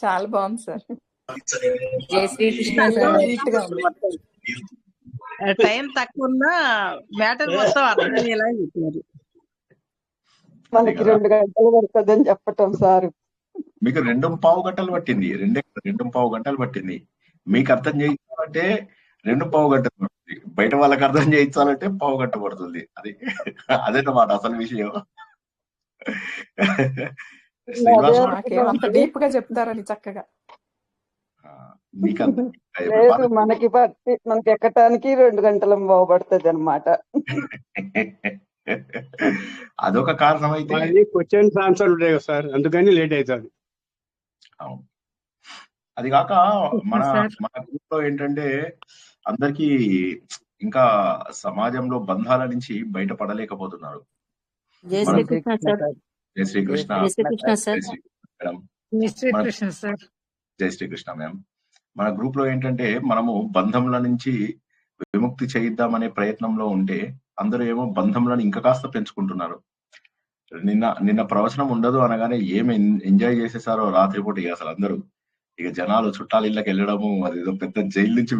చాలా బాగుంది సార్. జై శ్రీకృష్ణ సార్. నీట్ గా ఉంది. టైం తక్కువ ఉన్నా మ్యాటర్ మొత్తం అర్థమయ్యేలా చెప్పారు. మనకి 2 గంటలు పడుతుందని చెప్పటం సార్. మీకు 2.25 గంటలు పట్టింది. 2.25 గంటలు పట్టింది. మీకు అర్థం చేయించాలంటే 2.25 గంటలు పడుతుంది. బయట వాళ్ళకి అర్థం చేయించాలంటే 1/2 గంట పడుతుంది. అదేనమాట అసలు విషయం. అంత డీప్ గా చెప్తారని చక్కగా. లేదు, మనకి ఎక్కటానికి 2 గంటలు బాగుపడుతుంది అనమాట. అదొక కారణం. అయితే క్వశ్చన్స్ ఆన్సర్ ఉంటాయి కదా సార్, అందుకని లేట్ అవుతుంది. అవును. అది కాక మన గ్రూప్ లో ఏంటంటే అందరికి ఇంకా సమాజంలో బంధాల నుంచి బయటపడలేకపోతున్నారు. జై శ్రీకృష్ణ సార్. జై శ్రీకృష్ణ. జై శ్రీకృష్ణ సార్. జై శ్రీకృష్ణ మ్యామ్. మన గ్రూప్ లో ఏంటంటే మనము బంధంల నుంచి విముక్తి చేయిద్దామనే ప్రయత్నంలో ఉంటే అందరూ ఏమో బంధంలను ఇంకా కాస్త పెంచుకుంటున్నారు. నిన్న ప్రవచనం ఉండదు అనగానే ఏమి ఎంజాయ్ చేసేసారో రాత్రిపూట. ఇక అసలు అందరూ ఇక జనాలు చుట్టాల ఇళ్ళకి వెళ్ళడము, అదేదో పెద్ద జైలు నుంచి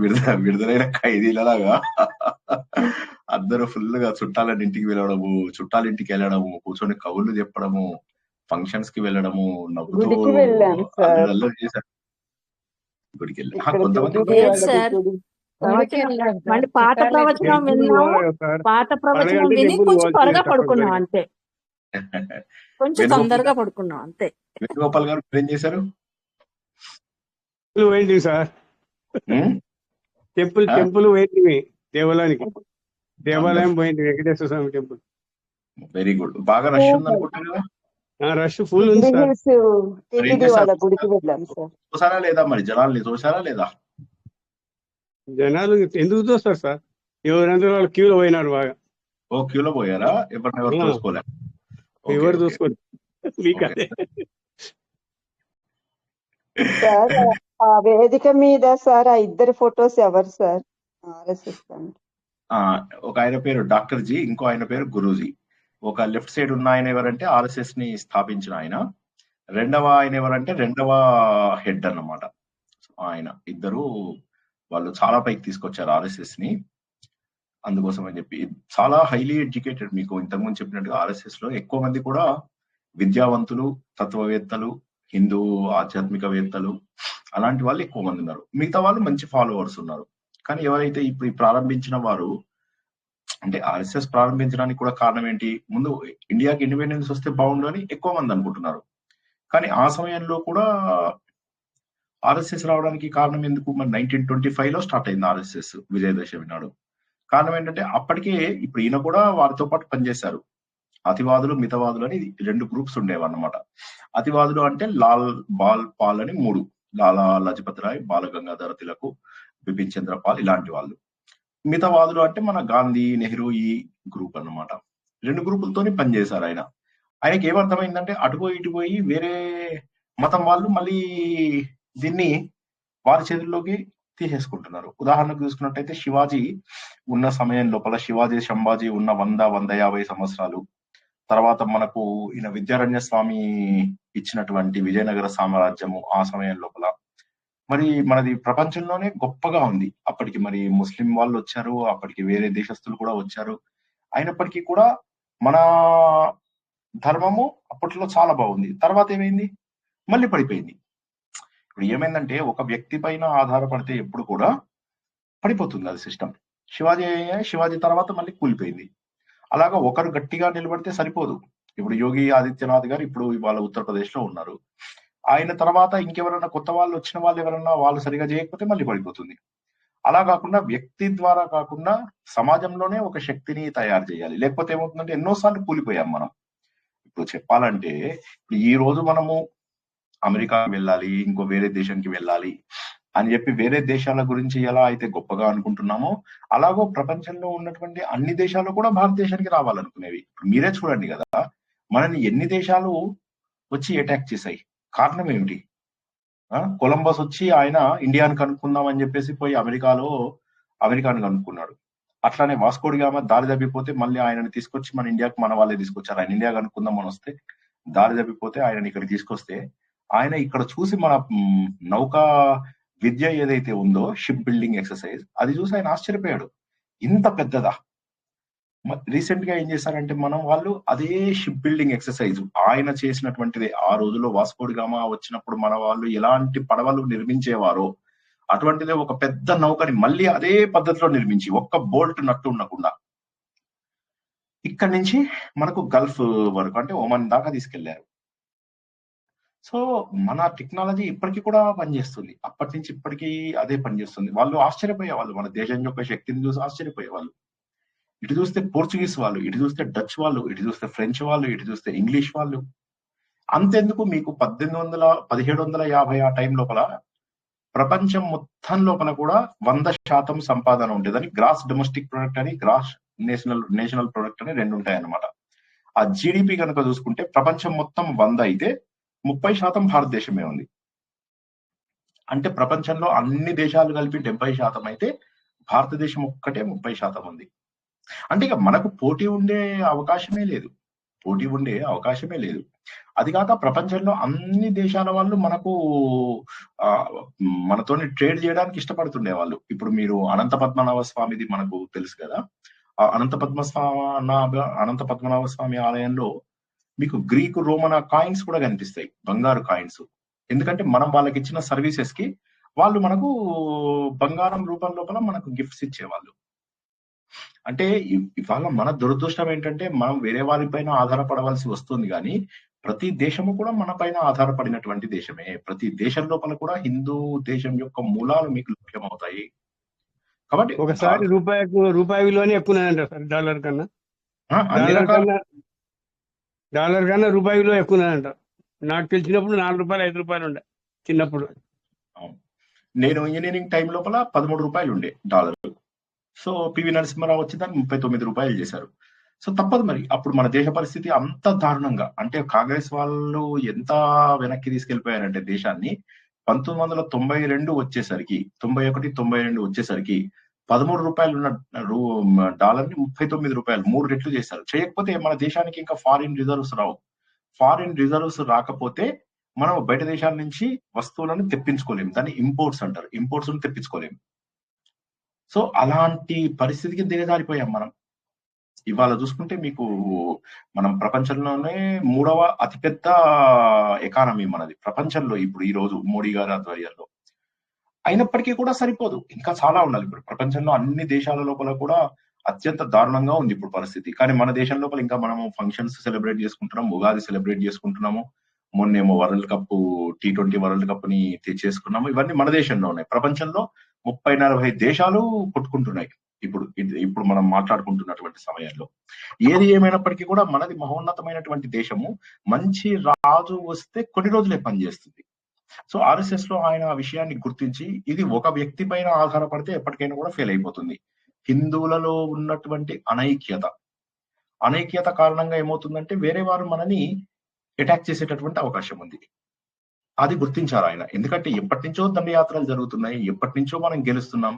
విడుదలైన ఖైదీలలాగా అందరూ ఫుల్ గా చుట్టాలని ఇంటికి వెళ్ళడము, చుట్టాల ఇంటికి వెళ్ళడము, కూర్చొని కవులు చెప్పడము, ఫంక్షన్స్ కి వెళ్ళడము, నవ్వుతూ చేశారు. గుడికి వెళ్ళి కొంతమంది మళ్ళీ పాత ప్రవచనం విన్నాము, పాత ప్రవచనం విని కొంచెం త్వరగా పడుకున్నాం అంతే, కొంచెం తొందరగా పడుకున్నాం అంతే. వేణుగోపాల్ గారు ఏం చేశారు? పోయింది సార్, టెంపుల్ పోయింది, దేవాలయం పోయింది, వెంకటేశ్వర స్వామి టెంపుల్. Very good. బాగా రష్ ఉంది అనుకుంటారు కదా? రష్ ఫుల్ ఉంది సార్. చూసారా లేదా మరి? జనాల్ని చూసారా లేదా? జనాలు ఎందుకు చూస్తారు సార్? ఎవరందరూ వాళ్ళు క్యూలో పోయినారు బాగా. ఓ క్యూలో పోయారా? ఎవరు చూసుకోలే? ఎవరు చూసుకోలేదు. ఆ వేదిక మీద సార్ ఆ ఇద్దరు ఫొటోస్ ఎవరు సార్? ఒక ఆయన పేరు డాక్టర్ జీ, ఇంకో ఆయన పేరు గురూజీ. ఒక లెఫ్ట్ సైడ్ ఉన్న ఆయన ఎవరంటే ఆర్ఎస్ఎస్ ని స్థాపించిన ఆయన. రెండవ ఆయన ఎవరంటే రెండవ హెడ్ అన్నమాట. ఆయన ఇద్దరు వాళ్ళు చాలా పైకి తీసుకొచ్చారు ఆర్ఎస్ఎస్ ని. అందుకోసం అని చెప్పి చాలా హైలీ ఎడ్యుకేటెడ్, మీకు ఇంతకుముందు చెప్పినట్టుగా ఆర్ఎస్ఎస్ లో ఎక్కువ మంది కూడా విద్యావంతులు, తత్వవేత్తలు, హిందూ ఆధ్యాత్మికవేత్తలు, అలాంటి వాళ్ళు ఎక్కువ మంది ఉన్నారు. మిగతా వాళ్ళు మంచి ఫాలోవర్స్ ఉన్నారు. కానీ ఎవరైతే ఇప్పుడు ప్రారంభించిన వారు, అంటే ఆర్ఎస్ఎస్ ప్రారంభించడానికి కూడా కారణం ఏంటి? ముందు ఇండియాకి ఇండిపెండెన్స్ వస్తే బాగుండు అని ఎక్కువ మంది అనుకుంటున్నారు. కానీ ఆ సమయంలో కూడా ఆర్ఎస్ఎస్ రావడానికి కారణం ఎందుకు? మరి 1925 లో స్టార్ట్ అయింది ఆర్ఎస్ఎస్ విజయదశమి నాడు. కారణం ఏంటంటే అప్పటికే ఇప్పుడు ఈయన కూడా వారితో పాటు పనిచేశారు. అతివాదులు, మితవాదులు అని 2 గ్రూప్స్ ఉండేవన్నమాట. అతివాదులు అంటే లాల్, బాల్, పాల్ అని 3, లాలా లజపత్ రాయ్, బాల గంగాధర తిలక్, బిపిన్ చంద్ర పాల్, ఇలాంటి వాళ్ళు. మితవాదులు అంటే మన గాంధీ, నెహ్రూ, ఈ గ్రూప్ అన్నమాట. 2 గ్రూపులతోనే పనిచేశారు ఆయన. ఆయనకి ఏమర్థమైందంటే అటుపోయి ఇటుపోయి వేరే మతం వాళ్ళు మళ్ళీ దీన్ని వారి చేతుల్లోకి తీసేసుకుంటున్నారు. ఉదాహరణకు చూసుకున్నట్టయితే శివాజీ ఉన్న సమయం లోపల, శివాజీ సంభాజీ ఉన్న 100-150 సంవత్సరాలు తర్వాత మనకు ఈయన విద్యారణ్య స్వామి ఇచ్చినటువంటి విజయనగర సామ్రాజ్యము ఆ సమయం లోపల మరి మనది ప్రపంచంలోనే గొప్పగా ఉంది. అప్పటికి మరి ముస్లిం వాళ్ళు వచ్చారు, అప్పటికి వేరే దేశస్తులు కూడా వచ్చారు. అయినప్పటికీ కూడా మన ధర్మము అప్పట్లో చాలా బాగుంది. తర్వాత ఏమైంది? మళ్ళీ పడిపోయింది. ఇప్పుడు ఏమైందంటే ఒక వ్యక్తి పైన ఆధారపడితే ఎప్పుడు కూడా పడిపోతుంది అది సిస్టమ్. శివాజీ తర్వాత మళ్ళీ కూలిపోయింది. అలాగా ఒకరు గట్టిగా నిలబడితే సరిపోదు. ఇప్పుడు యోగి ఆదిత్యనాథ్ గారు ఇప్పుడు ఇవాళ ఉత్తరప్రదేశ్ లో ఉన్నారు. ఆయన తర్వాత ఇంకెవరైనా కొత్త వాళ్ళు వచ్చిన వాళ్ళు ఎవరన్నా వాళ్ళు సరిగా చేయకపోతే మళ్ళీ పడిపోతుంది. అలా కాకుండా వ్యక్తి ద్వారా కాకుండా సమాజంలోనే ఒక శక్తిని తయారు చేయాలి. లేకపోతే ఏమవుతుందంటే ఎన్నోసార్లు కూలిపోయాం మనం. ఇప్పుడు చెప్పాలంటే ఇప్పుడు ఈ రోజు మనము అమెరికాకి వెళ్ళాలి, ఇంకో వేరే దేశానికి వెళ్ళాలి అని చెప్పి వేరే దేశాల గురించి ఎలా అయితే గొప్పగా అనుకుంటున్నామో అలాగో ప్రపంచంలో ఉన్నటువంటి అన్ని దేశాలు కూడా భారతదేశానికి రావాలనుకునేవి. మీరే చూడండి కదా, మనని ఎన్ని దేశాలు వచ్చి అటాక్ చేశాయి. కారణం ఏమిటి? కొలంబస్ వచ్చి ఆయన ఇండియాని కనుక్కుందాం అని చెప్పేసి పోయి అమెరికాను కనుక్కున్నాడు. అట్లానే వాస్కోడిగామా దారి తప్పిపోతే మళ్ళీ ఆయనని తీసుకొచ్చి మన ఇండియాకి మన వాళ్ళే తీసుకొచ్చారు. ఆయన ఇండియా కనుక్కుందాం అని వస్తే దారి తప్పిపోతే ఆయనని ఇక్కడ తీసుకొస్తే ఆయన ఇక్కడ చూసి మన నౌకా విద్య ఏదైతే ఉందో, షిప్ బిల్డింగ్ ఎక్సర్సైజ్, అది చూసి ఆయన ఆశ్చర్యపోయాడు. ఇంత పెద్దదా? రీసెంట్ గా ఏం చేశారంటే మనం వాళ్ళు అదే షిప్ బిల్డింగ్ ఎక్సర్సైజ్ ఆయన చేసినటువంటిది. ఆ రోజుల్లో వాస్కోడి గామా వచ్చినప్పుడు మన వాళ్ళు ఎలాంటి పడవలు నిర్మించేవారో అటువంటిదే ఒక పెద్ద నౌకని మళ్ళీ అదే పద్ధతిలో నిర్మించి, ఒక్క బోల్ట్ నట్టు ఉండకుండా ఇక్కడి నుంచి మనకు గల్ఫ్ వరకు అంటే ఒమన్ దాకా తీసుకెళ్లారు. సో మన టెక్నాలజీ ఇప్పటికీ కూడా పనిచేస్తుంది. అప్పటి నుంచి ఇప్పటికీ అదే పనిచేస్తుంది. వాళ్ళు ఆశ్చర్యపోయేవాళ్ళు, మన దేశం యొక్క శక్తిని చూసి ఆశ్చర్యపోయేవాళ్ళు. ఇటు చూస్తే పోర్చుగీస్ వాళ్ళు, ఇటు చూస్తే డచ్ వాళ్ళు, ఇటు చూస్తే ఫ్రెంచ్ వాళ్ళు, ఇటు చూస్తే ఇంగ్లీష్ వాళ్ళు. అంతెందుకు, మీకు 1750 ఆ టైం లోపల ప్రపంచం మొత్తం లోపల కూడా 100% సంపాదన ఉండేదని, గ్రాస్ డొమెస్టిక్ ప్రొడక్ట్ అని, గ్రాస్ నేషనల్ ప్రొడక్ట్ అని రెండు ఉంటాయి అన్నమాట. ఆ జీడిపి కనుక చూసుకుంటే ప్రపంచం మొత్తం 100 అయితే 30% భారతదేశమే ఉంది. అంటే ప్రపంచంలో అన్ని దేశాలు కలిపి 70% అయితే భారతదేశం ఒక్కటే 30% ఉంది. అంటే ఇక మనకు పోటీ ఉండే అవకాశమే లేదు. అది కాక ప్రపంచంలో అన్ని దేశాల వాళ్ళు మనకు మనతోని ట్రేడ్ చేయడానికి ఇష్టపడుతుండే వాళ్ళు. ఇప్పుడు మీరు అనంత పద్మనాభ స్వామిది మనకు తెలుసు కదా. ఆ అనంత పద్మనాభ స్వామి ఆలయంలో మీకు గ్రీకు రోమన్ కాయిన్స్ కూడా కనిపిస్తాయి, బంగారు కాయిన్స్. ఎందుకంటే మనం వాళ్ళకి ఇచ్చిన సర్వీసెస్ కి వాళ్ళు మనకు బంగారం రూపం లోపల మనకు గిఫ్ట్స్ ఇచ్చేవాళ్ళు. అంటే ఇవాళ మన దురదృష్టం ఏంటంటే మనం వేరే వారిపైన ఆధారపడవలసి వస్తుంది, కానీ ప్రతి దేశము కూడా మన పైన ఆధారపడినటువంటి దేశమే. ప్రతి దేశం లోపల కూడా హిందూ దేశం యొక్క మూలాలు మీకు లభ్యమవుతాయి. కాబట్టి ఒకసారి రూపాయి విలువనే ఎక్కువనంట సార్ డాలర్ కన్నా. డాలర్ కన్నా రూపాయి విలువ ఎక్కువనంట. నాకు తెలిసినప్పుడు 4 రూపాయలు 5 రూపాయలు ఉండే చిన్నప్పుడు. నేను ఇంజనీరింగ్ టైం లోపల 13 రూపాయలు ఉండే డాలర్. సో పివి నరసింహారావు వచ్చి దాన్ని 39 రూపాయలు చేశారు. సో తప్పదు మరి. అప్పుడు మన దేశ పరిస్థితి అంత దారుణంగా, అంటే కాంగ్రెస్ వాళ్ళు ఎంత వెనక్కి తీసుకెళ్లిపోయారంటే దేశాన్ని 1992 వచ్చేసరికి, 91, 92 వచ్చేసరికి 13 రూపాయలు ఉన్న డాలర్ ని 39 రూపాయలు, 3 రెట్లు చేశారు. చేయకపోతే మన దేశానికి ఇంకా ఫారిన్ రిజర్వ్స్ రావు. ఫారిన్ రిజర్వ్స్ రాకపోతే మనం బయట దేశాల నుంచి వస్తువులను తెప్పించుకోలేము. దాన్ని ఇంపోర్ట్స్ అంటారు. ఇంపోర్ట్స్ తెప్పించుకోలేము. సో అలాంటి పరిస్థితికి దిగజారిపోయాం మనం. ఇవాళ చూసుకుంటే మీకు మనం ప్రపంచంలోనే 3వ అతిపెద్ద ఎకానమీ మనది ప్రపంచంలో ఇప్పుడు ఈ రోజు మోడీ గారి ఆధ్వర్యంలో. అయినప్పటికీ కూడా సరిపోదు, ఇంకా చాలా ఉండాలి. ఇప్పుడు ప్రపంచంలో అన్ని దేశాల లోపల కూడా అత్యంత దారుణంగా ఉంది ఇప్పుడు పరిస్థితి. కానీ మన దేశం లోపల ఇంకా మనము ఫంక్షన్స్ సెలబ్రేట్ చేసుకుంటున్నాం, ఉగాది సెలబ్రేట్ చేసుకుంటున్నాము, మొన్నేమో world cup T20 world cup ని తెచ్చేసుకున్నాము. ఇవన్నీ మన దేశంలో ఉన్నాయి. ప్రపంచంలో 30-40 దేశాలు కొట్టుకుంటున్నాయి ఇప్పుడు మనం మాట్లాడుకుంటున్నటువంటి సమయంలో. ఏది ఏమైనప్పటికీ కూడా మనది మహోన్నతమైనటువంటి దేశము. మంచి రాజు వస్తే కొన్ని రోజులే పనిచేస్తుంది. సో ఆర్ఎస్ఎస్ లో ఆయన ఆ విషయాన్ని గుర్తించి ఇది ఒక వ్యక్తి పైన ఆధారపడితే ఎప్పటికైనా కూడా ఫెయిల్ అయిపోతుంది. హిందువులలో ఉన్నటువంటి అనైక్యత కారణంగా ఏమవుతుందంటే వేరే వారు మనని అటాక్ చేసేటటువంటి అవకాశం ఉంది. అది గుర్తించారు ఆయన. ఎందుకంటే ఎప్పటి నుంచో దండయాత్రలు జరుగుతున్నాయి, ఎప్పటి నుంచో మనం గెలుస్తున్నాం.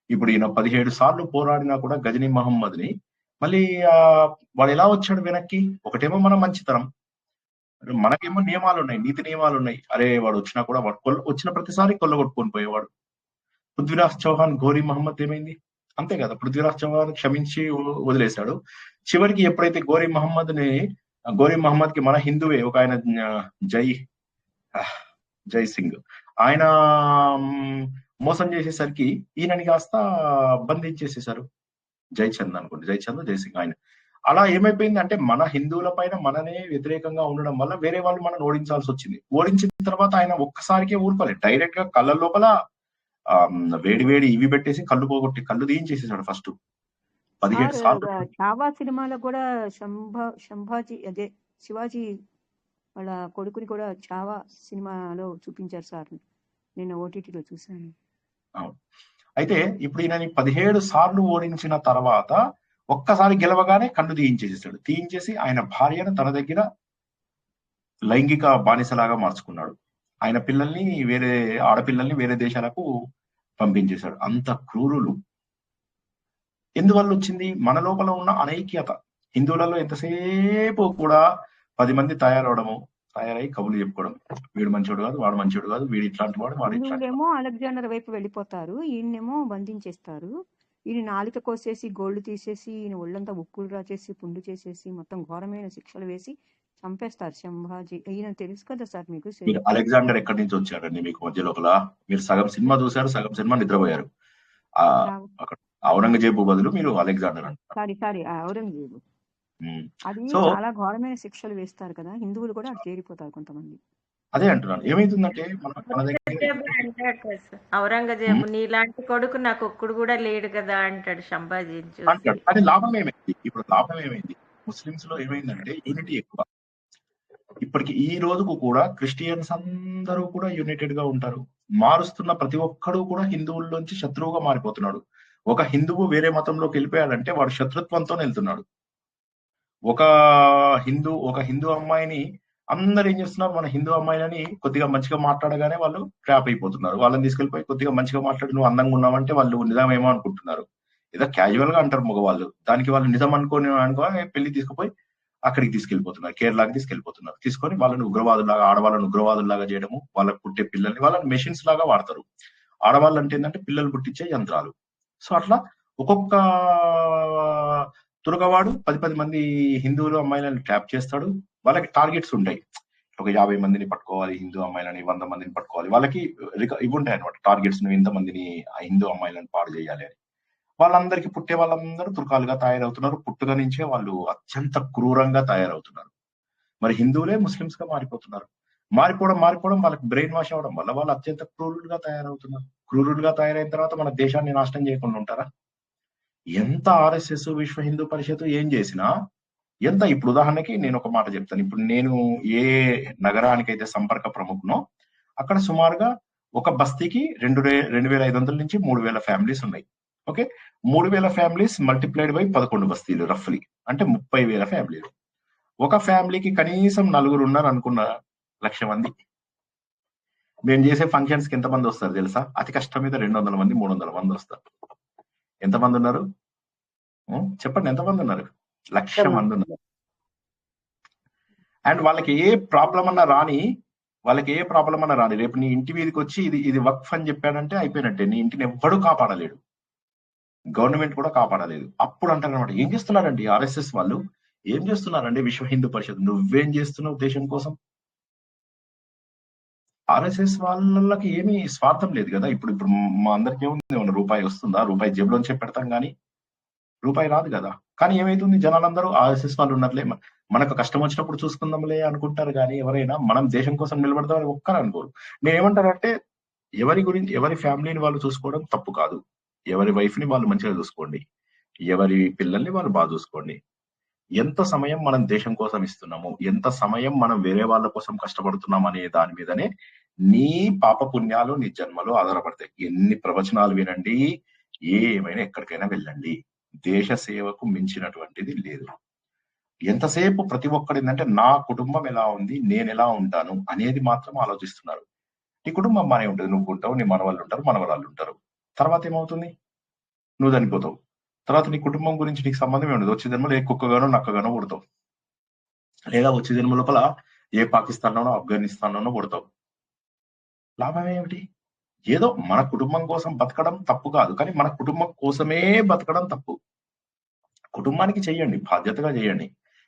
ఇప్పుడు ఈయన 17 సార్లు పోరాడినా కూడా గజనీ మహమ్మద్ ని మళ్ళీ వాడు ఎలా వచ్చాడు వెనక్కి? ఒకటేమో మన మంచితనం, మనకేమో నియమాలు ఉన్నాయి, నీతి నియమాలు ఉన్నాయి. అరే వాడు వచ్చినా కూడా వాడు వచ్చిన ప్రతిసారి కొల్లగొట్టుకొని పోయేవాడు. పృథ్వీరాజ్ చౌహాన్, ఘోరీ మహమ్మద్ ఏమైంది? అంతే కదా, పృథ్వీరాజ్ చౌహాన్ క్షమించి వదిలేశాడు. చివరికి ఎప్పుడైతే ఘోరీ మహమ్మద్ కి మన హిందువే ఒక ఆయన జై సింగ్ ఆయన మోసం చేసేసరికి ఈయనని కాస్త బంధించేసేసారు. జైచంద్ జైసింగ్ ఆయన. అలా ఏమైపోయింది అంటే మన హిందువుల పైన మననే వ్యతిరేకంగా ఉండడం వల్ల వేరే వాళ్ళు మనం ఓడించాల్సి వచ్చింది. ఓడించిన తర్వాత ఆయన ఒక్కసారికే ఊరుకోలేదు. డైరెక్ట్ గా కళ్ళ లోపల వేడి ఇవి పెట్టేసి కళ్ళు తీయించేసేసాడు ఫస్ట్ 17 సార్లు. చావా సినిమాలో కూడా శివాజీ వాళ్ళ కొడుకుని కూడా చావా సినిమాలో చూపించారు సార్. నేను ఓటీటీలో చూసాను. అయితే ఇప్పుడు ఈయన 17 సార్లు ఓడించిన తర్వాత ఒక్కసారి గెలవగానే కన్ను తీయించేసి ఆయన భార్యను తన దగ్గర లైంగిక బానిసలాగా మార్చుకున్నాడు. ఆయన ఆడపిల్లల్ని వేరే దేశాలకు పంపించేశాడు. అంత క్రూరులు. ఎందువల్ల వచ్చింది? మన లోపల ఉన్న అనైక్యత. హిందువులలో ఎంతసేపు కూడా 10 మంది తయారవడము, తయారై కబుర్లు చెప్పుకోవడం, వీడు మంచోడు కాదు, వాడు మంచోడు కాదు, వీడు ఇట్లాంటి వాడు, వాడు ఇట్లాంటి వాడు. హిందువులేమో అలెగ్జాండర్ వైపు వెళ్ళిపోతారు, ఈయనేమో బంధించేస్తారు. ఈయన నాలుక కోసేసి గోళ్లు తీసేసి ఈయన ఒళ్ళంతా ఉక్కులు రాచేసి పుండు చేసేసి మొత్తం ఘోరమైన శిక్షలు వేసి చంపేస్తారు సంభాజీ. ఈయన తెలుసు కదా సార్ మీకు. మీరు అలెగ్జాండర్ ఎక్కడి నుంచి వచ్చారండి మీకు మధ్య లోపల? మీరు సగం సినిమా చూసారు, సగం సినిమా నిద్రపోయారు. అక్కడ ఔరంగజేబు బదులు మీరు అలెగ్జాండర్ అంటారు. సారీ ఔరంగజేబు. అది చాలా ఘోరమైన శిక్షలు వేస్తారు కదా, హిందువులు కూడా అటు చేరిపోతారు కొంతమంది. అదే అంటున్నాను. ఏమైతుందంటే ఔరంగజేబు నీలాంటి కొడుకు నాకు ఒక్కడు కూడా లేడు కదా అంటాడు సంభాజీ. అంటాడు. కానీ లాభం ఏమైంది? ఇప్పుడు లాభం ఏమైంది? ముస్లిమ్స్ లో ఏమైందంటే యూనిటీ ఎక్కువ. ఇప్పటికి ఈ రోజుకు కూడా క్రిస్టియన్స్ అందరూ కూడా యునైటెడ్ గా ఉంటారు. మారుస్తున్న ప్రతి ఒక్కడు కూడా హిందువుల్లోంచి శత్రువుగా మారిపోతున్నాడు. ఒక హిందువు వేరే మతంలోకి వెళ్ళిపోయాడంటే వాడు శత్రుత్వంతో వెళ్తున్నాడు. ఒక హిందూ అమ్మాయిని అందరు ఏం చేస్తున్నారు, మన హిందూ అమ్మాయిలని కొద్దిగా మంచిగా మాట్లాడగానే వాళ్ళు ట్రాప్ అయిపోతున్నారు. వాళ్ళని తీసుకెళ్లిపోయి కొద్దిగా మంచిగా మాట్లాడి నువ్వు అందంగా ఉన్నావంటే వాళ్ళు నిజమేమో అనుకుంటున్నారు. ఏదో క్యాజువల్ గా అంటారు మగవాళ్ళు, దానికి వాళ్ళు నిజం అనుకో పెళ్లి తీసుకుపోయి అక్కడికి తీసుకెళ్లిపోతున్నారు, కేరళకి తీసుకెళ్లిపోతున్నారు. తీసుకొని వాళ్ళని ఉగ్రవాదులాగా, ఆడవాళ్ళని ఉగ్రవాదులాగా చేయడము, వాళ్ళకి పుట్టే పిల్లల్ని వాళ్ళని మెషిన్స్ లాగా వాడతారు. ఆడవాళ్ళు అంటే ఏంటంటే పిల్లలు పుట్టించే యంత్రాలు. సో అట్లా ఒక్కొక్క తురగవాడు 10 మంది హిందువులు అమ్మాయిలను ట్రాప్ చేస్తాడు. వాళ్ళకి టార్గెట్స్ ఉంటాయి. ఒక 50 మందిని పట్టుకోవాలి, హిందూ అమ్మాయిలని 100 మందిని పట్టుకోవాలి. వాళ్ళకి ఇవి ఉంటాయి అనమాట టార్గెట్స్. నువ్వు ఇంతమందిని ఆ హిందూ అమ్మాయిలను పాడు చేయాలి అని. వాళ్ళందరికీ పుట్టే వాళ్ళందరూ తుర్కాలుగా తయారవుతున్నారు. పుట్టుక నుంచే వాళ్ళు అత్యంత క్రూరంగా తయారవుతున్నారు. మరి హిందువులే ముస్లిమ్స్ గా మారిపోతున్నారు. మారిపోవడం వాళ్ళకి బ్రెయిన్ వాష్ అవడం వల్ల వాళ్ళు అత్యంత క్రూరులుగా తయారవుతున్నారు. క్రూరులుగా తయారైన తర్వాత మన దేశాన్ని నాశనం చేయకుండా ఉంటారా? ఎంత ఆర్ఎస్ఎస్, విశ్వ హిందూ పరిషత్ ఏం చేసినా ఎంత, ఇప్పుడు ఉదాహరణకి నేను ఒక మాట చెప్తాను. ఇప్పుడు నేను ఏ నగరానికైతే సంపర్క ప్రముఖనో అక్కడ సుమారుగా ఒక బస్తీకి 2,500 నుంచి 3,000 ఫ్యామిలీస్ ఉన్నాయి. ఓకే, 3,000 ఫ్యామిలీస్ మల్టిప్లైడ్ బై 11 బస్తీలు రఫ్లీ అంటే 30,000 ఫ్యామిలీలు. ఒక ఫ్యామిలీకి కనీసం 4 ఉన్నారు అనుకున్న 1,00,000 మంది. మేము చేసే ఫంక్షన్స్ కి ఎంతమంది వస్తారు తెలుసా? అతి కష్టం మీద 200 మంది 300 మంది వస్తారు. ఎంతమంది ఉన్నారు చెప్పండి? ఎంతమంది ఉన్నారు? 1,00,000 మంది ఉన్నారు. అండ్ వాళ్ళకి ఏ ప్రాబ్లం అన్నా రాని, రేపు నీ ఇంటి మీదకి వచ్చి ఇది వక్ఫ్ అని చెప్పాడంటే అయిపోయినట్టే. నీ ఇంటిని ఎవ్వడూ కాపాడలేడు, గవర్నమెంట్ కూడా కాపాడలేదు. అప్పుడు అంటారు అనమాట, ఏం చేస్తున్నారండి ఆర్ఎస్ఎస్ వాళ్ళు, ఏం చేస్తున్నారండి విశ్వ హిందూ పరిషత్, నువ్వేం చేస్తున్నావు దేశం కోసం? ఆర్ఎస్ఎస్ వాళ్ళకి ఏమీ స్వార్థం లేదు కదా. ఇప్పుడు మా అందరికీ ఏముంది, రూపాయి వస్తుందా? రూపాయి జేబులోంచే పెడతాం కానీ రూపాయి రాదు కదా. కానీ ఏమైతుంది, జనాలందరూ ఆర్ఎస్ఎస్ వాళ్ళు ఉన్నట్లే మనకు కష్టం వచ్చినప్పుడు చూసుకుందాంలే అనుకుంటారు. కానీ ఎవరైనా మనం దేశం కోసం నిలబడదామని ఒక్కరు అనుకోరు. నేనేమంటానంటే ఎవరి ఫ్యామిలీని వాళ్ళు చూసుకోవడం తప్పు కాదు. ఎవరి వైఫ్ ని వాళ్ళు మంచిగా చూసుకోండి, ఎవరి పిల్లల్ని వాళ్ళు బాగా చూసుకోండి. ఎంత సమయం మనం దేశం కోసం ఇస్తున్నాము, ఎంత సమయం మనం వేరే వాళ్ళ కోసం కష్టపడుతున్నాం అనే దాని మీదనే నీ పాప పుణ్యాలు నీ జన్మలో ఆధారపడతాయి. ఎన్ని ప్రవచనాలు వినండి, ఏమైనా ఎక్కడికైనా వెళ్ళండి, దేశ సేవకు మించినటువంటిది లేదు. ఎంతసేపు ప్రతి ఒక్కడు ఏంటంటే నా కుటుంబం ఎలా ఉంది, నేను ఎలా ఉంటాను అనేది మాత్రం ఆలోచిస్తున్నారు. నీ కుటుంబం బానే ఉంటుంది, నువ్వు ఉంటావు, నీ మనవాళ్ళు ఉంటారు, మనవరాళ్ళు ఉంటారు. తర్వాత ఏమవుతుంది? నువ్వు చనిపోతావు. తర్వాత నీ కుటుంబం గురించి నీకు సంబంధం ఉండదు. వచ్చే జన్మలో ఏ కుక్కగానో నక్కగానో పుడతావు, లేదా వచ్చే జన్మ లోపల ఏ పాకిస్తాన్లోనో ఆఫ్ఘనిస్తాన్లోనో పుడతావు. లాభం ఏమిటి? ఏదో మన కుటుంబం కోసం బతకడం తప్పు కాదు, కానీ మన కుటుంబం కోసమే బతకడం తప్పు. కుటుంబానికి చెయ్యండి, బాధ్యతగా చేయండి.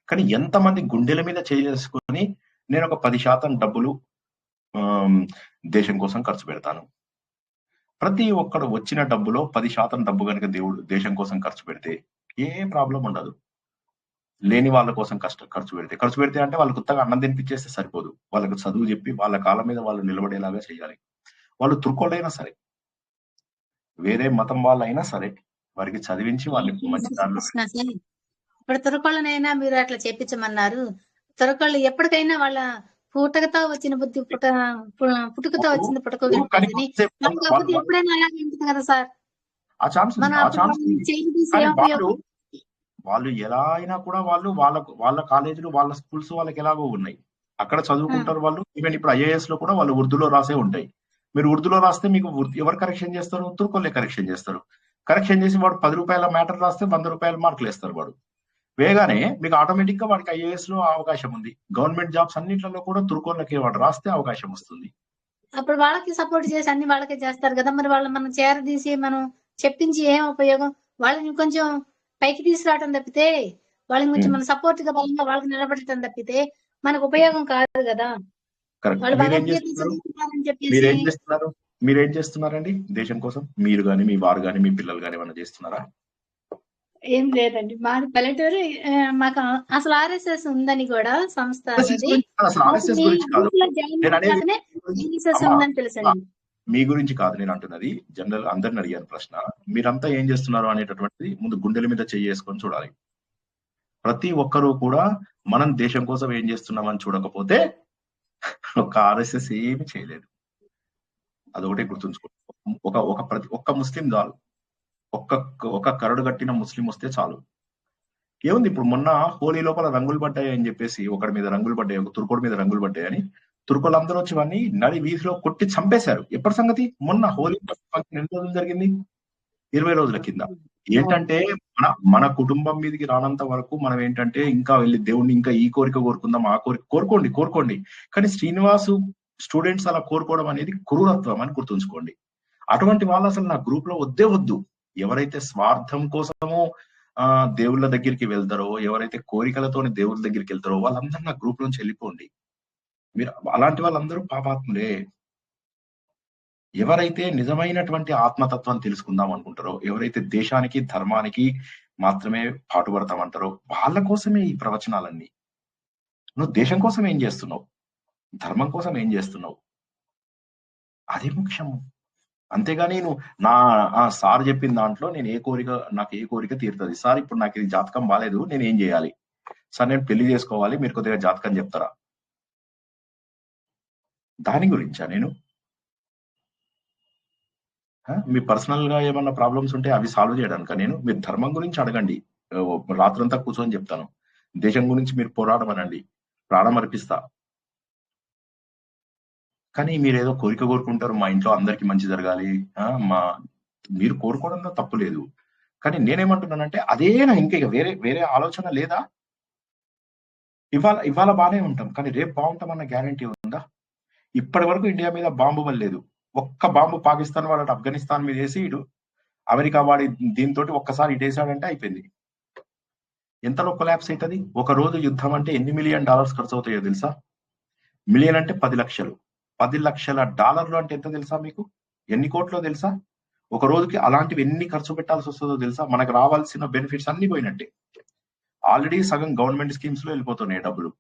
కానీ ఎంతమంది గుండెల మీద చేసుకుని నేను ఒక 10% డబ్బులు దేశం కోసం ఖర్చు పెడతాను. ప్రతి ఒక్కడు వచ్చిన డబ్బులో 10% డబ్బు కనుక దేశం కోసం ఖర్చు పెడితే ఏ ప్రాబ్లం ఉండదు. లేని వాళ్ళ కోసం ఖర్చు పెడితే అంటే వాళ్ళు కొత్తగా అన్నం తినిపించేస్తే సరిపోదు. వాళ్ళకు చదువు చెప్పి వాళ్ళ కాళ్ళ మీద వాళ్ళు నిలబడేలాగా చేయాలి. వాళ్ళు తుర్కోళ్ళైనా సరే, వేరే మతం వాళ్ళైనా సరే, వారికి చదివించి వాళ్ళకి మంచి దాంట్లో. ఇప్పుడు తుర్కోళ్ళనైనా మీరు అట్లా చెప్పించమన్నారు. తుర్కోళ్ళు ఎప్పటికైనా వాళ్ళ పుట్టుకతో వచ్చిన బుద్ధి పుట్టుకతో వచ్చింది ఎప్పుడైనా అలాగే ఉంటుంది కదా సార్. వాళ్ళు ఎలా అయినా కూడా వాళ్ళ కాలేజీలు, వాళ్ళ స్కూల్స్ వాళ్ళకి ఎలాగో ఉన్నాయి, అక్కడ చదువుకుంటారు వాళ్ళు. ఈవెన్ ఇప్పుడు IAS లో కూడా వాళ్ళు ఉర్దూలో రాసే ఉంటాయి. మీరు ఉర్దూలో రాస్తే మీకు ఎవరు కరెక్షన్ చేస్తారు? తుర్కోళ్ళే కరెక్షన్ చేస్తారు. కరెక్షన్ చేసి వాడు 10 రూపాయల మ్యాటర్ రాస్తే 100 రూపాయల మార్కులు వేస్తారు వాడు. వేయగానే మీకు ఆటోమేటిక్ గా వాడికి ఐఏఎస్ లో అవకాశం ఉంది. గవర్నమెంట్ జాబ్స్ అన్నిట్లలో కూడా తుర్కోళ్ళకి వాడు రాస్తే అవకాశం వస్తుంది. అప్పుడు వాళ్ళకి సపోర్ట్ చేసి అన్ని వాళ్ళకే చేస్తారు కదా, మరి వాళ్ళు మనం చేరదీసి మనం చెప్పించి ఏం ఉపయోగం? వాళ్ళని కొంచెం పైకి తీసుకురావటం తప్పితే, వాళ్ళని కొంచెం మన సపోర్ట్ గా బలంగా వాళ్ళకి నిలబడటం తప్పితే మనకు ఉపయోగం కాదు కదా. కరెక్ట్. వాళ్ళు మీరేం భగవద్గీత చేస్తున్నారు? చదువుతున్నారని చెప్పేసి మీరేం చేస్తున్నారండి దేశం కోసం? మీరు గాని, మీ వారు గాని, మీ పిల్లలు గాని ఏమైనా చేస్తున్నారా? ఏం లేదండి, మాది పల్లెటూరు. మాకు అసలు ఆర్ఎస్ఎస్ ఉందని కూడా సంస్థ అనేది అసలు ఆర్ఎస్ఎస్ గురించి కాదు గ్రూప్ లో జాయిన్ నేను అనేది. అయినాకనే ఆర్ఎస్ఎస్ అమ్మా, ఉందని తెలుసండి. మీ గురించి కాదు నేను అంటున్నది. జనరల్ అందరిని అడిగాను ప్రశ్న. మీరంతా ఏం చేస్తున్నారు అనేటటువంటిది ముందు గుండెల మీద చేసుకొని చూడాలి. ప్రతి ఒక్కరూ కూడా మనం దేశం కోసం ఏం చేస్తున్నామని చూడకపోతే ఒక ఆర్ఎస్ఎస్ ఏమి చేయలేదు. అదొకటే గుర్తుంచుకోండి. ఒక్క ముస్లిం చాలు, ఒక్క కరడు కట్టిన ముస్లిం వస్తే చాలు. ఏముంది ఇప్పుడు మొన్న హోలీ లోపల రంగులు పడ్డాయి అని చెప్పేసి ఒకటి మీద రంగులు పడ్డాయి, ఒక తుర్కోడి మీద రంగులు పడ్డాయని తుర్కోళ్ళందరూ వచ్చి వాడిని నడి వీధిలో కొట్టి చంపేశారు. ఎప్పటి సంగతి? మొన్న హోలీ ఫంక్షన్ ఎన్ని రోజులు జరిగింది? 20 రోజుల కింద. ఏంటంటే మన కుటుంబం మీదకి రానంత వరకు మనం ఏంటంటే ఇంకా వెళ్ళి దేవుణ్ణి ఇంకా ఈ కోరిక కోరుకుందాం, ఆ కోరిక కోరుకోండి. కానీ శ్రీనివాసు స్టూడెంట్స్ అలా కోరుకోవడం అనేది క్రూరత్వం అని గుర్తుంచుకోండి. అటువంటి వాళ్ళు అసలు నా గ్రూప్ లో వద్దు. ఎవరైతే స్వార్థం కోసమో దేవుళ్ళ దగ్గరికి వెళ్తారో, ఎవరైతే కోరికలతోని దేవుళ్ళ దగ్గరికి వెళ్తారో వాళ్ళందరూ నా గ్రూప్ నుంచి వెళ్ళిపోండి. మీరు అలాంటి వాళ్ళందరూ పాపాత్ములే. ఎవరైతే నిజమైనటువంటి ఆత్మతత్వాన్ని తెలుసుకుందాం అనుకుంటారో, ఎవరైతే దేశానికి ధర్మానికి మాత్రమే పాటుపడతామంటారో వాళ్ళ కోసమే ఈ ప్రవచనాలన్నీ. నువ్వు దేశం కోసం ఏం చేస్తున్నావు, ధర్మం కోసం ఏం చేస్తున్నావు, అదే ముఖ్యము. అంతేగాని నువ్వు సార్ చెప్పిన దాంట్లో నాకు ఏ కోరిక తీరుతుంది సార్, ఇప్పుడు నాకు ఇది జాతకం బాలేదు, నేను ఏం చేయాలి సార్, నేను పెళ్లి చేసుకోవాలి, మీరు కొద్దిగా జాతకం చెప్తారా? దాని గురించా నేను? మీ పర్సనల్ గా ఏమన్నా ప్రాబ్లమ్స్ ఉంటే అవి సాల్వ్ చేయడానిక నేను? మీరు ధర్మం గురించి అడగండి, రాత్రంతా కూర్చొని చెప్తాను. దేశం గురించి మీరు పోరాడమనండి, ప్రాణం అర్పిస్తా. కానీ మీరు ఏదో కోరిక కోరుకుంటారు, మా ఇంట్లో అందరికి మంచి జరగాలి, మీరు కోరుకోవడంలో తప్పు లేదు. కానీ నేనేమంటున్నానంటే అదేనా ఇంకా వేరే ఆలోచన లేదా? ఇవాళ బానే ఉంటాం, కానీ రేపు బాగుంటామన్న గ్యారంటీ ఉందా? ఇప్పటి వరకు ఇండియా మీద బాంబు వల్లేదు. ఒక్క బాంబు పాకిస్తాన్ వాడు ఆఫ్ఘనిస్తాన్ మీద వేసి ఇటు అమెరికా వాడి దీంతో ఒక్కసారి ఇటు వేసాడంటే అయిపోయింది. ఎంతలో కొలాప్స్ అవుతుంది? ఒక రోజు యుద్ధం అంటే ఎన్ని $1 మిలియన్ ఖర్చు అవుతాయో తెలుసా? మిలియన్ అంటే 10 లక్షలు. $10 లక్షల అంటే ఎంత తెలుసా మీకు? ఎన్ని కోట్లో తెలుసా? ఒక రోజుకి అలాంటివి ఎన్ని ఖర్చు పెట్టాల్సి వస్తుందో తెలుసా? మనకు రావాల్సిన బెనిఫిట్స్ అన్ని పోయినట్టే. ఆల్రెడీ సగం గవర్నమెంట్ స్కీమ్స్ లో వెళ్ళిపోతున్నాయి డబ్బులు.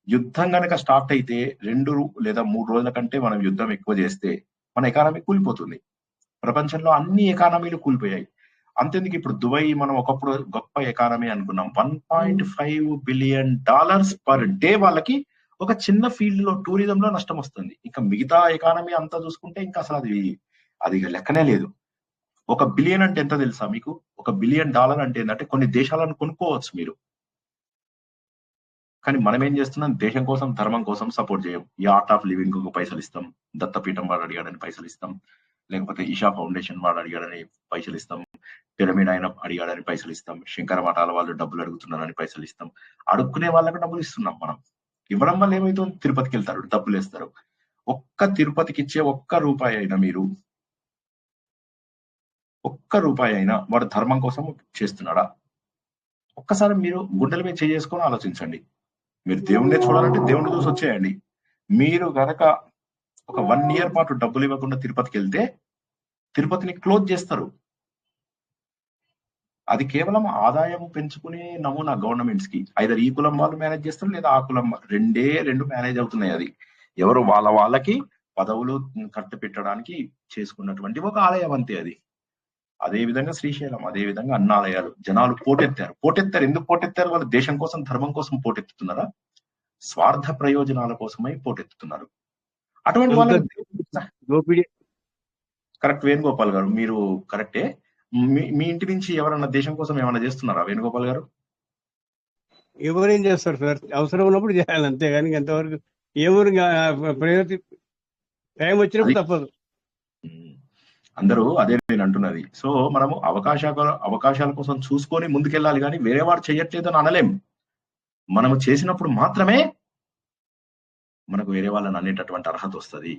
యుద్ధం గనక స్టార్ట్ అయితే 2 లేదా 3 రోజుల కంటే మనం యుద్ధం ఎక్కువ చేస్తే మన ఎకానమీ కూలిపోతుంది. ప్రపంచంలో అన్ని ఎకానమీలు కూలిపోయాయి. అంతేందుకు ఇప్పుడు దుబాయ్ మనం ఒకప్పుడు గొప్ప ఎకానమీ అనుకున్నాం. $1.5 బిలియన్ పర్ డే వాళ్ళకి ఒక చిన్న ఫీల్డ్ లో టూరిజం లో నష్టం వస్తుంది. ఇంకా మిగతా ఎకానమీ అంతా చూసుకుంటే ఇంకా అసలు అది లెక్కనే లేదు. $1 బిలియన్ అంటే ఎంత తెలుసా మీకు? $1 బిలియన్ అంటే ఏంటంటే కొన్ని దేశాలను కొనుక్కోవచ్చు మీరు. కానీ మనం ఏం చేస్తున్నాం? దేశం కోసం ధర్మం కోసం సపోర్ట్ చేయం. ఈ ఆర్ట్ ఆఫ్ లివింగ్ కు పైసలు ఇస్తాం, దత్తపీఠం వాడు అడిగాడని పైసలు ఇస్తాం, లేకపోతే ఈషా ఫౌండేషన్ వాడు అడిగాడని పైసలు ఇస్తాం, పిరమిడ్ ఆయన అడిగాడని పైసలు ఇస్తాం, శంకర మఠాల వాళ్ళు డబ్బులు అడుగుతున్నారని పైసలు ఇస్తాం. అడుక్కునే వాళ్ళకి డబ్బులు ఇస్తున్నాం మనం. ఇవ్వడం వల్ల ఏమైతుంది? తిరుపతికి వెళ్తారు, డబ్బులు వేస్తారు. ఒక్క తిరుపతికి ఇచ్చే ₹1 అయినా మీరు ₹1 అయినా వాడు ధర్మం కోసం చేస్తున్నాడా? ఒక్కసారి మీరు గుండెల మీద చేసుకొని ఆలోచించండి. మీరు దేవుణ్ణి చూడాలంటే దేవుణ్ణి చూసి వచ్చేయండి. మీరు గనక ఒక 1 ఇయర్ పాటు డబ్బులు ఇవ్వకుండా తిరుపతికి వెళ్తే తిరుపతిని క్లోజ్ చేస్తారు. అది కేవలం ఆదాయం పెంచుకునే నమూనా గవర్నమెంట్స్ కి. ఐదర్ ఈ కులం వాళ్ళు మేనేజ్ చేస్తారు, లేదా ఆ కులం రెండు మేనేజ్ అవుతున్నాయి. అది ఎవరు వాళ్ళకి పదవులు కట్టు పెట్టడానికి చేసుకున్నటువంటి ఒక ఆలయం అంతే అది. అదే విధంగా శ్రీశైలం, అదే విధంగా అన్నాలయాలు. జనాలు పోటెత్తారు. ఎందుకు పోటెత్తారు? వాళ్ళు దేశం కోసం ధర్మం కోసం పోటెత్తుతున్నారా? స్వార్థ ప్రయోజనాల కోసమై పోటెత్తుతున్నారు. అటువంటి వాళ్ళకి కరెక్ట్. వేణుగోపాల్ గారు మీరు కరెక్టే. మీ ఇంటి నుంచి ఎవరన్నా దేశం కోసం ఏమైనా చేస్తున్నారా వేణుగోపాల్ గారు? ఎవరేం చేస్తారు సార్? అవసరం ఉన్నప్పుడు చేయాలి, అంతేగాని ఎంతవరకు ఎవరు టైం వచ్చినప్పుడు తప్పదు. అందరూ అదే నేను అంటున్నది. సో మనము అవకాశాల కోసం చూసుకొని ముందుకెళ్ళాలి, కానీ వేరే వాడు చెయ్యట్లేదు అని అనలేం. మనము చేసినప్పుడు మాత్రమే మనకు వేరే వాళ్ళని అనేటటువంటి అర్హత వస్తుంది.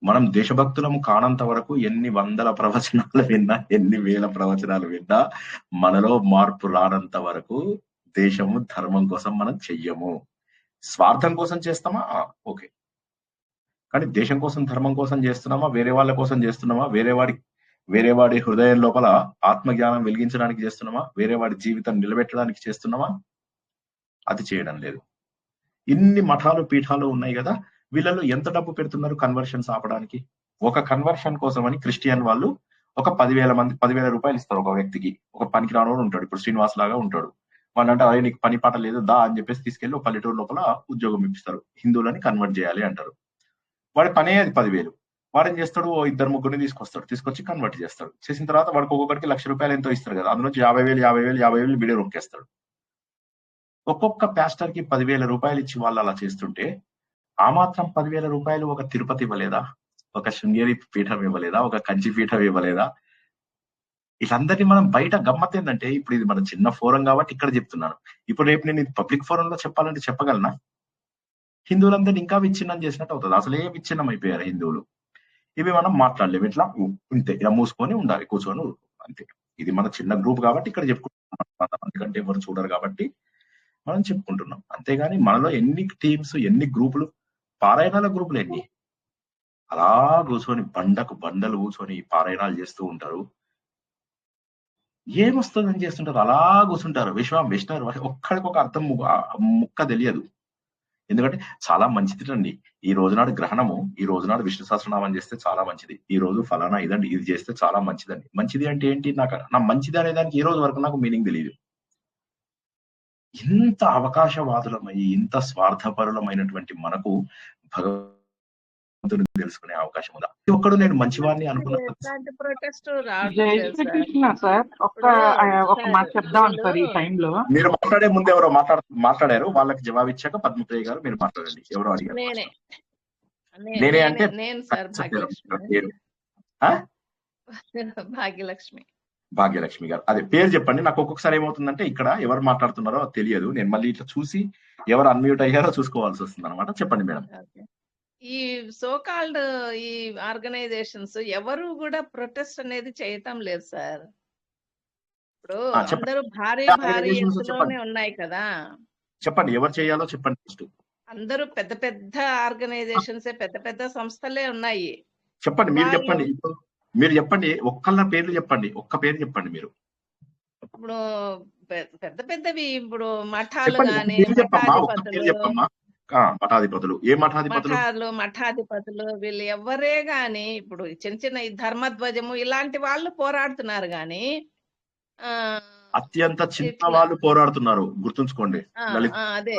మనం దేశభక్తులము కానంత వరకు ఎన్ని వందల ప్రవచనాలు విన్నా, ఎన్ని వేల ప్రవచనాలు విన్నా, మనలో మార్పు రానంత వరకు దేశము ధర్మం కోసం మనం చెయ్యము. స్వార్థం కోసం చేస్తామా? ఓకే. కానీ దేశం కోసం, ధర్మం కోసం చేస్తున్నామా? వేరే వాళ్ళ కోసం చేస్తున్నామా? వేరే వాడి హృదయం లోపల ఆత్మజ్ఞానం వెలిగించడానికి చేస్తున్నామా? వేరే వాడి జీవితం నిలబెట్టడానికి చేస్తున్నామా? అది చేయడం లేదు. ఇన్ని మఠాలు, పీఠాలు ఉన్నాయి కదా, వీళ్ళలో ఎంత డబ్బు పెడుతున్నారు కన్వర్షన్స్ ఆపడానికి? ఒక కన్వర్షన్ కోసం అని క్రిస్టియన్ వాళ్ళు ఒక 10,000 రూపాయలు ఇస్తారు ఒక వ్యక్తికి. ఒక పనికి రానోడు ఉంటాడు, ఇప్పుడు శ్రీనివాస్ లాగా ఉంటాడు. వాళ్ళంటే అదే నీకు పని పాట లేదు దా అని చెప్పేసి తీసుకెళ్లి ఒక పల్లెటూరు లోపల ఉద్యోగం ఇప్పిస్తారు. హిందువులని కన్వర్ట్ చేయాలి అంటారు. వాడి పనే అది 10,000. వాడేం చేస్తాడు, 2-3 తీసుకొచ్చి కన్వర్ట్ చేస్తాడు. చేసిన తర్వాత వాడికి ఒక్కొక్కరికి ₹1,00,000 ఎంతో ఇస్తారు కదా, అందులోంచి 50,000 వీడియో రొక్కేస్తాడు. ఒక్కొక్క ప్యాస్టర్ కి 10,000 రూపాయలు ఇచ్చి వాళ్ళు అలా చేస్తుంటే, ఆ మాత్రం 10,000 రూపాయలు ఒక తిరుపతి ఇవ్వలేదా? ఒక శృంగేరి పీఠం ఇవ్వలేదా? ఒక కంచి పీఠం ఇవ్వలేదా? వీళ్ళందరినీ మనం బయట గమ్మత్ ఏంటంటే, ఇప్పుడు ఇది మన చిన్న ఫోరం కాబట్టి ఇక్కడ చెప్తున్నాను. ఇప్పుడు రేపు నేను పబ్లిక్ ఫోరంలో చెప్పాలంటే చెప్పగలనా? హిందువులందరినీ ఇంకా విచ్ఛిన్నం చేసినట్టు అవుతుంది. అసలే విచ్ఛిన్నం అయిపోయారు హిందువులు. ఇవి మనం మాట్లాడలేము. ఇట్లా ఇంతే, ఇలా మూసుకొని ఉండాలి, కూర్చొని అంతే. ఇది మన చిన్న గ్రూప్ కాబట్టి ఇక్కడ చెప్పుకుంటున్నాం. అందుకంటే ఎవరు చూడరు కాబట్టి మనం చెప్పుకుంటున్నాం. అంతేగాని మనలో ఎన్ని టీమ్స్, ఎన్ని గ్రూపులు, పారాయణాల గ్రూపులు ఎన్ని, అలా కూర్చొని బండలు కూర్చొని పారాయణాలు చేస్తూ ఉంటారు. ఏమొస్తుందని చేస్తుంటారు, అలా కూర్చుంటారు. విష్ణు ఒక్కడికొక అర్థం ముక్క తెలియదు. ఎందుకంటే చాలా మంచిది. ఈ రోజునాడు గ్రహణము, ఈ రోజునాడు విష్ణు సహస్రనామం చేస్తే చాలా మంచిది, ఈ రోజు ఫలానా ఇదండి, ఇది చేస్తే చాలా మంచిదండి. మంచిది అంటే ఏంటి? నా మంచిది అనే దానికి ఈ రోజు వరకు నాకు మీనింగ్ తెలియదు. ఇంత అవకాశవాదులమై, ఇంత స్వార్థపరులమైనటువంటి మనకు భగవంతుని తెలుసుకునే అవకాశం ఉందా? ఒక్కడు నేను మంచివాడిని అనుకున్నాను. ఎట్లాంటి ప్రొటెస్ట్ జై శ్రీకృష్ణ సార్. ఒక మాట చెప్దాం సార్ ఈ టైంలో. మీరు మాట్లాడే ముందు ఎవరో మాట్లాడారు, వాళ్ళకి జవాబు ఇచ్చాక పద్మప్రియ గారు మీరు మాట్లాడండి. ఎవరో అడిగారు. నేనే అంటే నేను సార్ భాగ్యలక్ష్మి గారు. అదే పేరు చెప్పండి. నాకు ఒక్కొక్కసారి ఏమవుతుందంటే ఇక్కడ ఎవరు మాట్లాడుతున్నారో తెలియదు. నేను మళ్ళీ ఇట్లా చూసి ఎవరు అన్మ్యూట్ అయ్యారో చూసుకోవాల్సి వస్తుంది అనమాట. చెప్పండి మేడం. ఈ సోకాల్డ్ ఈ ఆర్గనైజేషన్స్ ఎవరు కూడా ప్రొటెస్ట్ అనేది చేయటం లేదు సార్. ఇప్పుడు అందరూ భారీ ఎత్తులోనే ఉన్నాయి కదా. చెప్పండి ఎవరు చేయాలో చెప్పండి ఫస్ట్. అందరూ పెద్ద పెద్ద ఆర్గనైజేషన్స్, పెద్ద పెద్ద సంస్థలే ఉన్నాయి. చెప్పండి, మీరు చెప్పండి. ఒక్కళ్ళ పేర్లు చెప్పండి, ఒక్క పేరు చెప్పండి మీరు. ఇప్పుడు పెద్ద పెద్దవి ఇప్పుడు మఠాలు గాని, మఠాధిపతులు, ఏ మఠాధిపతులు వీళ్ళు ఎవరే గాని, ఇప్పుడు చిన్న చిన్న ఈ ధర్మధ్వజము ఇలాంటి వాళ్ళు పోరాడుతున్నారు గాని, అత్యంత చిన్న వాళ్ళు పోరాడుతున్నారు. గుర్తుంచుకోండి, అదే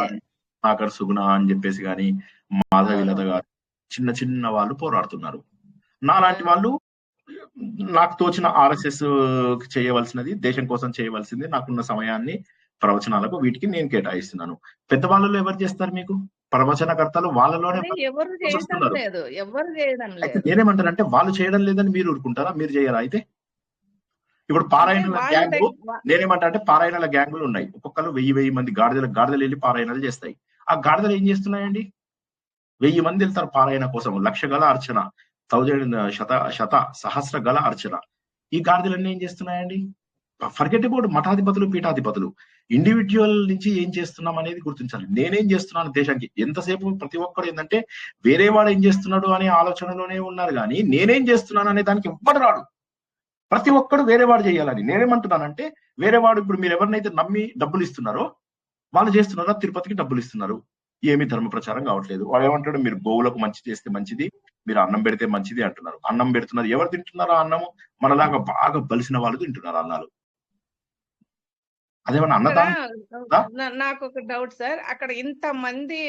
నాకర్ సుగుణ అని చెప్పేసి గాని, మాధవిలత గారు, చిన్న వాళ్ళు పోరాడుతున్నారు. నాలాంటి వాళ్ళు నాకు తోచిన RSS చేయవలసినది, దేశం కోసం చేయవలసింది, నాకున్న సమయాన్ని ప్రవచనాలకు వీటికి నేను కేటాయిస్తున్నాను. పెద్దవాళ్ళలో ఎవరు చేస్తారు? మీకు ప్రవచనకర్తలు వాళ్ళలోనే నేనేమంటానంటే, వాళ్ళు చేయడం లేదని మీరు ఊరుకుంటారా? మీరు చేయరా? అయితే ఇప్పుడు పారాయణల గ్యాంగు, నేనేమంటా అంటే పారాయణల గ్యాంగులు ఉన్నాయి. ఒక్కొక్కరు 1000 మంది గాడిదలు వెళ్ళి పారాయణాలు చేస్తాయి. ఆ గాడిదలు ఏం చేస్తున్నాయండి? 1000 మంది వెళ్తారు పారాయణ కోసం, 1,00,000 గల అర్చన, 1000 సహస్ర గల అర్చన. ఈ గాడిదలన్నీ ఏం చేస్తున్నాయండి? ఫర్గెట్ అబౌట్ మఠాధిపతులు, పీఠాధిపతులు. ఇండివిజువల్ నుంచి ఏం చేస్తున్నాం అనేది గుర్తించాలి. నేనేం చేస్తున్నాను దేశానికి? ఎంతసేపు ప్రతి ఒక్కరు ఏంటంటే వేరే వాడు ఏం చేస్తున్నాడు అనే ఆలోచనలోనే ఉన్నారు, కానీ నేనేం చేస్తున్నాను అనే దానికి ఎవ్వడు రాడు. ప్రతి ఒక్కడు వేరే వాడు చేయాలని. నేనేమంటున్నానంటే, వేరే వాడు ఇప్పుడు మీరు ఎవరినైతే నమ్మి డబ్బులు ఇస్తున్నారో వాళ్ళు చేస్తున్నారో, తిరుపతికి డబ్బులు ఇస్తున్నారు, ఏమీ ధర్మ ప్రచారం కావట్లేదు. వాడు ఏమంటాడు, మీరు గోవులకు మంచి చేస్తే మంచిది, మీరు అన్నం పెడితే మంచిది అంటున్నారు. అన్నం పెడుతున్నారు, ఎవరు తింటున్నారు ఆ అన్నము? మనలాగా బాగా బలిసిన వాళ్ళు తింటున్నారు అన్నాలు. అదేమన్నా అన్నదానం? నాకు ఒక డౌట్ సార్, అక్కడ ఇంత మంది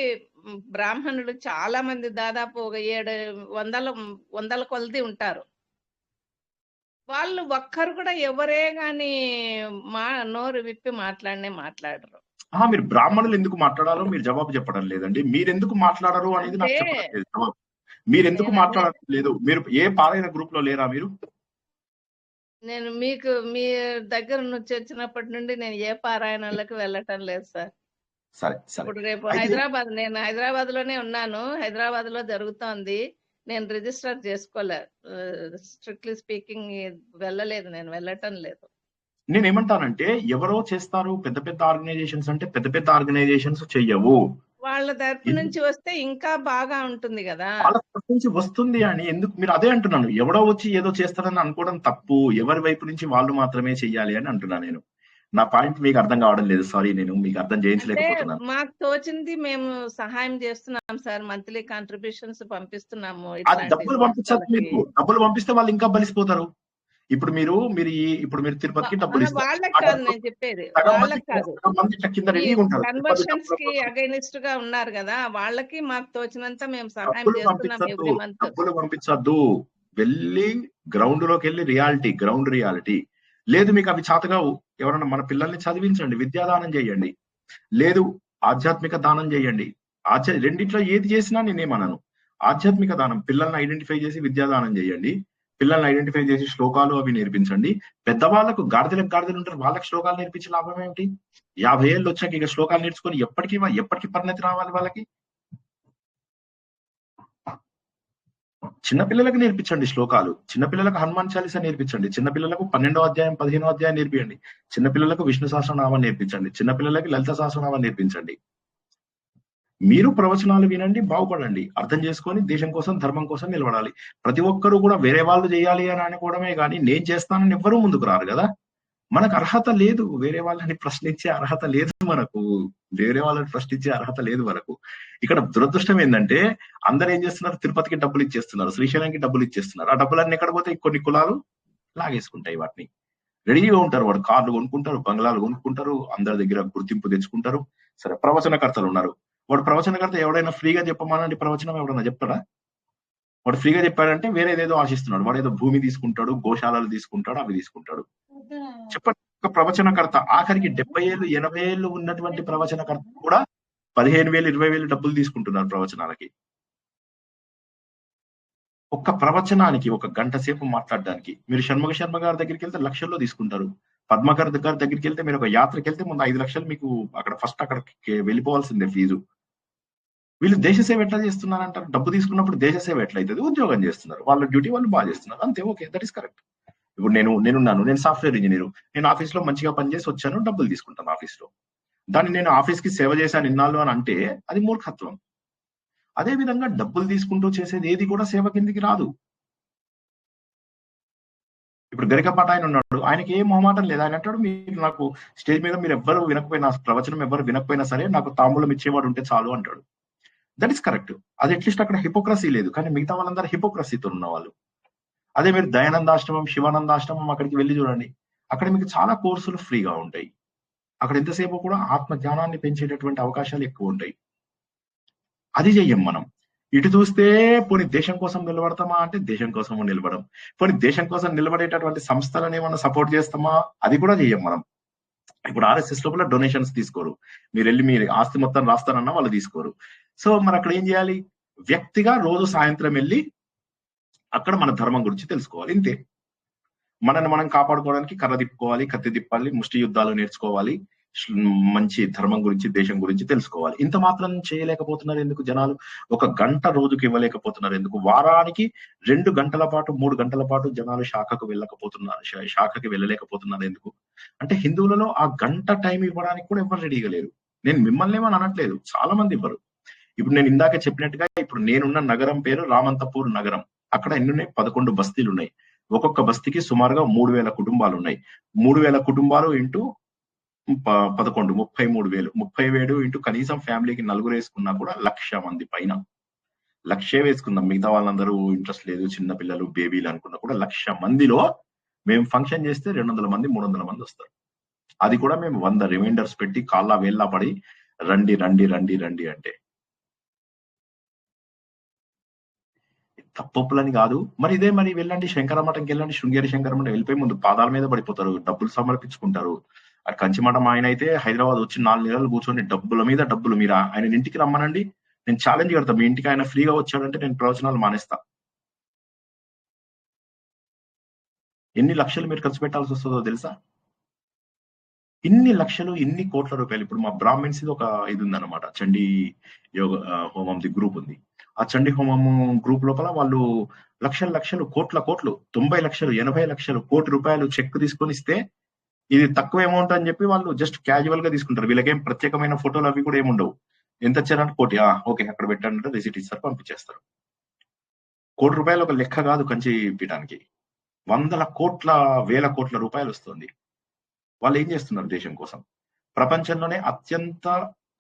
బ్రాహ్మణులు చాలా మంది, దాదాపు ఒక 700 కొలది ఉంటారు. వాళ్ళు ఒక్కరు కూడా ఎవరే గాని నోరు విప్పి మాట్లాడరు. మీరు బ్రాహ్మణులు ఎందుకు మాట్లాడాలో మీరు జవాబు చెప్పడం లేదండి. మీరు ఎందుకు మాట్లాడరు అనేది నాకు చెప్పడం లేదు. మీరు ఎందుకు నేను అదే మాట్లాడలేదు? మీరు ఏ పారాయణ గ్రూప్ లో లేరా మీరు? నేను మీకు మీ దగ్గర నుంచి వచ్చినప్పటి నుండి నేను ఏ పారాయణాలకు వెళ్ళటం లేదు సార్. సరే సరే. ఇప్పుడు రేపు అయితే నేను హైదరాబాద్ లోనే ఉన్నాను. హైదరాబాద్ లో జరుగుతోంది. నేను రిజిస్టర్ చేసుకోలే. స్ట్రిక్ట్లీ స్పీకింగ్ వెళ్ళలేదు, నేను వెళ్ళటం లేదు. నేనేమంటానంటే ఎవరో చేస్తారు, పెద్ద పెద్ద ఆర్గనైజేషన్స్ అంటే పెద్ద పెద్ద ఆర్గనైజేషన్స్ చెయ్యవు. వాళ్ళ తరపు నుంచి వస్తే ఇంకా బాగా ఉంటుంది కదా. వాళ్ళ తరపు నుంచి వస్తుంది అని ఎందుకు మీరు అదే అంటున్నాను. ఎవడో వచ్చి ఏదో చేస్తారని అనుకోవడం తప్పు. ఎవరి వైపు నుంచి వాళ్ళు మాత్రమే చెయ్యాలి అని అంటున్నాను నేను. నా పాయింట్ మీకు అర్థం కావడం లేదు. సారీ, నేను మీకు అర్థం అంటే చేయించలేకపోతున్నాను. మాకు తోచింది మేము సహాయం చేస్తున్నాం సార్. మంత్లీ కాంట్రిబ్యూషన్స్ పంపిస్తున్నాము అది ఇట్లాంటి డబ్బులు పంపించదు సంస్థలకి. మీకు. డబ్బులు పంపిస్తే వాళ్ళు ఇంకా బలిసిపోతారు. ఇప్పుడు మీరు తిరుపతికి డబ్బులు ఇస్తారు. వాళ్ళకి కాదు నేను చెప్పేది, వాళ్ళకి కాదు. సగం మంది ఇట్లా కింద ఈ రెడీగా ఉంటారు. కన్వర్షన్స్ కి అగైనిస్ట్ గా ఉన్నారు కదా, వాళ్ళకి మాకు తోచినంత మేము సహాయం డబ్బులు చేస్తున్నాం పంపించద్దు, ఎవ్రీ మంత్. డబ్బులు పంపించద్దు. వెళ్ళి గ్రౌండ్ లోకి వెళ్ళి గ్రౌండ్ రియాలిటీ. లేదు మీకు అవి చేతగావు, ఎవరన్నా మన పిల్లల్ని చదివించండి, విద్యాదానం చేయండి. లేదు ఆధ్యాత్మిక దానం చేయండి. రెండిట్లో ఏది చేసినా నేనేమన్నాను. ఆధ్యాత్మిక దానం, పిల్లల్ని ఐడెంటిఫై చేసి విద్యాదానం చేయండి. పిల్లల్ని ఐడెంటిఫై చేసి శ్లోకాలు అవి నేర్పించండి. పెద్దవాళ్ళకు గాడిదలు ఉంటారు, వాళ్ళకి శ్లోకాలు నేర్పించే లాభం ఏమిటి? 50 ఏళ్ళు వచ్చాక ఇక శ్లోకాలు నేర్చుకొని ఎప్పటికీ పరిణతి రావాలి వాళ్ళకి? చిన్నపిల్లలకు నేర్పించండి శ్లోకాలు. చిన్నపిల్లలకు హనుమాన్ చాలీసా నేర్పించండి. చిన్నపిల్లలకు 12వ అధ్యాయం 15వ అధ్యాయం నేర్పియండి. చిన్నపిల్లలకు విష్ణు సహస్రనామం నేర్పించండి. చిన్నపిల్లలకి లలిత సహస్రనామం నేర్పించండి. మీరు ప్రవచనాలు వినండి, బాగుపడండి, అర్థం చేసుకొని దేశం కోసం ధర్మం కోసం నిలబడాలి. ప్రతి ఒక్కరూ కూడా వేరే వాళ్ళు చేయాలి అని అనుకోవడమే కానీ నేను చేస్తానని ఎవ్వరూ ముందుకు రారు కదా. మనకు అర్హత లేదు, వేరే వాళ్ళని ప్రశ్నించే అర్హత లేదు మనకు. ఇక్కడ దురదృష్టం ఏంటంటే అందరు ఏం చేస్తున్నారు, తిరుపతికి డబ్బులు ఇచ్చేస్తున్నారు, శ్రీశైలంకి డబ్బులు ఇచ్చేస్తున్నారు. ఆ డబ్బులన్నీ ఎక్కడ పోతే కొన్ని కులాలు లాగేసుకుంటాయి వాటిని. రెడీగా ఉంటారు, వాడు కార్లు కొనుక్కుంటారు, బంగ్లాలు కొనుక్కుంటారు, అందరి దగ్గర గుర్తింపు తెచ్చుకుంటారు. సరే, ప్రవచనకర్తలు ఉన్నారు. వాడు ప్రవచనకర్త ఎవడైనా ఫ్రీగా చెప్పమనండి, ప్రవచనం ఎవడన్నా చెప్తాడా? వాడు ఫ్రీగా చెప్పాడంటే వేరేదేదో ఆశిస్తున్నాడు. వాడు ఏదో భూమి తీసుకుంటాడు, గోశాలలు తీసుకుంటాడు, అవి తీసుకుంటాడు. చెప్పండి, ఒక ప్రవచనకర్త ఆఖరికి 70 ఏళ్ళు 80 ఏళ్ళు ఉన్నటువంటి ప్రవచనకర్త కూడా 15,000 20,000 డబ్బులు తీసుకుంటున్నారు ప్రవచనాలకి. ఒక్క ప్రవచనానికి 1 గంట సేపు మాట్లాడడానికి. మీరు షణ్ముఖ శర్మ గారి దగ్గరికి వెళ్తే లక్షల్లో తీసుకుంటారు. పద్మకర్ గారి దగ్గరికి వెళ్తే మీరు ఒక యాత్రకి వెళ్తే ముందు 5 లక్షలు మీకు అక్కడ ఫస్ట్ అక్కడికి వెళ్ళిపోవాల్సిందే ఫీజు. వీళ్ళు దేశ సేవ ఎట్లా చేస్తున్నారు అంటారు? డబ్బు తీసుకున్నప్పుడు దేశ సేవ ఎట్లా అవుతుంది? ఉద్యోగం చేస్తున్నారు, వాళ్ళ డ్యూటీ వాళ్ళు బాగా చేస్తున్నారు, అంతే. Okay, that is correct. ఇప్పుడు నేను సాఫ్ట్వేర్ ఇంజనీర్, నేను ఆఫీస్ లో మంచిగా పనిచేసి వచ్చాను, డబ్బులు తీసుకుంటాను ఆఫీస్ లో. దాన్ని నేను ఆఫీస్ కి సేవ చేశాను ఇన్నాళ్ళు అని అంటే అది మూర్ఖత్వం. అదే విధంగా డబ్బులు తీసుకుంటూ చేసేది ఏది కూడా సేవ కిందికి రాదు. ఇప్పుడు గరికపాట ఆయన ఉన్నాడు, ఆయనకి ఏం మొహమాటం లేదు. ఆయన అంటాడు, మీరు నాకు స్టేజ్ మీద మీరు ఎవ్వరు వినకపోయినా, ప్రవచనం ఎవరు వినకపోయినా సరే నాకు తాంబూలం ఇచ్చేవాడు ఉంటే చాలు అంటాడు. That is correct. అది అట్లీస్ట్ అక్కడ హిపోక్రసీ లేదు, కానీ మిగతా వాళ్ళందరూ హిపోక్రసీతో ఉన్న వాళ్ళు. అదే మీరు దయానందాశ్రమం, శివానందాశ్రమం అక్కడికి వెళ్ళి చూడండి, అక్కడ మీకు చాలా కోర్సులు ఫ్రీగా ఉంటాయి. అక్కడ ఎంతసేపు కూడా ఆత్మ జ్ఞానాన్ని పెంచేటటువంటి అవకాశాలు ఎక్కువ ఉంటాయి. అది చెయ్యం మనం. ఇటు చూస్తే పోనీ దేశం కోసం నిలబడతామా అంటే దేశం కోసం నిలబడం. పోనీ దేశం కోసం నిలబడేటటువంటి సంస్థలను ఏమన్నా సపోర్ట్ చేస్తామా? అది కూడా చెయ్యం మనం. ఇప్పుడు RSS లోపల డొనేషన్స్ తీసుకోరు. మీరు వెళ్ళి మీరు ఆస్తి మొత్తం రాస్తారన్నా వాళ్ళు తీసుకోరు. సో మరి అక్కడ ఏం చేయాలి? వ్యక్తిగా రోజు సాయంత్రం వెళ్ళి అక్కడ మన ధర్మం గురించి తెలుసుకోవాలి, ఇంతే. మనల్ని మనం కాపాడుకోవడానికి కర్ర తిప్పుకోవాలి, కత్తి తిప్పాలి, ముష్టి యుద్ధాలు నేర్చుకోవాలి, మంచి ధర్మం గురించి, దేశం గురించి తెలుసుకోవాలి. ఇంత మాత్రం చేయలేకపోతున్నారు ఎందుకు జనాలు? 1 గంట రోజుకి ఇవ్వలేకపోతున్నారు ఎందుకు? వారానికి 2 గంటల పాటు 3 గంటల పాటు జనాలు శాఖకి వెళ్ళలేకపోతున్నారు ఎందుకు? అంటే హిందువులలో ఆ గంట టైం ఇవ్వడానికి కూడా ఎవరు రెడీగా లేరు. నేను మిమ్మల్ని ఏమని అనట్లేదు, చాలా మంది ఇవ్వరు. ఇప్పుడు నేను ఇందాక చెప్పినట్టుగా ఇప్పుడు నేనున్న నగరం పేరు రామంతపూర్ నగరం. అక్కడ ఎన్ని ఉన్నాయి? 11 బస్తీలు ఉన్నాయి. ఒక్కొక్క బస్తీకి సుమారుగా 3,000 కుటుంబాలు ఉన్నాయి. 3,000 కుటుంబాలు ఇంటూ 11 33,000. 30,000 ఇంటూ కనీసం ఫ్యామిలీకి 4 వేసుకున్నా కూడా 1,00,000 మంది పైన. 1,00,000 వేసుకుందాం, మిగతా వాళ్ళందరూ ఇంట్రెస్ట్ లేదు, చిన్న పిల్లలు, బేబీలు అనుకున్నా కూడా 1,00,000 మందిలో మేము ఫంక్షన్ చేస్తే 200 మంది 300 మంది వస్తారు. అది కూడా మేము 100 రిమైండర్స్ పెట్టి కాళ్ళ వేళ్ళ పడి రండి రండి రండి రండి అంటే. తప్పొప్పులని కాదు. మరి ఇదే మరి వెళ్ళండి శంకరమఠంకి వెళ్ళండి, శృంగేరి శంకరమఠం వెళ్ళిపోయి ముందు పాదాల మీద పడిపోతారు, డబ్బులు సమర్పించుకుంటారు. ఆ కంచిమఠం ఆయన అయితే హైదరాబాద్ వచ్చి 4 నెలలు కూర్చొని డబ్బుల మీద డబ్బులు. మీరు ఆయన ఇంటికి రమ్మనండి, నేను ఛాలెంజ్ కడతా, మీ ఇంటికి ఆయన ఫ్రీగా వచ్చాడంటే నేను ప్రవచనాలు మానేస్తా. ఎన్ని లక్షలు మీరు ఖర్చు పెట్టాల్సి వస్తుందో తెలుసా? ఇన్ని లక్షలు, ఇన్ని కోట్ల రూపాయలు. ఇప్పుడు మా బ్రాహ్మిన్స్ ఒక ఇది ఉందన్నమాట, చండీ యోగ హోమంది గ్రూప్ ఉంది. ఆ చండీ హోమం గ్రూప్ లోపల వాళ్ళు లక్షలు కోట్లు 90 లక్షలు 80 లక్షలు కోటి రూపాయలు చెక్ తీసుకొని ఇస్తే ఇది తక్కువ అమౌంట్ అని చెప్పి వాళ్ళు జస్ట్ క్యాజువల్ గా తీసుకుంటారు. వీళ్ళకేం ప్రత్యేకమైన ఫోటోలు అవి కూడా ఏముండవు. ఎంత ఇచ్చారంటే కోటి, ఓకే అక్కడ పెట్టారంటే రిసిట్ ఇస్తారు, పంపించేస్తారు. కోటి రూపాయలు ఒక లెక్క కాదు కంచి పీఠానికి. 100 కోట్ల 1000 కోట్ల రూపాయలు వస్తుంది. వాళ్ళు ఏం చేస్తున్నారు దేశం కోసం? ప్రపంచంలోనే అత్యంత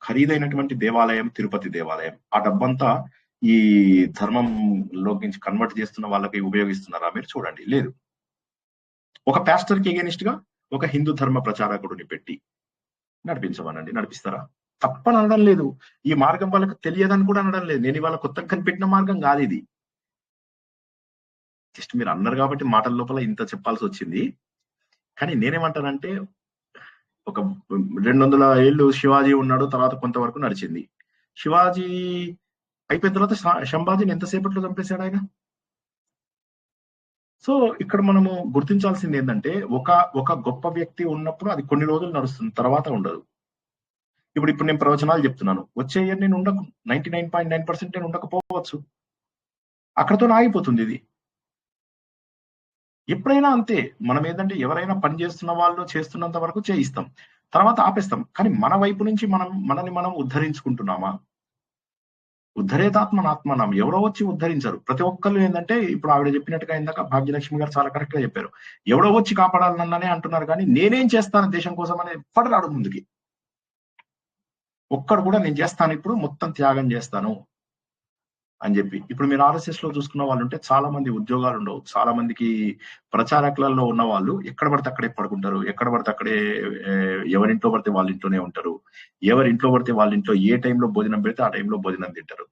ఖరీదైనటువంటి దేవాలయం తిరుపతి దేవాలయం. ఆ డబ్బంతా ఈ ధర్మంలోకి నుంచి కన్వర్ట్ చేస్తున్న వాళ్ళకి ఉపయోగిస్తున్నారా మీరు చూడండి. లేదు. ఒక పాస్టర్ కి ఎగెనిస్ట్ గా ఒక హిందూ ధర్మ ప్రచారకుడిని పెట్టి నడిపించమనండి, నడిపిస్తారా? తప్పని అనడం లేదు. ఈ మార్గం వాళ్ళకి తెలియదని కూడా అనడం లేదు. నేను ఇవాళ కొత్తగా కనిపెట్టిన మార్గం కాదు ఇది. జస్ట్ మీరు అన్నారు కాబట్టి మాటల లోపల ఇంత చెప్పాల్సి వచ్చింది. కానీ నేనేమంటానంటే, ఒక 200 ఏళ్ళు శివాజీ ఉన్నాడు, తర్వాత కొంతవరకు నడిచింది. శివాజీ అయిపోయిన తర్వాత సంభాజీని ఎంతసేపట్లో చంపేశాడు ఆయన. సో ఇక్కడ మనము గుర్తించాల్సింది ఏంటంటే, ఒక గొప్ప వ్యక్తి ఉన్నప్పుడు అది కొన్ని రోజులు నడుస్తుంది, తర్వాత ఉండదు. ఇప్పుడు నేను ప్రవచనాలు చెప్తున్నాను, వచ్చే ఇయర్ నేను 99.9% నేను ఉండకపోవచ్చు. అక్కడతో ఆగిపోతుంది ఇది. ఎప్పుడైనా అంతే. మనం ఏంటంటే ఎవరైనా పని చేస్తున్న వాళ్ళు చేస్తున్నంత వరకు చేయిస్తాం, తర్వాత ఆపేస్తాం. కానీ మన వైపు నుంచి మనని మనం ఉద్ధరించుకుంటున్నామా? ఉద్ధరేతాత్మనాత్మనం. ఎవరో వచ్చి ఉద్ధరించరు. ప్రతి ఒక్కళ్ళు ఏంటంటే, ఇప్పుడు ఆవిడ చెప్పినట్టుగా ఇందాక భాగ్యలక్ష్మి గారు చాలా కరెక్ట్ గా చెప్పారు, ఎవడో వచ్చి కాపాడాలన్ననే అంటున్నారు. కానీ నేనేం చేస్తాను దేశం కోసం అని ఎప్పటి రాడు ముందుకి. ఒక్కడు కూడా నేను చేస్తాను, ఇప్పుడు మొత్తం త్యాగం చేస్తాను అని చెప్పి. ఇప్పుడు మీరు RSS లో చూసుకున్న వాళ్ళు ఉంటే చాలా మంది ఉద్యోగాలు ఉండవు. చాలా మందికి ప్రచారకులలో ఉన్న వాళ్ళు ఎక్కడ పడితే అక్కడే పడుకుంటారు, ఎక్కడ పడితే అక్కడే ఎవరింట్లో పడితే వాళ్ళ ఇంట్లోనే ఉంటారు. ఎవరింట్లో పడితే వాళ్ళ ఇంట్లో ఏ టైంలో భోజనం పెడితే ఆ టైంలో భోజనం తింటారు.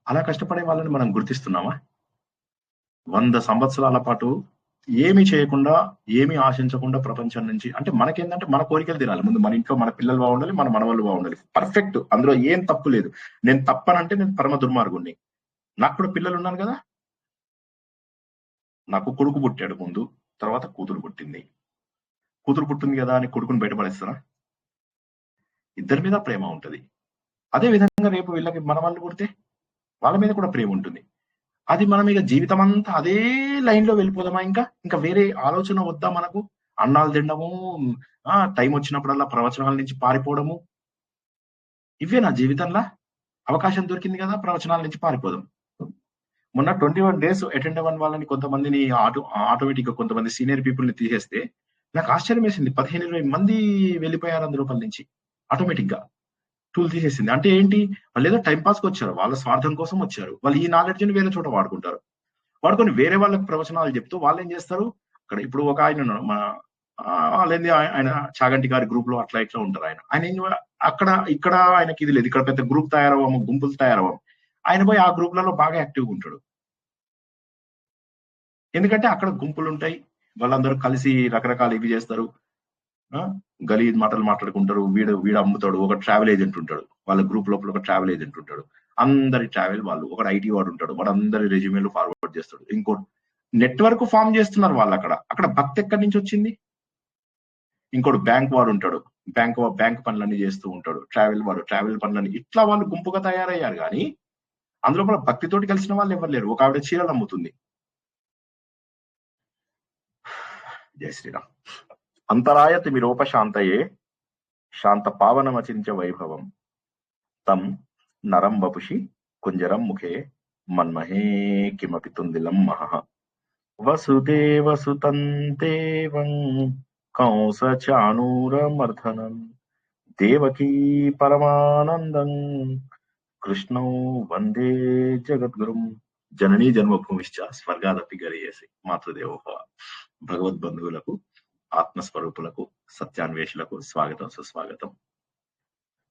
అలా కష్టపడే వాళ్ళని మనం గుర్తిస్తున్నామా? 100 సంవత్సరాల పాటు ఏమి చేయకుండా, ఏమి ఆశించకుండా ప్రపంచం నుంచి, అంటే మనకేంటంటే మన కోరికలు తినాలి ముందు. మన ఇంట్లో మన పిల్లలు బాగుండాలి, మన మనవాళ్ళు బాగుండాలి. పర్ఫెక్ట్, అందులో ఏం తప్పు లేదు. నేను తప్పనంటే నేను పరమ దుర్మార్గుణ్ణి. నాకు కూడా పిల్లలు ఉన్నారు కదా. నాకు కొడుకు పుట్టాడు ముందు, తర్వాత కూతురు పుట్టింది. కూతురు పుట్టింది కదా అని కొడుకుని బయటపడేస్తారా? ఇద్దరి మీద ప్రేమ ఉంటది. అదే విధంగా రేపు వీళ్ళకి మన వాళ్ళు పుడితే వాళ్ళ మీద కూడా ప్రేమ ఉంటుంది. అది మనం ఇక జీవితం అంతా అదే లైన్ లో వెళ్ళిపోదామా? ఇంకా వేరే ఆలోచన వద్దా మనకు? అన్నాలు తినడము, టైం వచ్చినప్పుడల్లా ప్రవచనాల నుంచి పారిపోవడము, ఇవే నా జీవితంలో అవకాశం దొరికింది కదా ప్రవచనాల నుంచి పారిపోదాం. మొన్న 21 days అటెండ్ అవ్వని వాళ్ళని కొంతమందిని ఆటోమేటిక్ గా కొంతమంది సీనియర్ పీపుల్ ని తీసేస్తే నాకు ఆశ్చర్యం వేసింది. 15-20 మంది వెళ్ళిపోయారు అందులో నుంచి ఆటోమేటిక్ గా. టూల్ తీసేసింది. అంటే ఏంటి? వాళ్ళు ఏదో టైం పాస్కి వచ్చారు, వాళ్ళ స్వార్థం కోసం వచ్చారు. వాళ్ళు ఈ నాలెడ్జ్ ని వేరే చోట వాడుకుంటారు. వాడుకొని వేరే వాళ్ళకి ప్రవచనాలు చెప్తూ వాళ్ళు ఏం చేస్తారు, అక్కడ ఇప్పుడు ఒక ఆయన వాళ్ళేంది ఆయన చాగంటి గారి గ్రూప్ లో అట్లా ఇట్లా ఉంటారు. ఆయన ఇక్కడ ఆయనకి ఇది లేదు, ఇక్కడ పెద్ద గ్రూప్ తయారవ్వము, గుంపులు తయారవ్వము. ఆయన పోయి ఆ గ్రూప్లలో బాగా యాక్టివ్గా ఉంటాడు. ఎందుకంటే అక్కడ గుంపులు ఉంటాయి, వాళ్ళందరూ కలిసి రకరకాల ఇవి చేస్తారు, గలీజ్ మాటలు మాట్లాడుకుంటారు. వీడు అమ్ముతాడు, ఒక ట్రావెల్ ఏజెంట్ ఉంటాడు, వాళ్ళ గ్రూప్ లోపల ఒక ట్రావెల్ ఏజెంట్ ఉంటాడు. అందరి ట్రావెల్ వాళ్ళు, ఒక IT వాడు ఉంటాడు, వాడు అందరి రెజ్యూమేలు ఫార్వర్డ్ చేస్తాడు. ఇంకోటి నెట్వర్క్ ఫామ్ చేస్తున్నారు వాళ్ళు. అక్కడ భక్తి ఎక్కడి నుంచి వచ్చింది? ఇంకోటి బ్యాంక్ వాడు ఉంటాడు, బ్యాంక్ పనులన్నీ చేస్తూ ఉంటాడు. ట్రావెల్ వాడు ట్రావెల్ పనులని. ఇట్లా వాళ్ళు గుంపుగా తయారయ్యారు. కానీ అందులో భక్తితోటి కలిసిన వాళ్ళు ఎవరు లేరు. ఒక ఆవిడ చీరలు అమ్ముతుంది. జై శ్రీరామ్. అంతరాయతి మిరోపశాంతయే శాంత పావనమచించ వైభవం తం నరం వపుషి కుంజరం ముఖే మన్మహే కిమపి తుందిలం మహః వసుదేవసుతం దేవం కంసచాణూరమర్ధనం దేవకీ పరమానందం కృష్ణౌ వందే జగద్గురుం జననీ జన్మభూమిశ్చ స్వర్గాదపి గరీయసి మాతృదేవో భవ. భగవద్బంధువులకు, ఆత్మస్వరూపులకు, సత్యాన్వేషులకు స్వాగతం, సుస్వాగతం.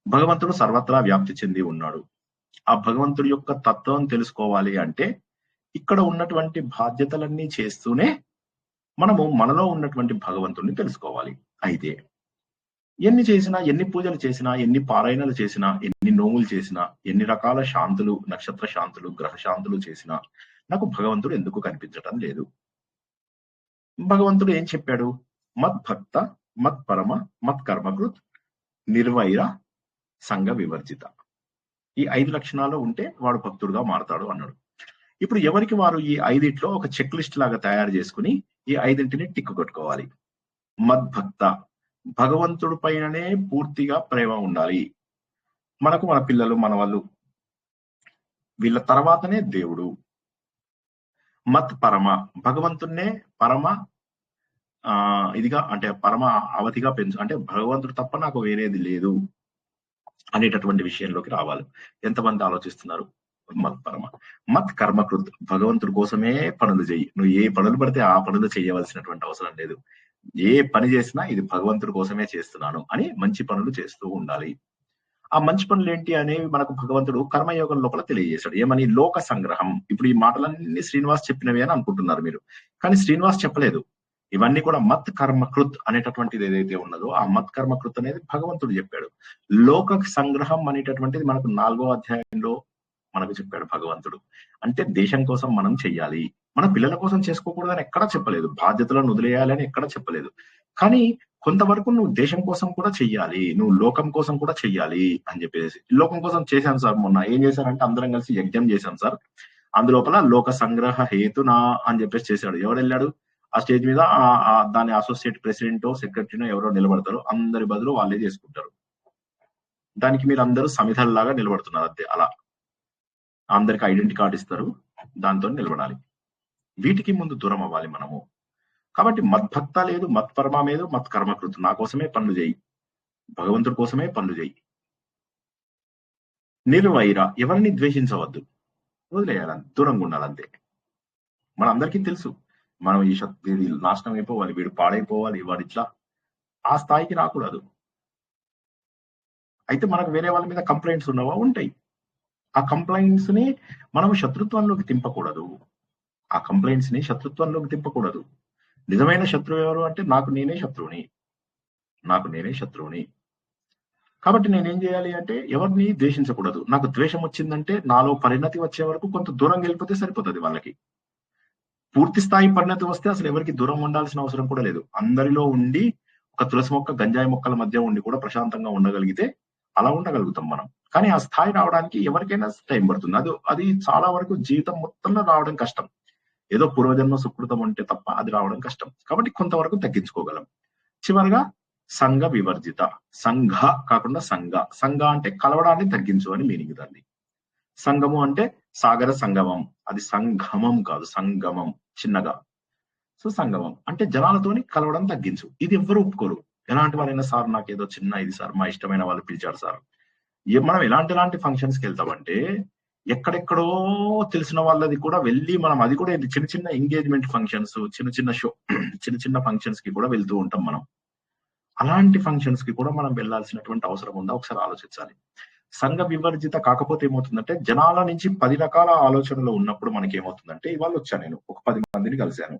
భగవంతుడు సర్వత్రా వ్యాప్తి చెంది ఉన్నాడు. ఆ భగవంతుడి యొక్క తత్వం తెలుసుకోవాలి అంటే ఇక్కడ ఉన్నటువంటి బాధ్యతలన్నీ చేస్తూనే మనము మనలో ఉన్నటువంటి భగవంతుడిని తెలుసుకోవాలి. అయితే ఎన్ని చేసినా, ఎన్ని పూజలు చేసినా, ఎన్ని పారాయణలు చేసినా, ఎన్ని నోములు చేసినా, ఎన్ని రకాల శాంతులు, నక్షత్ర శాంతులు, గ్రహ శాంతులు చేసినా నాకు భగవంతుడు ఎందుకు కనిపించటం లేదు? భగవంతుడు ఏం చెప్పాడు? మద్భక్త మత్పరమ మత్కర్మకృత్ నిర్వైర సంఘ వివర్జిత. ఈ 5 లక్షణాలు ఉంటే వాడు భక్తుడుగా మారతాడు అన్నాడు. ఇప్పుడు ఎవరికి వారు ఈ 5 ఒక చెక్ లిస్ట్ లాగా తయారు చేసుకుని ఈ 5 టిక్కు కొట్టుకోవాలి. మద్భక్త, భగవంతుడి పైననే పూర్తిగా ప్రేమ ఉండాలి. మనకు మన పిల్లలు, మన వాళ్ళు, వీళ్ళ తర్వాతనే దేవుడు. మత్ పరమ, భగవంతున్నే పరమ ఇదిగా అంటే పరమ అవధిగా పెంచు, అంటే భగవంతుడు తప్ప నాకు వేరేది లేదు అనేటటువంటి విషయంలోకి రావాలి. ఎంతమంది ఆలోచిస్తున్నారు? మత్ పరమ. మత్ కర్మకృత్, భగవంతుడి కోసమే పనులు చెయ్యి. నువ్వు ఏ పనులు పడితే ఆ పనులు చేయవలసినటువంటి అవసరం లేదు. ఏ పని చేసినా ఇది భగవంతుడి కోసమే చేస్తున్నాను అని మంచి పనులు చేస్తూ ఉండాలి. ఆ మంచి పనులు ఏంటి అనేవి మనకు భగవంతుడు కర్మయోగం లోపల తెలియజేశాడు. ఏమని? లోక సంగ్రహం. ఇప్పుడు ఈ మాటలన్నీ శ్రీనివాస్ చెప్పినవి అని అనుకుంటున్నారు మీరు, కానీ శ్రీనివాస్ చెప్పలేదు. ఇవన్నీ కూడా మత్ కర్మకృత్ అనేటటువంటిది ఏదైతే ఉన్నదో ఆ మత్ కర్మకృత్ అనేది భగవంతుడు చెప్పాడు. లోక సంగ్రహం అనేటటువంటిది మనకు 4వ అధ్యాయంలో మనకు చెప్పాడు భగవంతుడు. అంటే దేశం కోసం మనం చెయ్యాలి, మన పిల్లల కోసం చేసుకోకూడదని ఎక్కడా చెప్పలేదు, బాధ్యతలను వదిలేయాలని ఎక్కడా చెప్పలేదు. కానీ కొంతవరకు నువ్వు దేశం కోసం కూడా చెయ్యాలి, నువ్వు లోకం కోసం కూడా చెయ్యాలి అని చెప్పేసి. లోకం కోసం చేశాను సార్, మొన్న ఏం చేశారంటే అందరం కలిసి యజ్ఞం చేశాం సార్. అందులోపల లోక సంగ్రహ హేతునా అని చెప్పేసి చేశాడు. ఎవరు వెళ్ళాడు ఆ స్టేజ్ మీద? దాని అసోసియేట్ ప్రెసిడెంటో సెక్రటరీనో ఎవరో నిలబడతారు, అందరి బదులు వాళ్ళే చేసుకుంటారు. దానికి మీరు అందరూ సమిధల్లాగా నిలబడుతున్నారు అంతే. అలా అందరికి ఐడెంటిటీ కార్డు ఇస్తారు, దాంతో నిలబడాలి. వీటికి ముందు దూరం అవ్వాలి మనము. కాబట్టి మద్భక్త లేదు, మత్పరమ లేదు, మత్కర్మకృత్. నా కోసమే పనులు చేయి, భగవంతుడి కోసమే పనులు చేయి. నిర్వైర, ఎవరిని ద్వేషించవద్దు, వదిలేయాలి, దూరంగా ఉండాలంతే. మనందరికీ తెలుసు మనం ఈ ఇది నాశనం అయిపోవాలి, వీడు పాడైపోవాలి, వాడు ఇట్లా, ఆ స్థాయికి రాకూడదు. అయితే మనకు వేరే వాళ్ళ మీద కంప్లైంట్స్ ఉన్నవా? ఉంటాయి. ఆ కంప్లైంట్స్ ని మనం శత్రుత్వంలోకి తింపకూడదు. ఆ కంప్లైంట్స్ ని శత్రుత్వంలోకి తింపకూడదు. నిజమైన శత్రువు ఎవరు అంటే నాకు నేనే శత్రువుని. కాబట్టి నేనేం చేయాలి అంటే ఎవరిని ద్వేషించకూడదు. నాకు ద్వేషం వచ్చిందంటే నాలో పరిణతి వచ్చే వరకు కొంత దూరం వెళ్ళిపోతే సరిపోతుంది. వాళ్ళకి పూర్తి స్థాయి పరిణతి వస్తే అసలు ఎవరికి దూరం ఉండాల్సిన అవసరం కూడా లేదు. అందరిలో ఉండి ఒక తులసి మొక్క గంజాయి మొక్కల మధ్య ఉండి కూడా ప్రశాంతంగా ఉండగలిగితే అలా ఉండగలుగుతాం మనం. కానీ ఆ స్థాయి రావడానికి ఎవరికైనా టైం పడుతుంది. అది చాలా వరకు జీవితం మొత్తంలో రావడం కష్టం. ఏదో పూర్వజన్మ సుకృతం ఉంటే తప్ప అది రావడం కష్టం. కాబట్టి కొంతవరకు తగ్గించుకోగలం. చివరిగా సంఘ వివర్జిత, సంఘ కాకుండా సంఘ అంటే కలవడాన్ని తగ్గించు అని మీనింగ్ దాన్ని. సంగము అంటే సాగర సంగమం, అది సంగమం కాదు, సంగమం చిన్నగా. సో సంగమం అంటే జనాలతోని కలవడం తగ్గించు. ఇది ఎవ్వరు ఒప్పుకోరు. ఎలాంటి వాళ్ళైనా సార్ నాకు ఏదో చిన్న ఇది సార్, మా ఇష్టమైన వాళ్ళు పిలిచారు సార్. మనం ఎలాంటి ఫంక్షన్స్ కి వెళ్తామంటే ఎక్కడెక్కడో తెలిసిన వాళ్ళది కూడా వెళ్ళి మనం అది కూడా చిన్న చిన్న ఎంగేజ్మెంట్ ఫంక్షన్స్, చిన్న చిన్న ఫంక్షన్స్ కి కూడా వెళ్తూ ఉంటాం మనం. అలాంటి ఫంక్షన్స్ కి కూడా మనం వెళ్లాల్సినటువంటి అవసరం ఉందా? ఒకసారి ఆలోచించాలి. సంఘ వివర్జిత కాకపోతే ఏమవుతుందంటే జనాల నుంచి 10 రకాల ఆలోచనలు ఉన్నప్పుడు మనకి ఏమవుతుందంటే, ఇవాళ వచ్చా నేను ఒక 10 మందిని కలిశాను.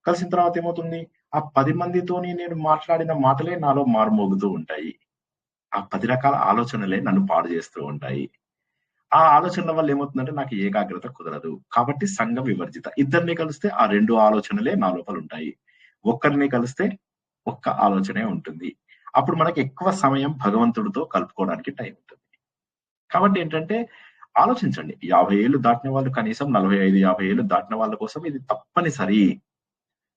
కలిసిన తర్వాత ఏమవుతుంది, ఆ 10 మందితోని నేను మాట్లాడిన మాటలే నాలో మారుమోగుతూ ఉంటాయి. ఆ 10 రకాల ఆలోచనలే నన్ను పాడు చేస్తూ ఉంటాయి. ఆ ఆలోచనల వల్ల ఏమవుతుందంటే నాకు ఏకాగ్రత కుదరదు. కాబట్టి సంఘ వివర్జిత. ఇద్దరిని కలిస్తే ఆ 2 ఆలోచనలే నా లోపల ఉంటాయి. ఒక్కరిని కలిస్తే ఒక్క ఆలోచనే ఉంటుంది. అప్పుడు మనకి ఎక్కువ సమయం భగవంతుడితో కలుపుకోవడానికి టైం ఉంటుంది. కాబట్టి ఏంటంటే ఆలోచించండి. 50 ఏళ్ళు దాటిన వాళ్ళు, కనీసం 45-50 ఏళ్ళు దాటిన వాళ్ళ కోసం ఇది తప్పనిసరి.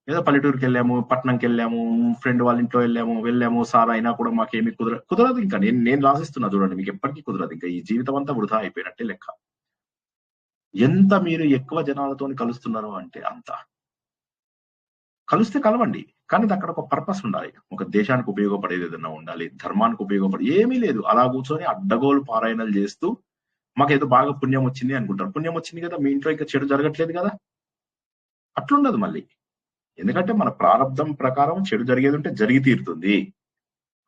ఏదో పల్లెటూరుకి వెళ్ళాము, పట్టణంకి వెళ్ళాము, ఫ్రెండ్ వాళ్ళ ఇంట్లో వెళ్ళాము సార్, అయినా కూడా మాకేమి కుదరదు. ఇంకా నేను రాసిస్తున్నా చూడండి, మీకు ఎప్పటికీ కుదరదు. ఇంకా ఈ జీవితం అంతా వృధా అయిపోయినట్టే లెక్క. ఎంత మీరు ఎక్కువ జనాలతో కలుస్తున్నారు అంటే అంత. కలిస్తే కలవండి, కానీ అక్కడ ఒక పర్పస్ ఉండాలి. ఒక దేశానికి ఉపయోగపడేది ఏదైనా ఉండాలి, ధర్మానికి ఉపయోగపడేది ఏమీ లేదు. అలా కూర్చొని అడ్డగోలు పారాయణలు చేస్తూ మాకేదో బాగా పుణ్యం వచ్చింది అనుకుంటారు. పుణ్యం వచ్చింది కదా, మీ ఇంట్లో ఇంకా చెడు జరగట్లేదు కదా, అట్లుండదు మళ్ళీ. ఎందుకంటే మన ప్రారంభం ప్రకారం చెడు జరిగేది ఉంటే జరిగి తీరుతుంది.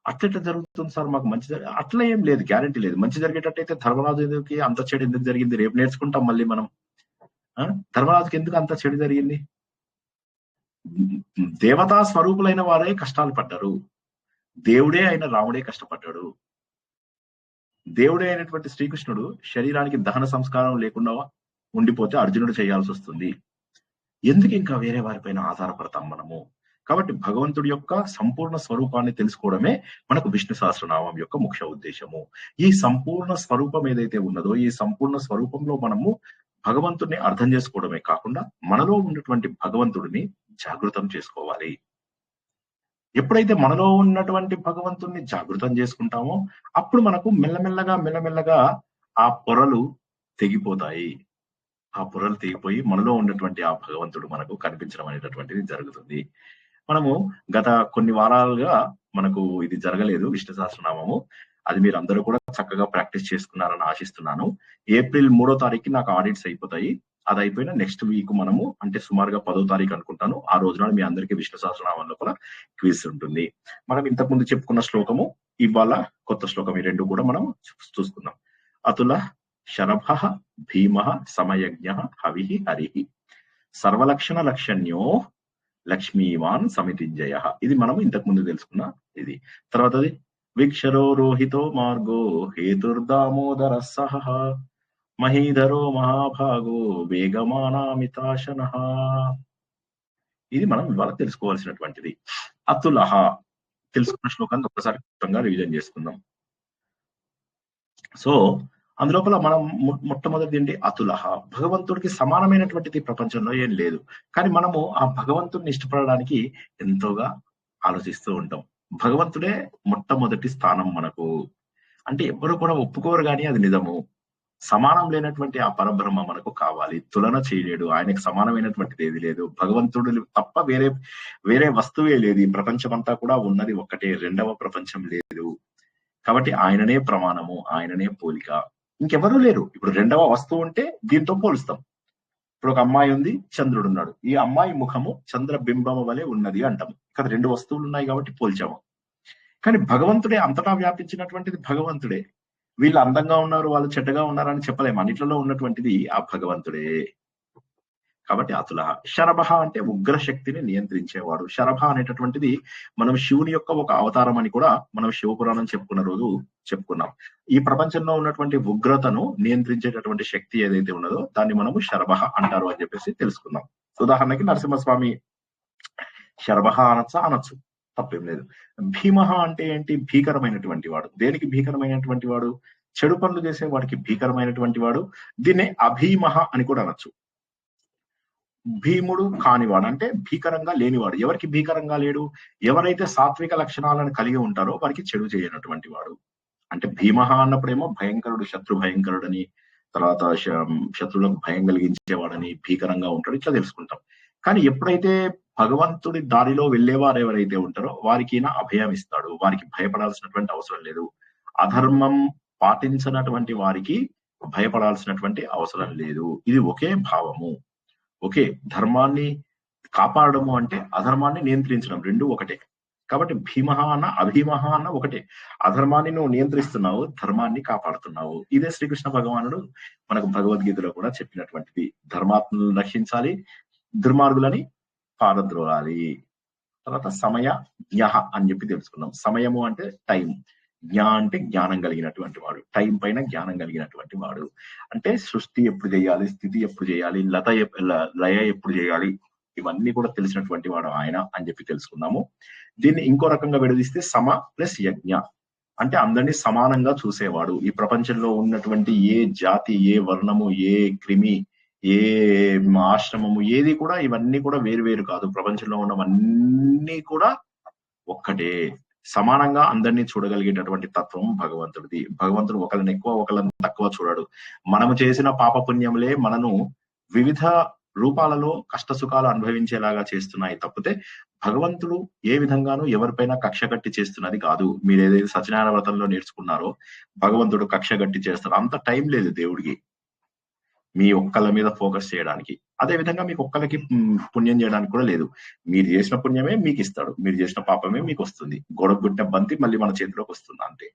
అట్లా జరుగుతుంది సార్ మాకు మంచి అట్లా ఏం లేదు, గ్యారంటీ లేదు. మంచి జరిగేటట్టయితే ధర్మరాజుకి అంత చెడు ఎందుకు జరిగింది రేపు నేర్చుకుంటాం మళ్ళీ మనం. ధర్మరాజుకి ఎందుకు అంత చెడు జరిగింది? దేవతా స్వరూపులైన వారే కష్టాలు పడ్డారు. దేవుడే అయిన రాముడే కష్టపడ్డాడు. దేవుడే అయినటువంటి శ్రీకృష్ణుడు శరీరానికి దహన సంస్కారం లేకుండా ఉండిపోతే అర్జునుడు చేయాల్సి వస్తుంది. ఎందుకు ఇంకా వేరే వారిపైన ఆధారపడతాం మనము? కాబట్టి భగవంతుడి యొక్క సంపూర్ణ స్వరూపాన్ని తెలుసుకోవడమే మనకు విష్ణు సహస్రనామం యొక్క ముఖ్య ఉద్దేశము. ఈ సంపూర్ణ స్వరూపం ఏదైతే ఉన్నదో, ఈ సంపూర్ణ స్వరూపంలో మనము భగవంతుడిని అర్థం చేసుకోవడమే కాకుండా మనలో ఉన్నటువంటి భగవంతుడిని జాగృతం చేసుకోవాలి. ఎప్పుడైతే మనలో ఉన్నటువంటి భగవంతుడిని జాగృతం చేసుకుంటామో అప్పుడు మనకు మెల్లమెల్లగా ఆ పొరలు తెగిపోతాయి. ఆ పొరలు తెగిపోయి మనలో ఉన్నటువంటి ఆ భగవంతుడు మనకు కనిపించడం అనేటటువంటిది జరుగుతుంది. మనము గత కొన్ని వారాలుగా మనకు ఇది జరగలేదు విష్ణు సహస్రనామము. అది మీరు అందరూ కూడా చక్కగా ప్రాక్టీస్ చేసుకున్నారని ఆశిస్తున్నాను. ఏప్రిల్ 3వ తారీఖుకి నాకు ఆడిట్స్ అయిపోతాయి. అది అయిపోయిన నెక్స్ట్ వీక్ మనము అంటే సుమారుగా 10వ తారీఖు అనుకుంటాను, ఆ రోజున మీ అందరికీ విష్ణు సహస్రనామంలో కూడా క్విజ్ ఉంటుంది. మనం ఇంతకుముందు చెప్పుకున్న శ్లోకము, ఇవాళ కొత్త శ్లోకం, ఈ రెండు కూడా మనం చూసుకుందాం. అతుల శరభ భీమ సమయజ్ఞ హవి హరి సర్వలక్షణ లక్షణ్యో లక్ష్మీవాన్ సమితింజయ. ఇది మనం ఇంతకు ముందు తెలుసుకున్న ఇది. తర్వాతది విక్షరో రోహితో మార్గో హేతుర్దామోదర సహ మహీధరో మహాభాగో వేగమానామితాశన. ఇది మనం ఇవాళ తెలుసుకోవాల్సినటువంటిది. అతులహ తెలుసుకున్న శ్లోకాన్ని ఒక్కసారి క్లుప్తంగా రివిజన్ చేసుకుందాం. సో అందులోపల మనం మొట్టమొదటి ఏంటి? అతులహ. భగవంతుడికి సమానమైనటువంటిది ప్రపంచంలో ఏం లేదు. కానీ మనము ఆ భగవంతుడిని ఇష్టపడడానికి ఎంతోగా ఆలోచిస్తూ ఉంటాం. భగవంతుడే మొట్టమొదటి స్థానం మనకు. అంటే ఎవరు కూడా ఒప్పుకోరు కానీ అది నిజము. సమానం లేనటువంటి ఆ పరబ్రహ్మ మనకు కావాలి. తులన చేయలేడు, ఆయనకు సమానమైనటువంటిది ఏది లేదు. భగవంతుడు తప్ప వేరే వస్తువే లేదు. ఈ ప్రపంచం అంతా కూడా ఉన్నది ఒక్కటే, రెండవ ప్రపంచం లేదు. కాబట్టి ఆయననే ప్రమాణము, ఆయననే పోలిక, ఇంకెవరూ లేరు. ఇప్పుడు రెండవ వస్తువు ఉంటే దీంతో పోలుస్తాం. ఇప్పుడు ఒక అమ్మాయి ఉంది, చంద్రుడు ఉన్నాడు. ఈ అమ్మాయి ముఖము చంద్రబింబము వలె ఉన్నది అంటాము. ఇక్కడ రెండు వస్తువులు ఉన్నాయి కాబట్టి పోల్చాము. కానీ భగవంతుడే అంతటా వ్యాపించినటువంటిది భగవంతుడే. వీళ్ళు అందంగా ఉన్నారు, వాళ్ళు చెడ్డగా ఉన్నారని చెప్పలేము. అన్నిట్లలో ఉన్నటువంటిది ఆ భగవంతుడే. కాబట్టి అతుల. శరభ అంటే ఉగ్ర శక్తిని నియంత్రించేవాడు. శరభ అనేటటువంటిది మనం శివుని యొక్క ఒక అవతారం అని కూడా మనం శివపురాణం చెప్పుకున్న రోజు చెప్పుకున్నాం. ఈ ప్రపంచంలో ఉన్నటువంటి ఉగ్రతను నియంత్రించేటటువంటి శక్తి ఏదైతే ఉన్నదో దాన్ని మనము శరభ అంటారు అని చెప్పేసి తెలుసుకున్నాం. ఉదాహరణకి నరసింహస్వామి శరభ అనొచ్చు, తప్పేం లేదు. భీమ అంటే ఏంటి? భీకరమైనటువంటి వాడు. దేనికి భీకరమైనటువంటి వాడు? చెడు పనులు చేసే వాడికి భీకరమైనటువంటి వాడు. దీన్నే అభీమ అని కూడా అనొచ్చు. భీముడు కానివాడు అంటే భీకరంగా లేనివాడు. ఎవరికి భీకరంగా లేడు? ఎవరైతే సాత్విక లక్షణాలను కలిగి ఉంటారో వారికి చెడు చేయనటువంటి వాడు. అంటే భీమ అన్నప్పుడేమో భయంకరుడు, శత్రు భయంకరుడని, తర్వాత శత్రువులకు భయం కలిగించేవాడని, భీకరంగా ఉంటాడు, ఇట్లా తెలుసుకుంటాం. కానీ ఎప్పుడైతే భగవంతుడి దారిలో వెళ్ళేవారు ఎవరైతే ఉంటారో వారికి ఈయన అభయం ఇస్తాడు. వారికి భయపడాల్సినటువంటి అవసరం లేదు. అధర్మం పాటించినటువంటి వారికి భయపడాల్సినటువంటి అవసరం లేదు. ఇది ఒకే భావము. ఓకే, ధర్మాన్ని కాపాడము అంటే అధర్మాన్ని నియంత్రించడం, రెండు ఒకటే. కాబట్టి భీమ అన్న అభీమ అన్న ఒకటే. అధర్మాన్ని నువ్వు నియంత్రిస్తున్నావు, ధర్మాన్ని కాపాడుతున్నావు. ఇదే శ్రీకృష్ణ భగవానుడు మనకు భగవద్గీతలో కూడా చెప్పినటువంటిది. ధర్మాత్మలను రక్షించాలి, దుర్మార్గులని పారద్రోలాలి. తర్వాత సమయ జ్ఞ అని చెప్పి తెలుసుకున్నాం. సమయము అంటే టైం, జ్ఞ అంటే జ్ఞానం కలిగినటువంటి వాడు, టైం పైన జ్ఞానం కలిగినటువంటి వాడు. అంటే సృష్టి ఎప్పుడు చేయాలి, స్థితి ఎప్పుడు చేయాలి, లయ ఎప్పుడు చేయాలి, ఇవన్నీ కూడా తెలిసినటువంటి వాడు ఆయన అని చెప్పి తెలుసుకున్నాము. దీన్ని ఇంకో రకంగా విడదీస్తే సమ ప్లస్ యజ్ఞ అంటే అందరినీ సమానంగా చూసేవాడు. ఈ ప్రపంచంలో ఉన్నటువంటి ఏ జాతి, ఏ వర్ణము, ఏ క్రిమి, ఏ ఆశ్రమము, ఏది కూడా, ఇవన్నీ కూడా వేరు వేరు కాదు. ప్రపంచంలో ఉన్నవన్నీ కూడా ఒక్కటే, సమానంగా అందరినీ చూడగలిగేటటువంటి తత్వం భగవంతుడిది. భగవంతుడు ఒకరిని ఎక్కువ ఒకరిని తక్కువ చూడడు. మనము చేసిన పాపపుణ్యములే మనను వివిధ రూపాలలో కష్ట సుఖాలు అనుభవించేలాగా చేస్తున్నాయి తప్పితే భగవంతుడు ఏ విధంగానూ ఎవరిపైన కక్ష కట్టి చేస్తున్నది కాదు. మీరు ఏదైతే సత్యనారాయణ వ్రతంలో నేర్చుకున్నారో భగవంతుడు కక్ష కట్టి చేస్తాడు. అంత టైం లేదు దేవుడికి మీ ఒక్కళ్ళ మీద ఫోకస్ చేయడానికి. అదే విధంగా మీకు ఒక్కళ్ళకి పుణ్యం చేయడానికి కూడా లేదు. మీరు చేసిన పుణ్యమే మీకు ఇస్తాడు, మీరు చేసిన పాపమే మీకు వస్తుంది. గొడవ పుట్టిన బంతి మళ్ళీ మన చేతిలోకి వస్తుంది అంతే.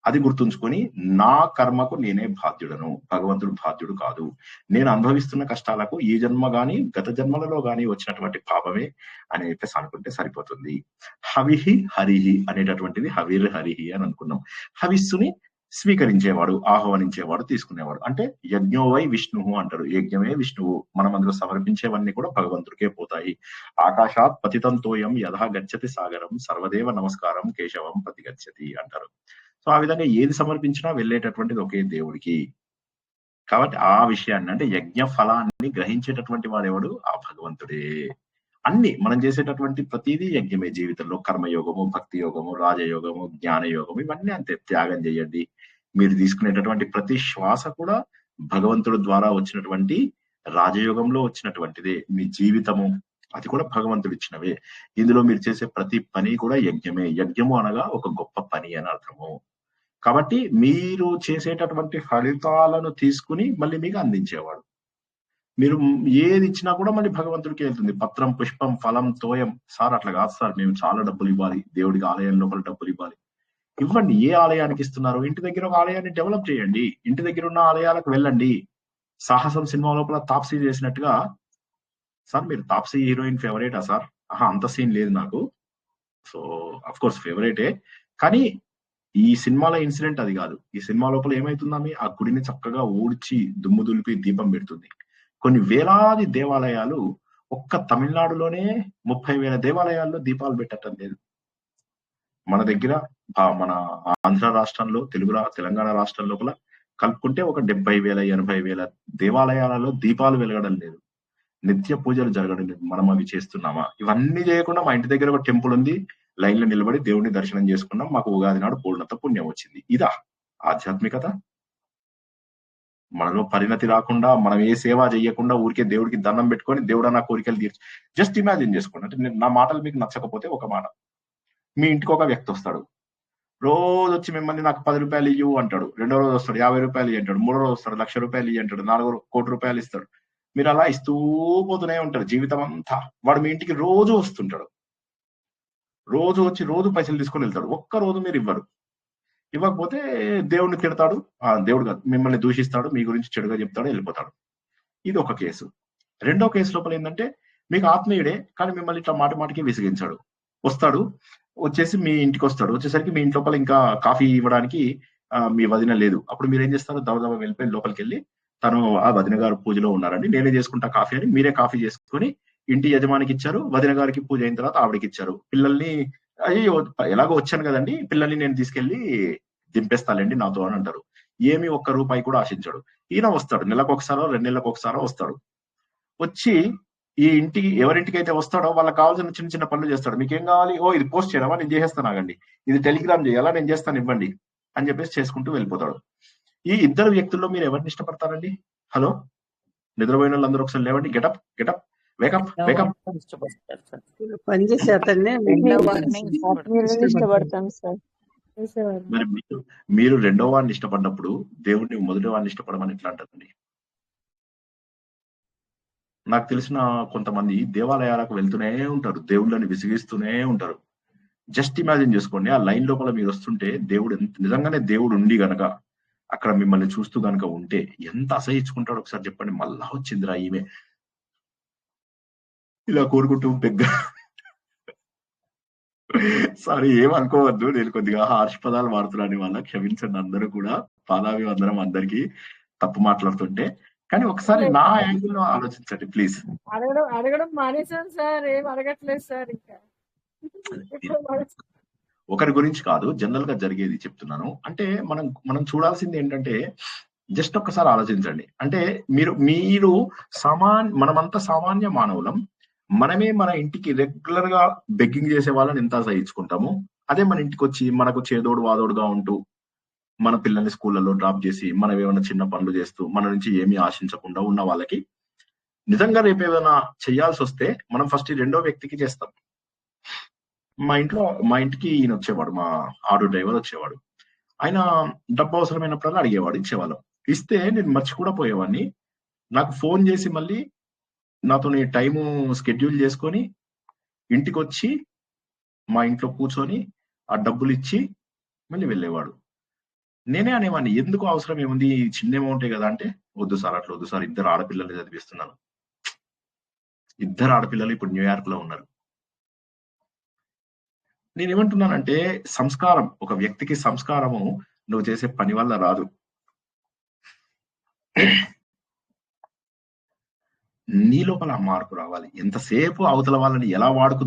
అది గుర్తుంచుకొని నా కర్మకు నేనే బాధ్యుడను, భగవంతుడు బాధ్యుడు కాదు. నేను అనుభవిస్తున్న కష్టాలకు ఈ జన్మ గాని గత జన్మలలో గాని వచ్చినటువంటి పాపమే అని చెప్పేసి అనుకుంటే సరిపోతుంది. హవిహి హరిహి అనేటటువంటిది హవిర్ హరిహి అని అనుకున్నాం. హవిస్సుని స్వీకరించేవాడు, ఆహ్వానించేవాడు, తీసుకునేవాడు. అంటే యజ్ఞోవై విష్ణువు అంటారు. యజ్ఞమే విష్ణువు. మనం అందులో సమర్పించేవన్నీ కూడా భగవంతుడికే పోతాయి. ఆకాశాత్ పతితంతోయం యథా గచ్చతి సాగరం సర్వదేవ నమస్కారం కేశవం ప్రతి గచ్చతి అంటారు. సో ఆ విధంగా ఏది సమర్పించినా వెళ్ళేటటువంటిది ఒకే దేవుడికి. కాబట్టి ఆ విషయాన్ని అంటే యజ్ఞ ఫలాన్ని గ్రహించేటటువంటి వాడెవడు? ఆ భగవంతుడే. అన్ని మనం చేసేటటువంటి ప్రతిదీ యజ్ఞమే. జీవితంలో కర్మయోగము, భక్తి యోగము, రాజయోగము, జ్ఞాన యోగము ఇవన్నీ అంతే. త్యాగం చేయండి. మీరు తీసుకునేటటువంటి ప్రతి శ్వాస కూడా భగవంతుడి ద్వారా వచ్చినటువంటి రాజయోగంలో వచ్చినటువంటిదే. మీ జీవితము అది కూడా భగవంతుడు ఇచ్చినవే. ఇందులో మీరు చేసే ప్రతి పని కూడా యజ్ఞమే. యజ్ఞము అనగా ఒక గొప్ప పని అని అర్థము. కాబట్టి మీరు చేసేటటువంటి ఫలితాలను తీసుకుని మళ్ళీ మీకు అందించేవాడు. మీరు ఏది ఇచ్చినా కూడా మళ్ళీ భగవంతుడికి వెళ్తుంది. పత్రం, పుష్పం, ఫలం, తోయం. సార్ అట్లా కాదు సార్, మేము చాలా డబ్బులు ఇవ్వాలి, దేవుడికి ఆలయం లోపల డబ్బులు ఇవ్వాలి. ఇవ్వండి. ఏ ఆలయానికి ఇస్తున్నారు? ఇంటి దగ్గర ఒక ఆలయాన్ని డెవలప్ చేయండి. ఇంటి దగ్గర ఉన్న ఆలయాలకు వెళ్ళండి. సాహసం సినిమా లోపల తాప్సీ చేసినట్టుగా, సార్ మీరు తాప్సీ హీరోయిన్ ఫేవరేటా సార్? అంత సీన్ లేదు నాకు. సో అఫ్ కోర్స్ ఫేవరేటే, కానీ ఈ సినిమాలో ఇన్సిడెంట్ అది కాదు. ఈ సినిమా లోపల ఏమైతుందామి ఆ గుడిని చక్కగా ఊడ్చి దుమ్ము దులిపి దీపం పెడుతుంది. కొన్ని వేలాది దేవాలయాలు ఒక్క తమిళనాడులోనే 30,000 దేవాలయాల్లో దీపాలు పెట్టడం లేదు. మన దగ్గర మన ఆంధ్ర రాష్ట్రంలో, తెలంగాణ రాష్ట్రం లోపల కలుపుకుంటే ఒక 70,000 80,000 దేవాలయాలలో దీపాలు వెలగడం లేదు. నిత్య పూజలు జరగడం లేదు. మనం అవి చేస్తున్నామా? ఇవన్నీ చేయకుండా మా ఇంటి దగ్గర ఒక టెంపుల్ ఉంది, లైన్ లో నిలబడి దేవుడిని దర్శనం చేసుకున్నాం, మాకు ఉగాది నాడు పూర్ణత పుణ్యం వచ్చింది. ఇదా ఆధ్యాత్మికత? మనలో పరిణతి రాకుండా, మనం ఏ సేవ చేయకుండా ఊరికే దేవుడికి దండం పెట్టుకొని దేవుడా నా కోరికలు తీర్చి. జస్ట్ ఇమాజిన్ చేసుకోండి. అంటే నా మాటలు మీకు నచ్చకపోతే ఒక మాట, మీ ఇంటికి ఒక వ్యక్తి వస్తాడు, రోజు వచ్చి మిమ్మల్ని నాకు 10 రూపాయలు ఇయ్యు అంటాడు. రెండో రోజు వస్తాడు 50 రూపాయలు ఇయ్యి అంటాడు. మూడో రోజు వస్తాడు 1,00,000 రూపాయలు ఇయ్యి అంటాడు. 4 కోటి రూపాయలు ఇస్తాడు. మీరు అలా ఇస్తూ పోతూనే ఉంటారు జీవితం అంతా. వాడు మీ ఇంటికి రోజు వస్తుంటాడు, రోజు వచ్చి రోజు పైసలు తీసుకొని వెళ్తాడు. ఒక్క రోజు మీరు ఇవ్వరు. ఇవ్వకపోతే దేవుడిని తిడతాడు, దేవుడు కాదు మిమ్మల్ని దూషిస్తాడు, మీ గురించి చెడుగా చెప్తాడు, వెళ్ళిపోతాడు. ఇది ఒక కేసు. రెండో కేసు లోపల ఏంటంటే మీకు ఆత్మీయుడే కానీ మిమ్మల్ని ఇట్లా మాటి మాటికి విసిగించాడు. వస్తాడు, వచ్చేసి మీ ఇంటికి వస్తాడు. వచ్చేసరికి మీ ఇంటి లోపల ఇంకా కాఫీ ఇవ్వడానికి మీ వదిన లేదు. అప్పుడు మీరు ఏం చేస్తారు? దవదవ వెళ్ళిపోయి లోపలికి వెళ్ళి, తను ఆ వదిన గారు పూజలో ఉన్నారండి, నేనే చేసుకుంటా కాఫీ అని మీరే కాఫీ చేసుకుని ఇంటి యజమానికి ఇచ్చారు. వదిన గారికి పూజ అయిన తర్వాత ఆవిడకి ఇచ్చారు. పిల్లల్ని అయ్యో ఎలాగో వచ్చాను కదండి, పిల్లల్ని నేను తీసుకెళ్లి దింపేస్తానండి నాతో అని అంటారు. ఏమి ఒక్క రూపాయి కూడా ఆశించాడు. ఈయన వస్తాడు, నెలకు ఒకసారో 2 నెలలకు ఒకసారో వస్తాడు. వచ్చి ఈ ఇంటికి ఎవరింటికి అయితే వస్తాడో వాళ్ళకి కావాల్సిన చిన్న చిన్న పనులు చేస్తాడు. మీకేం కావాలి? ఓ ఇది పోస్ట్ చేయడమా, నేను చేసేస్తాను, ఆగండి. ఇది టెలిగ్రామ్ చేయాలా, నేను చేస్తాను, ఇవ్వండి అని చెప్పేసి చేసుకుంటూ వెళ్ళిపోతాడు. ఈ ఇద్దరు వ్యక్తుల్లో మీరు ఎవరిని ఇష్టపడతారండి? హలో, నిద్రపోయిన వాళ్ళందరూ ఒకసారి లేవండి. Get up get up, wake up wake up. పనిచేసే అతన్నే ఇష్టపడతాం సార్. మరి మీరు రెండో వాడిని ఇష్టపడినప్పుడు దేవుడిని మొదటి వాడిని ఇష్టపడమని ఎట్లా అంటారండి? నాకు తెలిసిన కొంతమంది దేవాలయాలకు వెళ్తూనే ఉంటారు, దేవుళ్ళని విసిగిస్తూనే ఉంటారు. జస్ట్ ఇమాజిన్ చేసుకోండి, ఆ లైన్ లోపల మీరు వస్తుంటే దేవుడు నిజంగానే దేవుడు ఉండి గనక అక్కడ మిమ్మల్ని చూస్తూ గనక ఉంటే ఎంత అసహించుకుంటాడు ఒకసారి చెప్పండి. మళ్ళా వచ్చిందిరా ఈమె ఇలా కోరుకుంటూ పెద్ద సారీ ఏమనుకోవద్దు, నేను కొద్దిగా హార్ష్ పదాలు వాడుతున్నాను వల్ల క్షమించండి. అందరూ కూడా పాదాభివందనం అందరికి తప్పు మాట్లాడుతుంటే. కానీ ఒకసారి నా యాంగిల్ లో ఆలోచించండి ప్లీజ్. అడగడం మానేశాను సార్, ఏం అడగట్లేదు సార్. ఇంకా ఒకరి గురించి కాదు, జనరల్ గా జరిగేది చెప్తున్నాను. అంటే మనం చూడాల్సింది ఏంటంటే జస్ట్ ఒక్కసారి ఆలోచించండి. అంటే మీరు మనమంతా సామాన్య మానవులం. మనమే మన ఇంటికి రెగ్యులర్ గా బెగ్గింగ్ చేసే వాళ్ళని ఎంత సహించుకుంటాము. అదే మన ఇంటికి వచ్చి మనకు చేదోడు వాదోడుగా ఉంటూ మన పిల్లల్ని స్కూళ్ళలో డ్రాప్ చేసి మనం ఏమైనా చిన్న పనులు చేస్తూ మన నుంచి ఏమీ ఆశించకుండా ఉన్న వాళ్ళకి నిజంగా రేపు ఏదైనా చేయాల్సి వస్తే మనం ఫస్ట్ రెండో వ్యక్తికి చేస్తాం. మా ఇంటికి ఈయన వచ్చేవాడు, మా ఆటో డ్రైవర్ వచ్చేవాడు. ఆయన డబ్బు అవసరమైనప్పుడల్లా అడిగేవాడు, ఇచ్చేవాళ్ళం. ఇస్తే నేను మర్చి కూడా పోయేవాడిని. నాకు ఫోన్ చేసి మళ్ళీ నాతో టైము స్కెడ్యూల్ చేసుకొని ఇంటికి వచ్చి మా ఇంట్లో కూర్చొని ఆ డబ్బులు ఇచ్చి మళ్ళీ వెళ్ళేవాడు. నేనే అనేవాడిని, ఎందుకు అవసరం ఏముంది, చిన్న అమౌంటే కదా అంటే, వద్దు సార్ అట్లా వద్దు సార్, 2 ఆడపిల్లల్ని చదివిస్తున్నాను. 2 ఆడపిల్లలు ఇప్పుడు న్యూయార్క్ లో ఉన్నారు. నేనేమంటున్నానంటే సంస్కారం, ఒక వ్యక్తికి సంస్కారము నువ్వు చేసే పని వల్ల రాదు. నీ లోపల ఆ మార్పు రావాలి. ఎంతసేపు అవతల వాళ్ళని ఎలా వాడుకు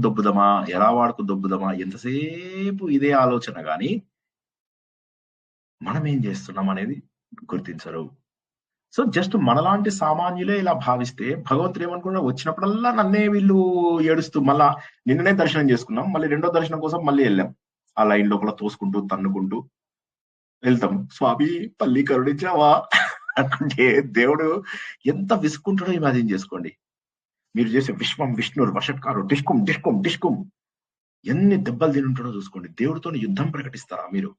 దొబ్బుదమా, ఎంతసేపు ఇదే ఆలోచన గాని మనం ఏం చేస్తున్నాం అనేది గుర్తించరు. సో జస్ట్ మనలాంటి సామాన్యులే ఇలా భావిస్తే భగవంతుడు ఏమనుకున్నాడు, వచ్చినప్పుడల్లా నన్నే వీళ్ళు ఏడుస్తూ, మళ్ళా నిన్ననే దర్శనం చేసుకున్నాం, మళ్ళీ రెండో దర్శనం కోసం మళ్ళీ వెళ్ళాం. ఆ లైన్ లోపల తోసుకుంటూ తన్నుకుంటూ వెళ్తాం. స్వామి పల్లి కరుణించావా అంటే దేవుడు ఎంత విసుక్కుంటాడో ఇమాజిన్ చేసుకోండి. మీరు చేసే విశ్వం విష్ణురు వషట్కారు డిష్కుం డిష్కుం డిష్కుం ఎన్ని దెబ్బలు తింటాడో చూసుకోండి. దేవుడితో యుద్ధం ప్రకటిస్తారా మీరు?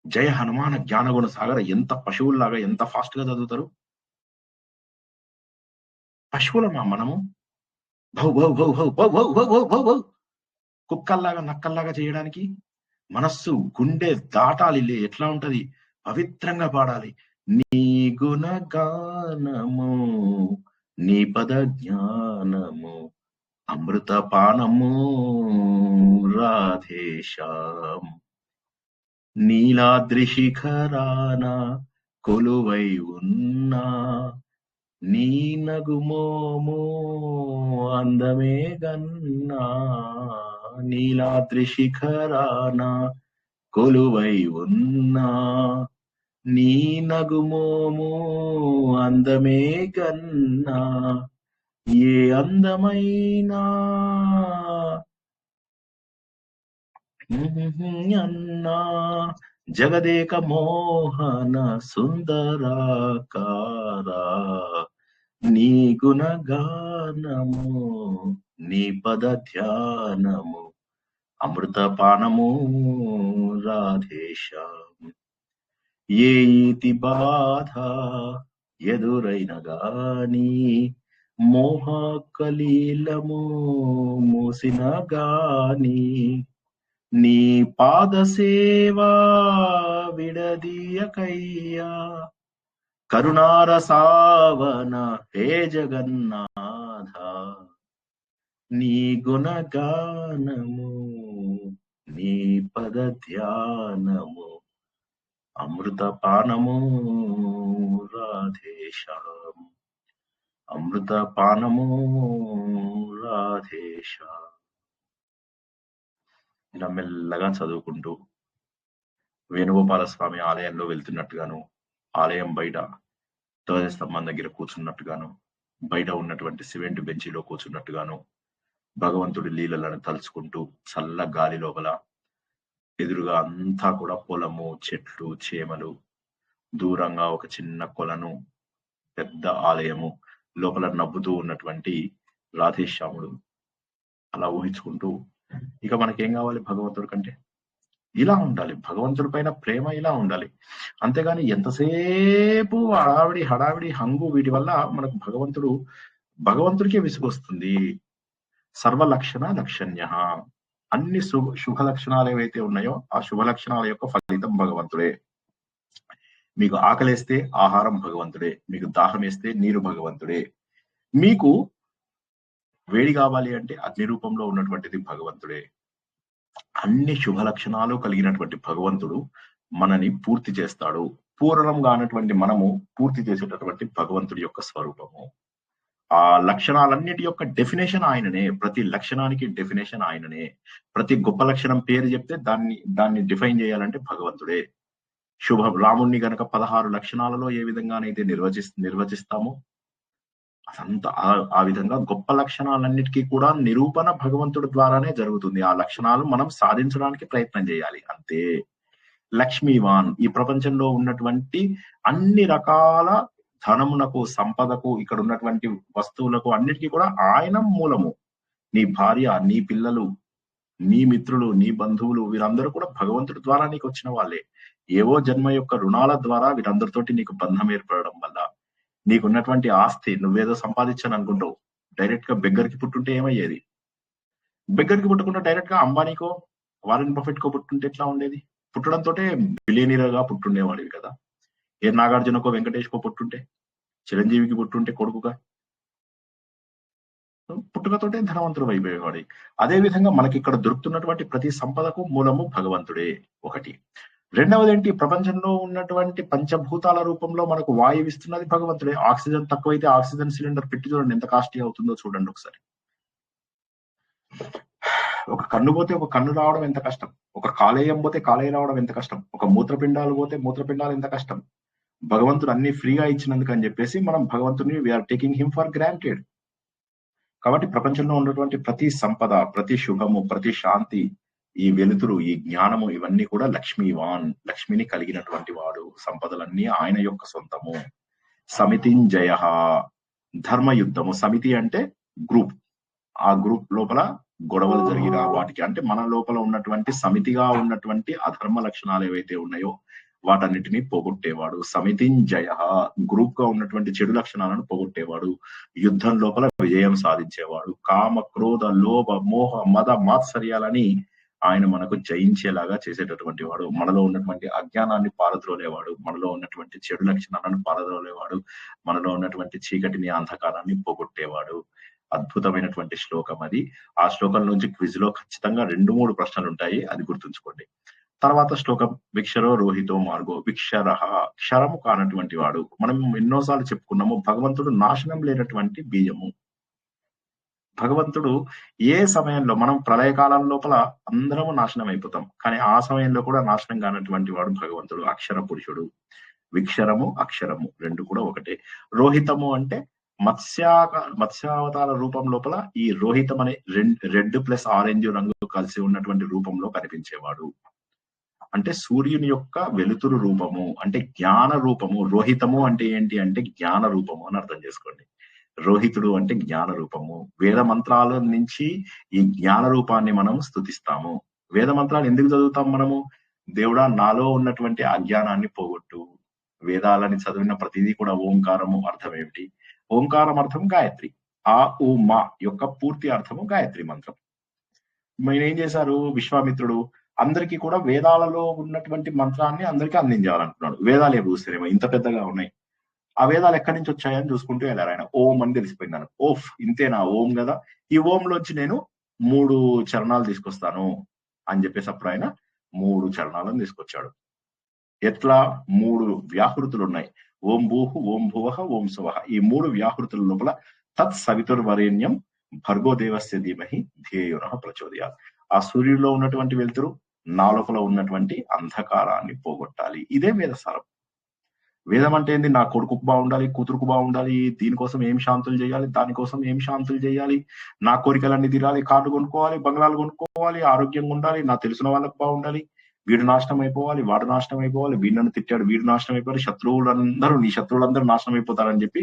జయ హనుమాన జ్ఞానగుణ సాగర ఎంత పశువుల్లాగా ఎంత ఫాస్ట్ గా చదువుతారు? పశువులమా మనము? భౌ భౌ భౌ భౌ భౌ భౌ భౌ భౌ భౌ భౌ కుక్కల్లాగా నక్కల్లాగా చేయడానికి మనస్సు గుండె దాటాలి. ఎట్లా ఉంటది? పవిత్రంగా పాడాలి. నీ గుణగానము నీ పద జ్ఞానము అమృత పానము రాధేశాం. నీలాద్రి శిఖరాన కొలువై ఉన్నా నీ నగుమోము అందమే గన్నా. నీలాద్రి శిఖరాన కొలువై ఉన్నా నీ నగుమోము అందమే గన్నా. ఏ అందమైనా అన్నా జగదేక మోహన సుందరాకారా. నీ గుణగానము నీ పద ధ్యానము అమృత పానము రాధేశాం. ఏ ఈతి బాధ ఎదురైన గాని మోహ కలీలము మూసిన గాని నీ పాద సేవా విడదీయకయ్యా. కరుణారసావన హే జగన్నాథ. నీ గుణగానము నీ పద ధ్యానము అమృత పానము రాధేశాం. అమృత పానము రాధేశాం. ఇలా మెల్లగా చదువుకుంటూ వేణుగోపాల స్వామి ఆలయంలో వెళ్తున్నట్టుగాను, ఆలయం బయట ధ్వజస్తంభం దగ్గర కూర్చున్నట్టుగాను, బయట ఉన్నటువంటి సిమెంట్ బెంచీలో కూర్చున్నట్టుగాను భగవంతుడి లీలలను తలుచుకుంటూ చల్ల గాలి లోపల ఎదురుగా అంతా కూడా పొలము, చెట్లు, చేమలు, దూరంగా ఒక చిన్న కొలను, పెద్ద ఆలయము, లోపల నవ్వుతూ ఉన్నటువంటి రాధేశ్యాముడు అలా ఊహించుకుంటూ ఇక మనకేం కావాలి భగవంతుడి కంటే? ఇలా ఉండాలి. భగవంతుడి పైన ప్రేమ ఇలా ఉండాలి. అంతేగాని ఎంతసేపు హడావిడి హంగు వీటి వల్ల మనకు భగవంతుడికే విసుగొస్తుంది. సర్వలక్షణ లక్షణ్య. అన్ని శుభ లక్షణాలు ఏవైతే ఉన్నాయో ఆ శుభ లక్షణాల యొక్క ఫలితం భగవంతుడే. మీకు ఆకలేస్తే ఆహారం భగవంతుడే, మీకు దాహం వేస్తే నీరు భగవంతుడే, మీకు వేడి కావాలి అంటే అగ్ని రూపంలో ఉన్నటువంటిది భగవంతుడే. అన్ని శుభ లక్షణాలు కలిగినటువంటి భగవంతుడు మనని పూర్తి చేస్తాడు. పూర్ణంగా అన్నటువంటి మనము పూర్తి చేసేటటువంటి భగవంతుడి యొక్క స్వరూపము. ఆ లక్షణాలన్నిటి యొక్క డెఫినేషన్ ఆయననే. ప్రతి లక్షణానికి డెఫినేషన్ ఆయననే. ప్రతి గొప్ప లక్షణం పేరు చెప్తే దాన్ని డిఫైన్ చేయాలంటే భగవంతుడే. రాముణ్ణి గనక 16 లక్షణాలలో ఏ విధంగానైతే నిర్వచిస్తామో అదంతా ఆ విధంగా గొప్ప లక్షణాలన్నిటికీ కూడా నిరూపణ భగవంతుడి ద్వారానే జరుగుతుంది. ఆ లక్షణాలు మనం సాధించడానికి ప్రయత్నం చేయాలి అంతే. లక్ష్మీవాన్, ఈ ప్రపంచంలో ఉన్నటువంటి అన్ని రకాల ధనమునకు, సంపదకు, ఇక్కడ ఉన్నటువంటి వస్తువులకు అన్నిటికీ కూడా ఆయన మూలము. నీ భార్య, నీ పిల్లలు, నీ మిత్రులు, నీ బంధువులు, వీరందరూ కూడా భగవంతుడి ద్వారా నీకు వచ్చిన వాళ్ళే. ఏవో జన్మ యొక్క రుణాల ద్వారా వీరందరితోటి నీకు బంధం ఏర్పడడం వల్ల నీకున్నటువంటి ఆస్తి నువ్వేదో సంపాదించాను అనుకుంటావు. డైరెక్ట్ గా బెగ్గరికి పుట్టుంటే ఏమయ్యేది? బెగ్గరికి పుట్టకుండా డైరెక్ట్ గా అంబానీకో వారెన్ బఫెట్ కో పుట్టుంటే ఎట్లా ఉండేది? పుట్టడంతో బిలియనీర్గా పుట్టుండేవాడివి కదా. ఏ నాగార్జునకో వెంకటేష్కో పుట్టుంటే, చిరంజీవికి పుట్టుంటే కొడుకుగా పుట్టుకతోటే ధనవంతుడు అయిపోయేవాడు. అదే విధంగా మనకి ఇక్కడ దొరుకుతున్నటువంటి ప్రతి సంపదకు మూలము భగవంతుడే ఒకటి. రెండవది ఏంటి, ప్రపంచంలో ఉన్నటువంటి పంచభూతాల రూపంలో మనకు వాయువు ఇస్తున్నది భగవంతుడే. ఆక్సిజన్ తక్కువైతే ఆక్సిజన్ సిలిండర్ పెట్టి చూడండి ఎంత కాస్ట్లీ అవుతుందో చూడండి ఒకసారి. ఒక కన్ను పోతే ఒక కన్ను రావడం ఎంత కష్టం, ఒక కాలేయం పోతే కాలేయం రావడం ఎంత కష్టం, ఒక మూత్రపిండాలు పోతే మూత్రపిండాలు ఎంత కష్టం. భగవంతుడు అన్ని ఫ్రీగా ఇచ్చినందుకు అని చెప్పేసి మనం భగవంతుని we're taking him for granted. కాబట్టి ప్రపంచంలో ఉన్నటువంటి ప్రతి సంపద, ప్రతి శుభము, ప్రతి శాంతి, ఈ వెలుతురు, ఈ జ్ఞానము, ఇవన్నీ కూడా లక్ష్మీవాన్, లక్ష్మిని కలిగినటువంటి వాడు. సంపదలన్నీ ఆయన యొక్క సొంతము. సమితింజయ, ధర్మయుద్ధము. సమితి అంటే గ్రూప్. ఆ గ్రూప్ లోపల గొడవలు జరిగిన వాటికి, అంటే మన లోపల ఉన్నటువంటి సమితిగా ఉన్నటువంటి అధర్మ లక్షణాలు ఏవైతే ఉన్నాయో వాటన్నిటిని పోగొట్టేవాడు. సమితింజయ, గ్రూప్ గా ఉన్నటువంటి చెడు లక్షణాలను పోగొట్టేవాడు. యుద్ధం లోపల విజయం సాధించేవాడు. కామ, క్రోధ, లోభ, మోహ, మద, మాత్సర్యాలని ఆయన మనకు జయించేలాగా చేసేటటువంటి వాడు. మనలో ఉన్నటువంటి అజ్ఞానాన్ని పారద్రోలేవాడు. మనలో ఉన్నటువంటి చెడు లక్షణాలను పారద్రోలేవాడు. మనలో ఉన్నటువంటి చీకటిని, అంధకారాన్ని పోగొట్టేవాడు. అద్భుతమైనటువంటి శ్లోకం అది. ఆ శ్లోకం నుంచి క్విజ్ లో ఖచ్చితంగా 2-3 ప్రశ్నలు ఉంటాయి, అది గుర్తుంచుకోండి. తర్వాత శ్లోకం, విక్షరో రోహితో మార్గో. విక్షర, క్షరము కానటువంటి వాడు. మనం ఎన్నోసార్లు చెప్పుకున్నాము, భగవంతుడు నాశనం లేనటువంటి బీజము. భగవంతుడు ఏ సమయంలో, మనం ప్రళయకాలం లోపల అందరము నాశనం అయిపోతాం, కానీ ఆ సమయంలో కూడా నాశనం కానటువంటి వాడు భగవంతుడు. అక్షర పురుషుడు. విక్షరము, అక్షరము రెండు కూడా ఒకటే. రోహితము అంటే మత్స్యావతార రూపం లోపల ఈ రోహితం అనే రెడ్ ప్లస్ ఆరెంజ్ రంగు కలిసి ఉన్నటువంటి రూపంలో కనిపించేవాడు. అంటే సూర్యుని యొక్క వెలుతురు రూపము, అంటే జ్ఞాన రూపము. రోహితము అంటే ఏంటి అంటే జ్ఞాన రూపము అని అర్థం చేసుకోండి. రోహితుడు అంటే జ్ఞాన రూపము. వేద మంత్రాల నుంచి ఈ జ్ఞాన రూపాన్ని మనం స్తుతిస్తాము. వేద మంత్రాలు ఎందుకు చదువుతాం మనము? దేవుడా, నాలో ఉన్నటువంటి అజ్ఞానాన్ని పోగొట్టు. వేదాలని చదివిన ప్రతిదీ కూడా ఓంకారము అర్థం ఏమిటి? ఓంకారం అర్థం గాయత్రి. ఆ ఉ మా యొక్క పూర్తి అర్థము గాయత్రి మంత్రం. ఆయన ఏం చేశారు, విశ్వామిత్రుడు అందరికీ కూడా వేదాలలో ఉన్నటువంటి మంత్రాన్ని అందరికీ అందించాలనుకున్నాడు. వేదాలు ఏమి చూస్తేనేమో ఇంత పెద్దగా ఉన్నాయి. ఆ వేదాలు ఎక్కడి నుంచి వచ్చాయని చూసుకుంటూ వెళ్ళారు ఆయన. ఓం అని తెలిసిపోయింది. ఓఫ్, ఇంతేనా ఓం కదా, ఈ ఓంలోంచి నేను 3 చరణాలు తీసుకొస్తాను అని చెప్పేసి అప్పుడు ఆయన 3 చరణాలను తీసుకొచ్చాడు. ఎట్లా? 3 వ్యాహృతులు ఉన్నాయి. ఓం భూహు, ఓం భువః, ఓం సువః. ఈ 3 వ్యాహృతుల లోపల తత్ సవితుర్వరేణ్యం భర్గో దేవస్య ధీమహి ధియోయోనః ప్రచోదయాత్. ఆ సూర్యుడిలో ఉన్నటువంటి వెలుతురు నా లోపల ఉన్నటువంటి అంధకారాన్ని పోగొట్టాలి. ఇదే వేదసారం. వేదం అంటే ఏంది? నా కొడుకుకు బాగుండాలి, కూతురుకు బాగుండాలి, దీనికోసం ఏం శాంతులు చేయాలి, దానికోసం ఏం శాంతులు చేయాలి, నా కోరికలన్నీ తీరాలి, కార్డు కొనుక్కోవాలి, బంగ్లాలు కొనుక్కోవాలి, ఆరోగ్యంగా ఉండాలి, నా తెలిసిన వాళ్ళకు బాగుండాలి, వీడు నాశనం అయిపోవాలి, వాడు నాశనం అయిపోవాలి, వీడిని తిట్టాడు, వీడు నాశనం అయిపోవాలి, నీ శత్రువులందరూ నాశనం అయిపోతారని చెప్పి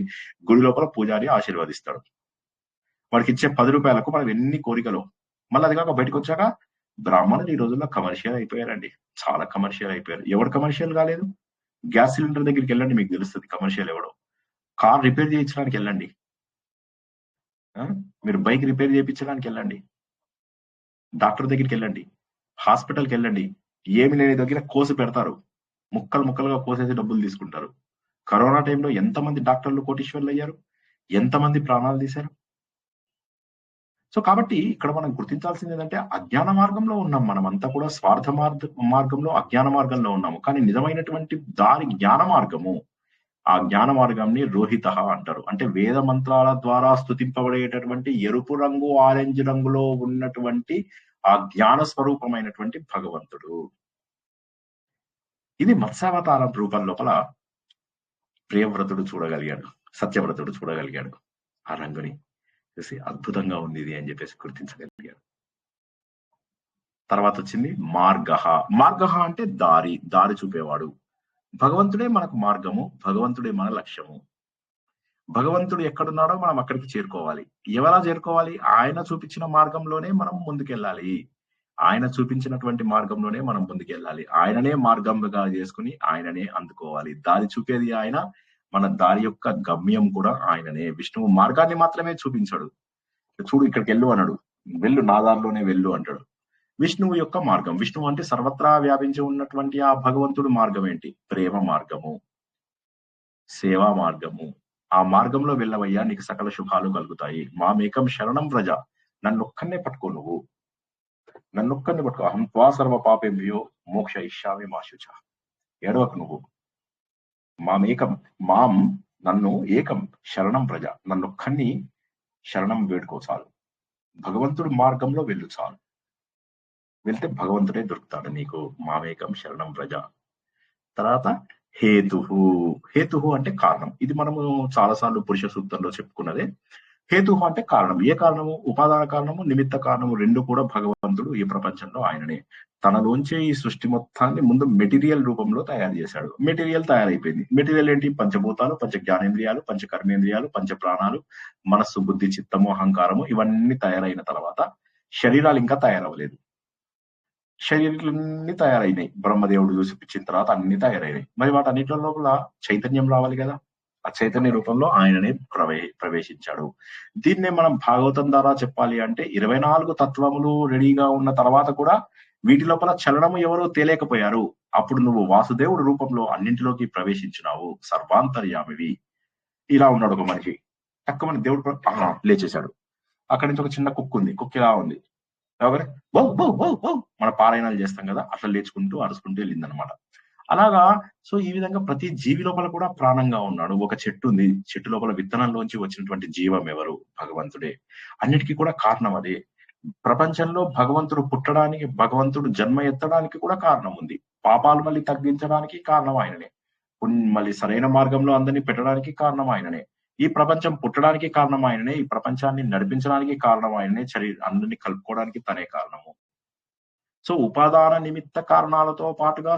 గుడి లోపల పూజారి ఆశీర్వదిస్తాడు. వాడికి ఇచ్చే 10 రూపాయలకు మనం ఎన్ని కోరికలు. మళ్ళీ అది కాక బయటకు వచ్చాక బ్రాహ్మణులు ఈ రోజుల్లో కమర్షియల్ అయిపోయారండి. చాలా కమర్షియల్ అయిపోయారు. ఎవడు కమర్షియల్ కాలేదు? గ్యాస్ సిలిండర్ దగ్గరికి వెళ్ళండి, మీకు తెలుస్తుంది కమర్షియల్ ఎవడో. కార్ రిపేర్ చేయించడానికి వెళ్ళండి, మీరు బైక్ రిపేర్ చేయించడానికి వెళ్ళండి, డాక్టర్ దగ్గరికి వెళ్ళండి, హాస్పిటల్కి వెళ్ళండి, ఏమి లేని దగ్గర కోసి పెడతారు, ముక్కలు ముక్కలుగా కోసేసి డబ్బులు తీసుకుంటారు. కరోనా టైంలో ఎంతమంది డాక్టర్లు కోటీశ్వర్లు అయ్యారు, ఎంతమంది ప్రాణాలు తీశారు. సో కాబట్టి ఇక్కడ మనం గుర్తించాల్సింది ఏంటంటే అజ్ఞాన మార్గంలో ఉన్నాం. మనం అంతా కూడా స్వార్థ మార్గంలో, అజ్ఞాన మార్గంలో ఉన్నాము. కానీ నిజమైనటువంటి దారి జ్ఞాన మార్గము. ఆ జ్ఞాన మార్గాన్ని రోహిత అంటారు. అంటే వేద మంత్రాల ద్వారా స్తుతింపబడేటటువంటి ఎరుపు రంగు, ఆరెంజ్ రంగులో ఉన్నటువంటి ఆ జ్ఞాన స్వరూపమైనటువంటి భగవంతుడు. ఇది మత్స్యావతారం రూపం లోపల ప్రియవ్రతుడు చూడగలిగాడు, సత్యవ్రతుడు చూడగలిగాడు. ఆ రంగుని చూసి అద్భుతంగా ఉంది ఇది అని చెప్పేసి గుర్తించగలిగాడు. తర్వాత వచ్చింది మార్గ. మార్గ అంటే దారి, దారి చూపేవాడు. భగవంతుడే మనకు మార్గము, భగవంతుడే మన లక్ష్యము. భగవంతుడు ఎక్కడున్నాడో మనం అక్కడికి చేరుకోవాలి. ఎవరా చేరుకోవాలి? ఆయన చూపించిన మార్గంలోనే మనం ముందుకెళ్ళాలి. ఆయన చూపించినటువంటి మార్గంలోనే మనం ముందుకెళ్ళాలి. ఆయననే మార్గంగా చేసుకుని ఆయననే అందుకోవాలి. దారి చూపేది ఆయన, మన దారి యొక్క గమ్యం కూడా ఆయననే. విష్ణువు మార్గాన్ని మాత్రమే చూపించాడు. చూడు ఇక్కడికి వెళ్ళు అన్నాడు, వెళ్ళు నా దారిలోనే వెళ్ళు అంటాడు. విష్ణువు యొక్క మార్గం. విష్ణువు అంటే సర్వత్రా వ్యాపించి ఉన్నటువంటి ఆ భగవంతుడు మార్గం ఏంటి? ప్రేమ మార్గము, సేవా మార్గము. ఆ మార్గంలో వెళ్ళవయ్యా, నీకు సకల శుభాలు కలుగుతాయి. మామేకం శరణం వ్రజ, నన్నొక్కనే పట్టుకో, నువ్వు నన్నొక్కనే పట్టుకో. అహం త్వా సర్వ పాపేభ్యో మోక్ష ఇష్యామి మా శుచ. ఏడవకు నువ్వు. మామేకం, మాం నన్ను, ఏకం శరణం వ్రజ, నన్నొక్కన్ని శరణం వేడుకో చాలు. భగవంతుడి మార్గంలో వెళ్ళు చాలు. వెళ్తే భగవంతుడే దొరుకుతాడు నీకు. మామేకం శరణం వ్రజ. తర్వాత హేతుహు. హేతుహు అంటే కారణం. ఇది మనము చాలాసార్లు పురుష సూక్తంలో చెప్పుకున్నదే. హేతుహు అంటే కారణం. ఏ కారణము? ఉపాదాన కారణము, నిమిత్త కారణము రెండు కూడా భగవంతుడు ఈ ప్రపంచంలో ఆయననే. తనలోంచే ఈ సృష్టి మొత్తాన్ని ముందు మెటీరియల్ రూపంలో తయారు చేశాడు. మెటీరియల్ తయారైపోయింది. మెటీరియల్ ఏంటి? పంచభూతాలు, పంచ జ్ఞానేంద్రియాలు, పంచ కర్మేంద్రియాలు, పంచ ప్రాణాలు, మనస్సు, బుద్ధి, చిత్తము, అహంకారము, ఇవన్నీ తయారైన తర్వాత శరీరాలు ఇంకా తయారవ్వలేదు. శరీరాలన్నీ తయారైనాయి. బ్రహ్మదేవుడు చూసిపించిన తర్వాత అన్ని తయారైనాయి. మరి వాటన్నిటి లోపల చైతన్యం రావాలి కదా. ఆ చైతన్య రూపంలో ఆయననే ప్రవేశించాడు. దీన్నే మనం భాగవతం ద్వారా చెప్పాలి అంటే 24 తత్వములు రెడీగా ఉన్న తర్వాత కూడా వీటి లోపల చలనము ఎవరో తేలేకపోయారు. అప్పుడు నువ్వు వాసుదేవుడు రూపంలో అన్నింటిలోకి ప్రవేశించినావు. సర్వాంతర్యామివి. ఇలా ఉన్నాడు ఒక మనిషి. తక్కువ దేవుడు లేచేశాడు. అక్కడి నుంచి ఒక చిన్న కుక్కు ఉంది. కుక్కి ఇలా ఉంది. మన పారాయణాలు చేస్తాం కదా, అట్లా లేచుకుంటూ అరుచుకుంటూ వెళ్ళిందనమాట. అలాగా. సో ఈ విధంగా ప్రతి జీవి లోపల కూడా ప్రాణంగా ఉన్నాడు. ఒక చెట్టు ఉంది. చెట్టు లోపల విత్తనంలోంచి వచ్చినటువంటి జీవం ఎవరు? భగవంతుడే. అన్నిటికీ కూడా కారణం అదే. ప్రపంచంలో భగవంతుడు పుట్టడానికి, భగవంతుడు జన్మ ఎత్తడానికి కూడా కారణం ఉంది. పాపాలు మళ్ళీ తగ్గించడానికి కారణం ఆయననే. మళ్ళీ సరైన మార్గంలో అందరినీ పెట్టడానికి కారణం ఆయననే. ఈ ప్రపంచం పుట్టడానికి కారణం ఆయననే. ఈ ప్రపంచాన్ని నడిపించడానికి కారణం ఆయననే. అందరినీ కలుపుకోవడానికి తనే కారణము. సో ఉపాదాన నిమిత్త కారణాలతో పాటుగా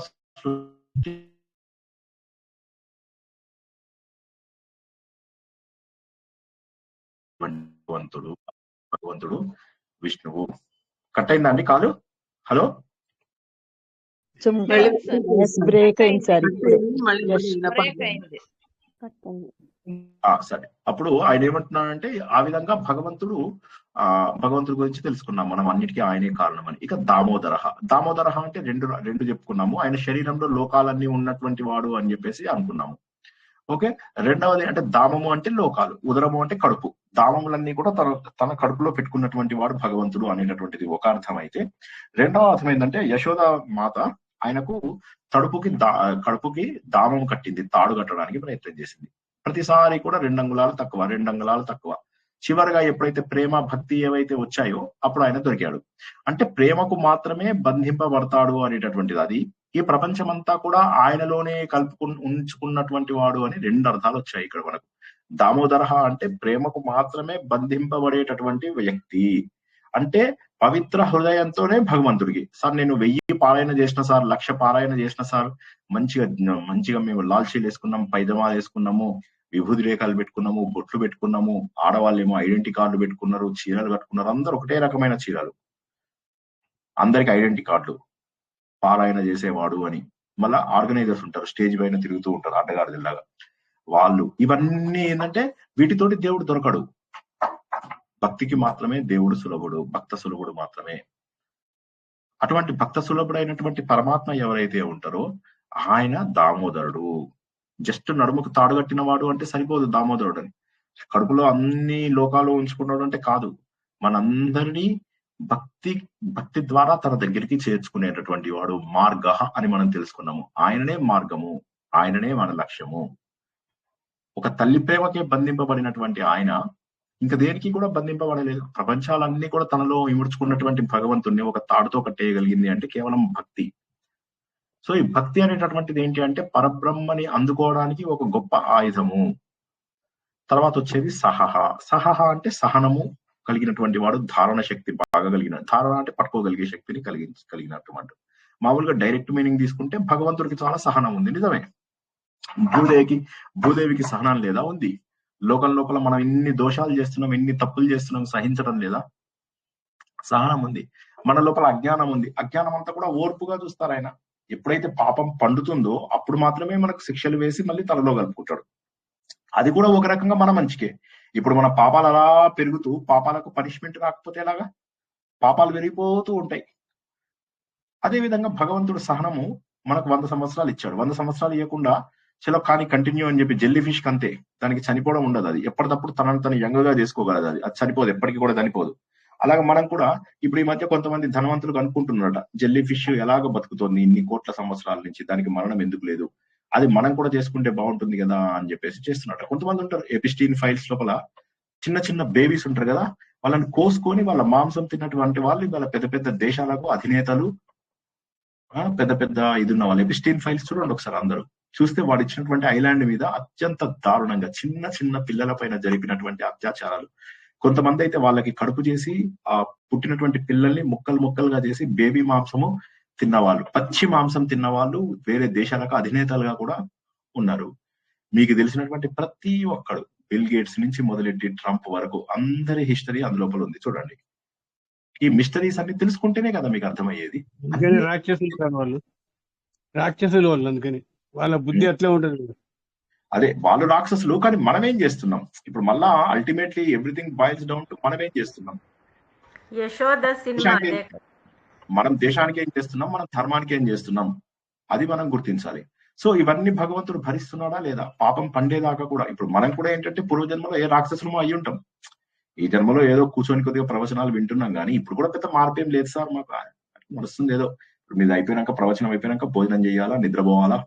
భగవంతుడు విష్ణువు. కట్ అయిందా అండి కాలు? హలో, బ్రేక్ అయింది సార్. సరే. అప్పుడు ఆయన ఏమంటున్నాడంటే ఆ విధంగా భగవంతుడి గురించి తెలుసుకున్నాం మనం. అన్నిటికీ ఆయనే కారణం అని. ఇక దామోదర అంటే రెండు చెప్పుకున్నాము. ఆయన శరీరంలో లోకాలన్నీ ఉన్నటువంటి వాడు అని చెప్పేసి అనుకున్నాము. ఓకే. రెండవది అంటే దామము అంటే లోకాలు, ఉదరము అంటే కడుపు. దామములన్నీ కూడా తన కడుపులో పెట్టుకున్నటువంటి వాడు భగవంతుడు అనేటటువంటిది ఒక అర్థం అయితే, రెండవ అర్థం ఏంటంటే యశోద మాత ఆయనకు కడుపుకి దామం కట్టింది. తాడు కట్టడానికి ప్రయత్నం చేసింది. ప్రతిసారి కూడా 2 అంగుళాలు తక్కువ. చివరిగా ఎప్పుడైతే ప్రేమ భక్తి ఏవైతే వచ్చాయో అప్పుడు ఆయన దొరికాడు. అంటే ప్రేమకు మాత్రమే బంధింపబడతాడు అనేటటువంటిది. అది ఈ ప్రపంచమంతా కూడా ఆయనలోనే ఉంచుకున్నటువంటి వాడు అని 2 అర్థాలు వచ్చాయి ఇక్కడ మనకు. దామోదర అంటే ప్రేమకు మాత్రమే బంధింపబడేటటువంటి వ్యక్తి. అంటే పవిత్ర హృదయంతోనే భగవంతుడికి. సార్ నేను 1000 పారాయణ చేసిన సార్, 1,00,000 పారాయణ చేసిన సార్, మంచిగా మేము లాల్చీలు వేసుకున్నాము, పైజమాలు వేసుకున్నాము, విభూతి రేఖలు పెట్టుకున్నాము, బొట్లు పెట్టుకున్నాము, ఆడవాళ్ళేమో ఐడెంటిటీ కార్డు పెట్టుకున్నారు, చీరలు కట్టుకున్నారు. అందరూ ఒకటే రకమైన చీరలు, అందరికి ఐడెంటిటీ కార్డులు, పారాయణ చేసేవాడు అని. మళ్ళా ఆర్గనైజర్స్ ఉంటారు, స్టేజ్ పైన తిరుగుతూ ఉంటారు అడ్డగాడిలాగా. వాళ్ళు ఇవన్నీ ఏంటంటే వీటితోటి దేవుడు దొరకడు. భక్తికి మాత్రమే దేవుడు సులభుడు, భక్త సులభుడు మాత్రమే. అటువంటి భక్త సులభుడైనటువంటి పరమాత్మ ఎవరైతే ఉంటారో ఆయన దామోదరుడు. జస్ట్ నడుముకు తాడు కట్టిన వాడు అంటే సరిపోదు దామోదరుడు అని. కడుపులో అన్ని లోకాలు ఉంచుకున్నాడు అంటే కాదు. మనందరినీ భక్తి ద్వారా తన దగ్గరికి చేర్చుకునేటటువంటి వాడు మార్గ అని మనం తెలుసుకున్నాము. ఆయననే మార్గము, ఆయననే మన లక్ష్యము. ఒక తల్లి ప్రేమకే బంధింపబడినటువంటి ఆయన ఇంకా దేనికి కూడా బంధింపబడలేదు. ప్రపంచాలన్నీ కూడా తనలో ఇముడ్చుకున్నటువంటి భగవంతుణ్ణి ఒక తాడుతో కట్టేయగలిగింది అంటే కేవలం భక్తి. సో ఈ భక్తి అనేటటువంటిది ఏంటి అంటే పరబ్రహ్మని అందుకోవడానికి ఒక గొప్ప ఆయుధము. తర్వాత వచ్చేది సహహ అంటే సహనము కలిగినటువంటి వాడు, ధారణ శక్తి బాగా ధారణ అంటే పట్టుకోగలిగే శక్తిని కలిగినటువంటి. మామూలుగా డైరెక్ట్ మీనింగ్ తీసుకుంటే భగవంతుడికి చాలా సహనం ఉంది, నిజమే. భూదేవికి సహనం లేదా? ఉంది. లోపల మనం ఎన్ని దోషాలు చేస్తున్నాం, ఎన్ని తప్పులు చేస్తున్నాం, సహించడం లేదా? సహనం ఉంది. మన లోపల అజ్ఞానం ఉంది. అజ్ఞానం అంతా కూడా ఓర్పుగా చూస్తారు ఆయన. ఎప్పుడైతే పాపం పండుతుందో అప్పుడు మాత్రమే మనకు శిక్షలు వేసి మళ్ళీ తలలో కలుపుకుంటాడు. అది కూడా ఒక రకంగా మన మంచికే. ఇప్పుడు మన పాపాలు అలా పెరుగుతూ పాపాలకు పనిష్మెంట్ రాకపోతే ఎలాగా? పాపాలు పెరిగిపోతూ ఉంటాయి. అదే విధంగా భగవంతుడు సహనము మనకు 100 సంవత్సరాలు ఇచ్చాడు. 100 సంవత్సరాలు ఇవ్వకుండా చలో కానీ కంటిన్యూ అని చెప్పి జెల్లీ ఫిష్ అంతే, దానికి చనిపోవడం ఉండదు. అది ఎప్పటికప్పుడు తనను తను యంగ్గా చేసుకోగలదు. అది చనిపోదు, ఎప్పటికీ కూడా చనిపోదు. అలాగే మనం కూడా ఇప్పుడు ఈ మధ్య కొంతమంది ధనవంతులు అనుకుంటున్నారట, జెల్లీ ఫిష్ ఎలాగ బతుకుతోంది ఇన్ని కోట్ల సంవత్సరాల నుంచి, దానికి మరణం ఎందుకు లేదు, అది మనం కూడా చేసుకుంటే బాగుంటుంది కదా అని చెప్పేసి చేస్తున్నట్ట. కొంతమంది ఉంటారు ఎపిస్టీన్ ఫైల్స్ లోపల చిన్న చిన్న బేబీస్ ఉంటారు కదా, వాళ్ళని కోసుకొని వాళ్ళ మాంసం తిన్నటువంటి వాళ్ళు వాళ్ళ పెద్ద పెద్ద దేశాలకు అధినేతలు, పెద్ద పెద్ద ఇది ఉన్న వాళ్ళు. ఎపిస్టీన్ ఫైల్స్ చూడండి ఒకసారి అందరూ చూస్తే, వాడు ఇచ్చినటువంటి ఐలాండ్ మీద అత్యంత దారుణంగా చిన్న చిన్న పిల్లల పైన జరిపినటువంటి అత్యాచారాలు. కొంతమంది అయితే వాళ్ళకి కడుపు చేసి ఆ పుట్టినటువంటి పిల్లల్ని ముక్కలు ముక్కలుగా చేసి బేబీ మాంసము తిన్నవాళ్ళు, పచ్చి మాంసం తిన్నవాళ్ళు వేరే దేశాలకు అధినేతలుగా కూడా ఉన్నారు. మీకు తెలిసినటువంటి ప్రతి ఒక్కడు, బిల్ గేట్స్ నుంచి మొదలెట్టి ట్రంప్ వరకు అందరి హిస్టరీ అందులోపల ఉంది. చూడండి, ఈ మిస్టరీస్ అన్ని తెలుసుకుంటేనే కదా మీకు అర్థమయ్యేది. అందుకని రాక్షసులు కాదు వాళ్ళు, రాక్షసులు వాళ్ళు, అందుకని వాళ్ళ బుద్ధి అట్లే ఉంటది. అదే వాళ్ళు రాక్షసులు, కానీ మనం ఏం చేస్తున్నాం ఇప్పుడు? మళ్ళా ultimately everything boils down to మనం ఏం చేస్తున్నాం? యశోద సినిమా మనం దేశానికి ఏం చేస్తున్నాం, మనం ధర్మానికి ఏం చేస్తున్నాం, అది మనం గుర్తించాలి. సో ఇవన్నీ భగవంతుడు భరిస్తున్నాడా లేదా? పాపం పండేదాకా కూడా. ఇప్పుడు మనం కూడా ఏంటంటే పూర్వజన్మలో ఏ రాక్షసులమో అయ్యి ఉంటాం, ఈ జన్మలో ఏదో కూర్చొని కొద్దిగా ప్రవచనాలు వింటున్నాం, కానీ ఇప్పుడు కూడా పెద్ద మార్పు ఏం లేదు సార్, మాకు నడుస్తుంది ఏదో. ఇప్పుడు మీద అయిపోయినాక, ప్రవచనం అయిపోయినాక భోజనం చేయాలా, నిద్రపోవాలా,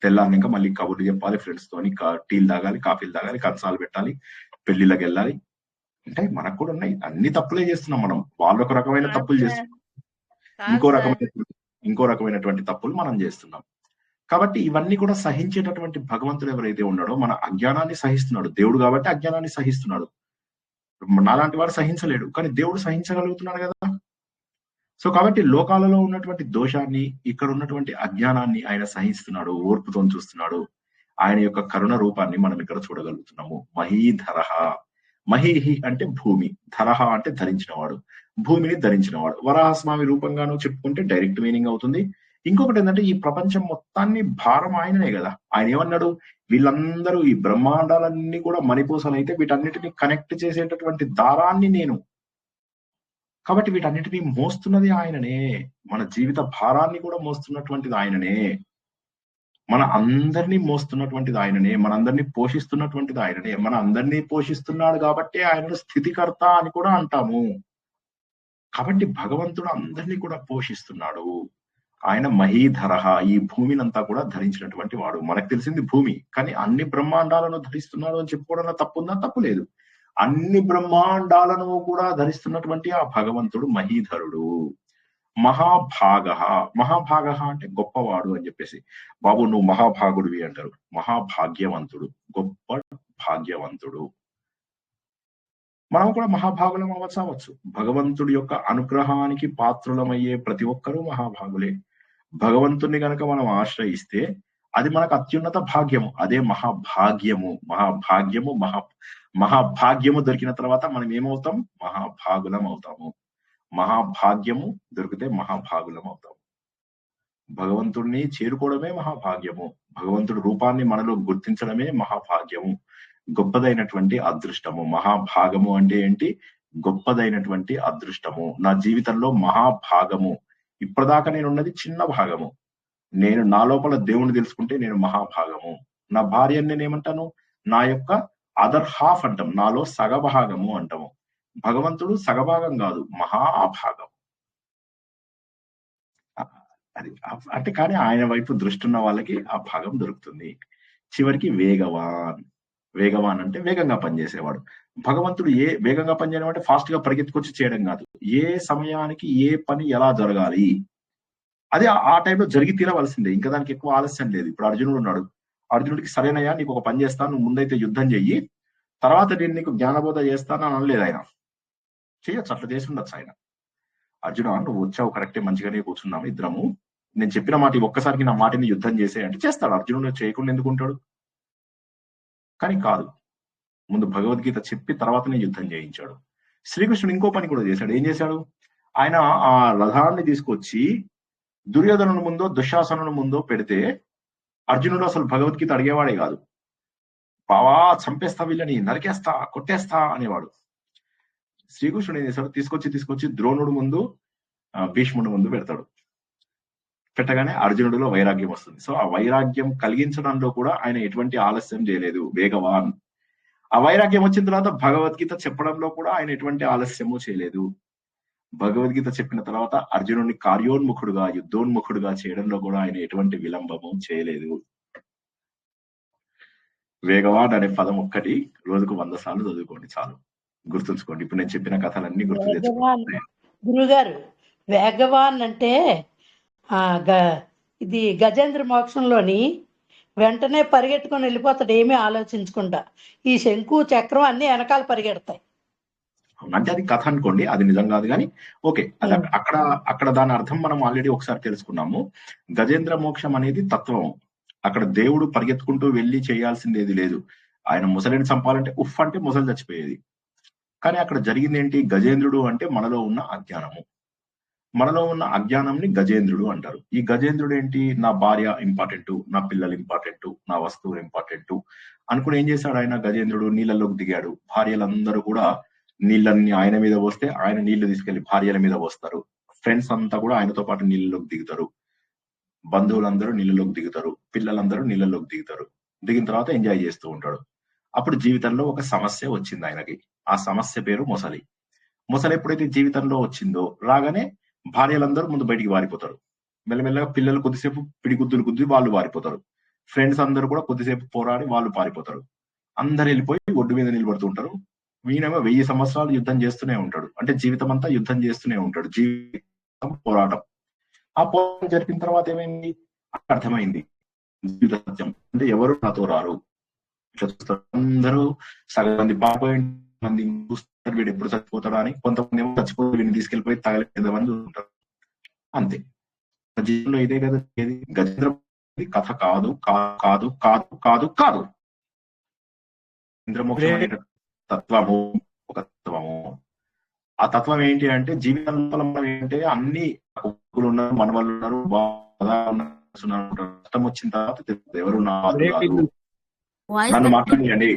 తెల్లారినాక మళ్ళీ కబుర్లు చెప్పాలి, ఫ్రెండ్స్ తోని టీలు తాగాలి, కాఫీలు తాగాలి, కంచాలు పెట్టాలి, పెళ్లిళ్ళకి వెళ్ళాలి. అంటే మనకు కూడా ఉన్నాయి, అన్ని తప్పులే చేస్తున్నాం మనం. వాళ్ళు ఒక రకమైన తప్పులు చేస్తున్నాం, ఇంకో రకమైనటువంటి తప్పులు మనం చేస్తున్నాం. కాబట్టి ఇవన్నీ కూడా సహించేటటువంటి భగవంతుడు ఎవరైతే ఉన్నాడో మన అజ్ఞానాన్ని సహిస్తున్నాడు. దేవుడు కాబట్టి అజ్ఞానాన్ని సహిస్తున్నాడు. నాలాంటి వాడు సహించలేడు, కానీ దేవుడు సహించగలుగుతున్నాడు కదా. సో కాబట్టి లోకాలలో ఉన్నటువంటి దోషాన్ని, ఇక్కడ ఉన్నటువంటి అజ్ఞానాన్ని ఆయన సహిస్తున్నాడు, ఓర్పుతో చూస్తున్నాడు. ఆయన యొక్క కరుణ రూపాన్ని మనం ఇక్కడ చూడగలుగుతున్నాము. మహీధరః, మహీహి అంటే భూమి, ధరః అంటే ధరించినవాడు, భూమిని ధరించినవాడు. వరాహస్వామి రూపంగాను చెప్పుకుంటే డైరెక్ట్ మీనింగ్ అవుతుంది. ఇంకొకటి ఏంటంటే ఈ ప్రపంచం మొత్తాన్ని భారం ఆయననే కదా. ఆయన ఏమన్నాడు, వీళ్ళందరూ ఈ బ్రహ్మాండాలన్నీ కూడా మణిపూసలు అయితే వీటన్నిటిని కనెక్ట్ చేసేటటువంటి దారాన్ని నేను, కాబట్టి వీటన్నిటిని మోస్తున్నది ఆయననే. మన జీవిత భారాన్ని కూడా మోస్తున్నటువంటిది ఆయననే, మన అందరినీ మోస్తున్నటువంటిది ఆయననే, మనందరినీ పోషిస్తున్నటువంటిది ఆయననే. మన అందరినీ పోషిస్తున్నాడు కాబట్టి ఆయనను స్థితికర్త అని కూడా అంటాము. కాబట్టి భగవంతుడు అందరినీ కూడా పోషిస్తున్నాడు. ఆయన మహీధరః, ఈ భూమినంతా కూడా ధరించినటువంటి వాడు. మనకు తెలిసింది భూమి, కానీ అన్ని బ్రహ్మాండాలను ధరిస్తున్నాడు అని చెప్పుకోవడంలో తప్పుందా? తప్పు లేదు. అన్ని బ్రహ్మాండాలను కూడా ధరిస్తున్నటువంటి ఆ భగవంతుడు మహీధరుడు. మహాభాగః, మహాభాగః అంటే గొప్పవాడు అని చెప్పేసి. బాబు నువ్వు మహాభాగుడివి అంటారు, మహాభాగ్యవంతుడు, గొప్ప భాగ్యవంతుడు. మనం కూడా మహాభాగులం అవ్వచ్చు. భగవంతుడి యొక్క అనుగ్రహానికి పాత్రులమయ్యే ప్రతి ఒక్కరూ మహాభాగులే. భగవంతుని గనక మనం ఆశ్రయిస్తే అది మనకు అత్యున్నత భాగ్యము, అదే మహాభాగ్యము. మహాభాగ్యము దొరికిన తర్వాత మనం ఏమవుతాం? మహాభాగులం అవుతాము. మహాభాగ్యము దొరికితే మహాభాగులం అవుతాము. భగవంతుడిని చేరుకోవడమే మహాభాగ్యము. భగవంతుడి రూపాన్ని మనలో గుర్తించడమే మహాభాగ్యము, గొప్పదైనటువంటి అదృష్టము. మహాభాగము అంటే ఏంటి? గొప్పదైనటువంటి అదృష్టము. నా జీవితంలో మహాభాగము. ఇప్పటిదాకా నేను ఉన్నది చిన్న భాగము. నేను నా లోపల దేవుణ్ణి తెలుసుకుంటే నేను మహాభాగము. నా భార్యని నేనేమంటాను? నా యొక్క అదర్ హాఫ్ అంటాం, నాలో సగభాగము అంటాము. భగవంతుడు సగభాగం కాదు, మహాభాగం. అది అంటే కానీ ఆయన వైపు దృష్టి ఉన్న వాళ్ళకి ఆ భాగం దొరుకుతుంది. చివరికి వేగవాన్ అంటే వేగంగా పనిచేసేవాడు. భగవంతుడు వేగంగా పనిచేయడం అంటే ఫాస్ట్ గా పరిగెత్తుకొచ్చి చేయడం కాదు. ఏ సమయానికి ఏ పని ఎలా జరగాలి అది ఆ టైంలో జరిగి తీరవలసిందే. ఇంకా దానికి ఎక్కువ ఆలస్యం లేదు. ఇప్పుడు అర్జునుడు ఉన్నాడు, అర్జునుడికి సరేనయ్యా నీకు ఒక పని చేస్తాను, నువ్వు ముందైతే యుద్ధం చెయ్యి, తర్వాత నేను నీకు జ్ఞానబోధ చేస్తాను అని అనలేదు ఆయన. చేయొచ్చు, అట్లా చేసి ఉండొచ్చు ఆయన. అర్జున నువ్వు వచ్చావు కరెక్టే, మంచిగానే కూర్చున్నాము ఇద్దరము, నేను చెప్పిన మాట ఒక్కసారికి నా మాటని యుద్ధం చేసే అంటే చేస్తాడు. అర్జునుడు చేయకుండా ఎందుకు ఉంటాడు? కానీ కాదు, ముందు భగవద్గీత చెప్పి తర్వాతనే యుద్ధం చేయించాడు. శ్రీకృష్ణుడు ఇంకో పని కూడా చేశాడు. ఏం చేశాడు? ఆయన ఆ రథాన్ని తీసుకొచ్చి దుర్యోధనుని ముందో దుశ్శాసనుని ముందో పెడితే అర్జునుడు అసలు భగవద్గీత అడిగేవాడే కాదు. బావా చంపేస్తా, వీళ్ళని నరికేస్తా, కొట్టేస్తా అనేవాడు. శ్రీకృష్ణుడు ఏం చేశాడు? తీసుకొచ్చి ద్రోణుడు ముందు, భీష్ముడి ముందు పెడతాడు. పెట్టగానే అర్జునుడిలో వైరాగ్యం వస్తుంది. సో ఆ వైరాగ్యం కలిగించడంలో కూడా ఆయన ఎటువంటి ఆలస్యం చేయలేదు, వేగవాన్. ఆ వైరాగ్యం వచ్చిన తర్వాత భగవద్గీత చెప్పడంలో కూడా ఆయన ఎటువంటి ఆలస్యము చేయలేదు. భగవద్గీత చెప్పిన తర్వాత అర్జునుడిని కార్యోన్ముఖుడుగా, యుద్ధోన్ముఖుడుగా చేయడంలో కూడా ఆయన ఎటువంటి విలంబము చేయలేదు. వేగవాన్ అనే పదం ఒక్కటి రోజుకు 100 సార్లు చదువుకోండి చాలు, గుర్తుంచుకోండి. ఇప్పుడు నేను చెప్పిన కథలన్నీ గుర్తు వేగవాన్ తెచ్చుకోండి. గురుగారు, వేగవాన్ అంటే ఇది గజేంద్ర మోక్షంలోని వెంటనే పరిగెట్టుకొని వెళ్ళిపోతాడు, ఏమీ ఆలోచించకుండా. ఈ శంకు చక్రం అన్ని వెనకాల పరిగెడతాయి. అంటే అది కథ అనుకోండి, అది నిజం కాదు కానీ ఓకే. అది అక్కడ దాని అర్థం మనం ఆల్రెడీ ఒకసారి తెలుసుకున్నాము. గజేంద్ర మోక్షం అనేది తత్వం. అక్కడ దేవుడు పరిగెత్తుకుంటూ వెళ్ళి చేయాల్సింది ఏది లేదు. ఆయన ముసలిని చంపాలంటే ఉఫ్ అంటే ముసలి చచ్చిపోయేది. కానీ అక్కడ జరిగింది ఏంటి? గజేంద్రుడు అంటే మనలో ఉన్న అజ్ఞానము. మనలో ఉన్న అజ్ఞానంని గజేంద్రుడు అంటారు. ఈ గజేంద్రుడు ఏంటి? నా భార్య ఇంపార్టెంట్, నా పిల్లలు ఇంపార్టెంట్, నా వస్తువులు ఇంపార్టెంట్ అనుకుని ఏం చేశాడు ఆయన? గజేంద్రుడు నీళ్ళలోకి దిగాడు. భార్యలందరూ కూడా నీళ్ళని ఆయన మీద పోస్తే ఆయన నీళ్లు తీసుకెళ్లి భార్యల మీద పోస్తారు. ఫ్రెండ్స్ అంతా కూడా ఆయనతో పాటు నీళ్ళలోకి దిగుతారు. బంధువులందరూ నీళ్ళలోకి దిగుతారు. పిల్లలందరూ నీళ్ళలోకి దిగుతారు. దిగిన తర్వాత ఎంజాయ్ చేస్తూ ఉంటాడు. అప్పుడు జీవితంలో ఒక సమస్య వచ్చింది ఆయనకి. ఆ సమస్య పేరు మొసలి. మొసలి ఎప్పుడైతే జీవితంలో వచ్చిందో రాగానే భార్యలందరూ ముందు బయటికి వారిపోతారు. మెల్లమెల్లగా పిల్లలు కొద్దిసేపు పిడిగుద్దులు గుద్ది వాళ్ళు వారిపోతారు. ఫ్రెండ్స్ అందరూ కూడా కొద్దిసేపు పోరాడి వాళ్ళు పారిపోతారు. అందరు వెళ్ళిపోయి ఒడ్డు మీద నిలబడుతూ ఉంటారు. ఈయనేమో 1000 సంవత్సరాలు యుద్ధం చేస్తూనే ఉంటాడు. అంటే జీవితం అంతా యుద్ధం చేస్తూనే ఉంటాడు. జీవితం పోరాటం. ఆ పోరాటం జరిపిన తర్వాత ఏమైంది? అర్థమైంది జీవిత సత్యం అంటే ఎవరు నాతో రారు. ఇట్లా చూస్తారు అందరూ, సగం మంది పారిపోయి మంది చూస్తారు వీడు ఎప్పుడు చచ్చిపోతాడా అని. కొంతమంది ఏమో చచ్చిపోయి వీడిని తీసుకెళ్లిపోయి తగలేమంది ఉంటారు. అంతే. జీవితంలో ఇదే కదా ఏది. గజేంద్ర కథ కాదు కాదు కాదు కాదు కాదు. ఇంద్రమోక్షం అనే తత్వము ఒక తత్వము. ఆ తత్వం ఏంటి అంటే జీవితంలో మనం ఏంటంటే అన్ని ఉన్నారు, మన వాళ్ళు ఉన్నారు, కష్టం వచ్చిన తర్వాత ఎవరు నన్ను మాట్లాడండి.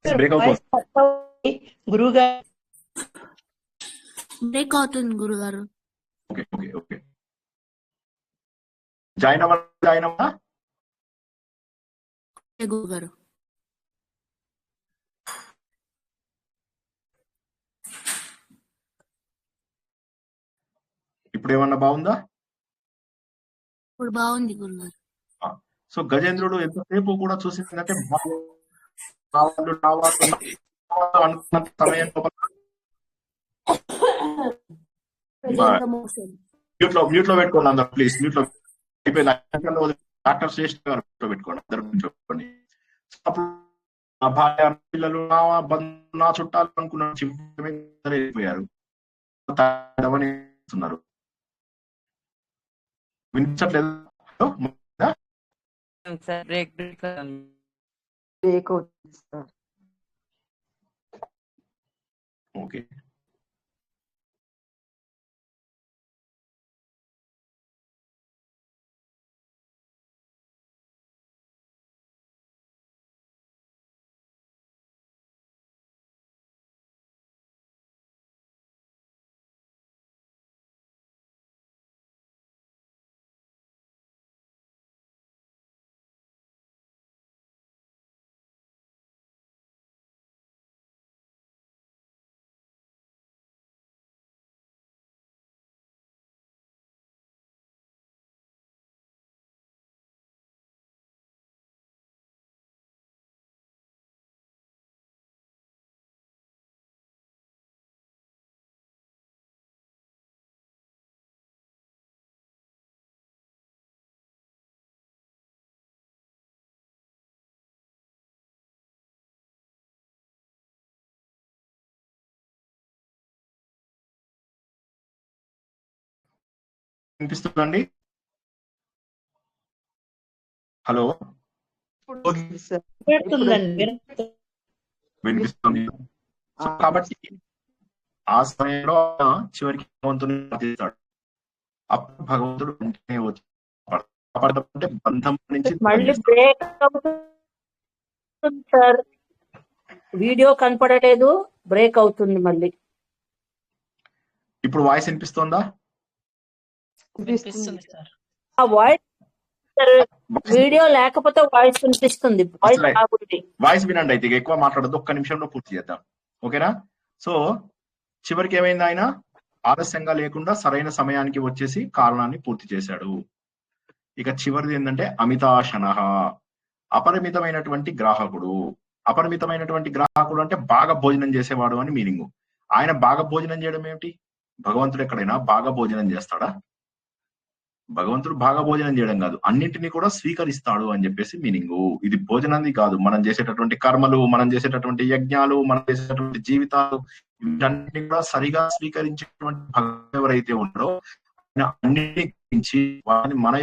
బ్రేక్ అవుతుంది గురుగారు, బ్రేక్ అవుతుంది గురుగారు. Okay okay okay. జాయిన్ అవ్వా గురుగారు. ఇప్పుడు ఏమన్నా బాగుందా? ఇప్పుడు బాగుంది గురుగారు. సో గజేంద్రుడు ఎంతసేపు కూడా చూసిందంటే అనుకున్న సమయం మ్యూట్ లో పెట్టుకోండి అందరు ప్లీజ్. మ్యూట్ లో డాక్టర్ శ్రేష్ఠ గారు పెట్టుకోండి, అందరు పెట్టుకోండి. అప్పుడు నా భార్య పిల్లలు నా చుట్టాలు అనుకున్న అయిపోయారు. వినిపించట్లేదు? ఓకే. వినిపిస్తుందండి? హలో, వినిపిస్తుంది. కాబట్టి ఆ సమయంలో చివరికి భగవంతుని ప్రార్థిస్తాడు. అప్పుడు భగవంతుడు వెంటనే వచ్చి కాపాడమంటే బంధం నుంచి మళ్ళీ బ్రేక్ అవుతుంది సార్, వీడియో కనపడలేదు, బ్రేక్ అవుతుంది మళ్ళీ. ఇప్పుడు వాయిస్ వినిపిస్తోందా? వినిపిస్తుంది సార్. ఆ వాయిస్ వీడియో లేకపోతే వాయిస్ వినిపిస్తుంది. వాయిస్ అసలే బాగుంది. వాయిస్ వినండి. అయితే ఎక్కువ మాట్లాడద్దు, ఒక్క నిమిషంలో పూర్తి చేద్దాం. ఓకేనా? సో చివరికి ఏమైంది, ఆయన ఆలస్యంగా లేకుండా సరైన సమయానికి వచ్చేసి కారణాన్ని పూర్తి చేశాడు. ఇక చివరిది ఏంటంటే అమితాశనః, అపరిమితమైనటువంటి గ్రాహకుడు. అపరిమితమైనటువంటి గ్రాహకుడు అంటే బాగా భోజనం చేసేవాడు అని మీనింగ్. ఆయన బాగా భోజనం చేయడం ఏమిటి? భగవంతుడు ఎక్కడైనా బాగా భోజనం చేస్తాడా? భగవంతుడు బాగా భోజనం చేయడం కాదు, అన్నింటినీ కూడా స్వీకరిస్తాడు అని చెప్పేసి మీనింగ్. ఇది భోజనాన్ని కాదు, మనం చేసేటటువంటి కర్మలు, మనం చేసేటటువంటి యజ్ఞాలు, మనం చేసేటటువంటి జీవితాలు, వీటన్నిటిని కూడా సరిగా స్వీకరించేటువంటి భగవంతుడు ఎవరైతే ఉన్నాడో ఆయన అన్నిటిని గురించి వారిని మన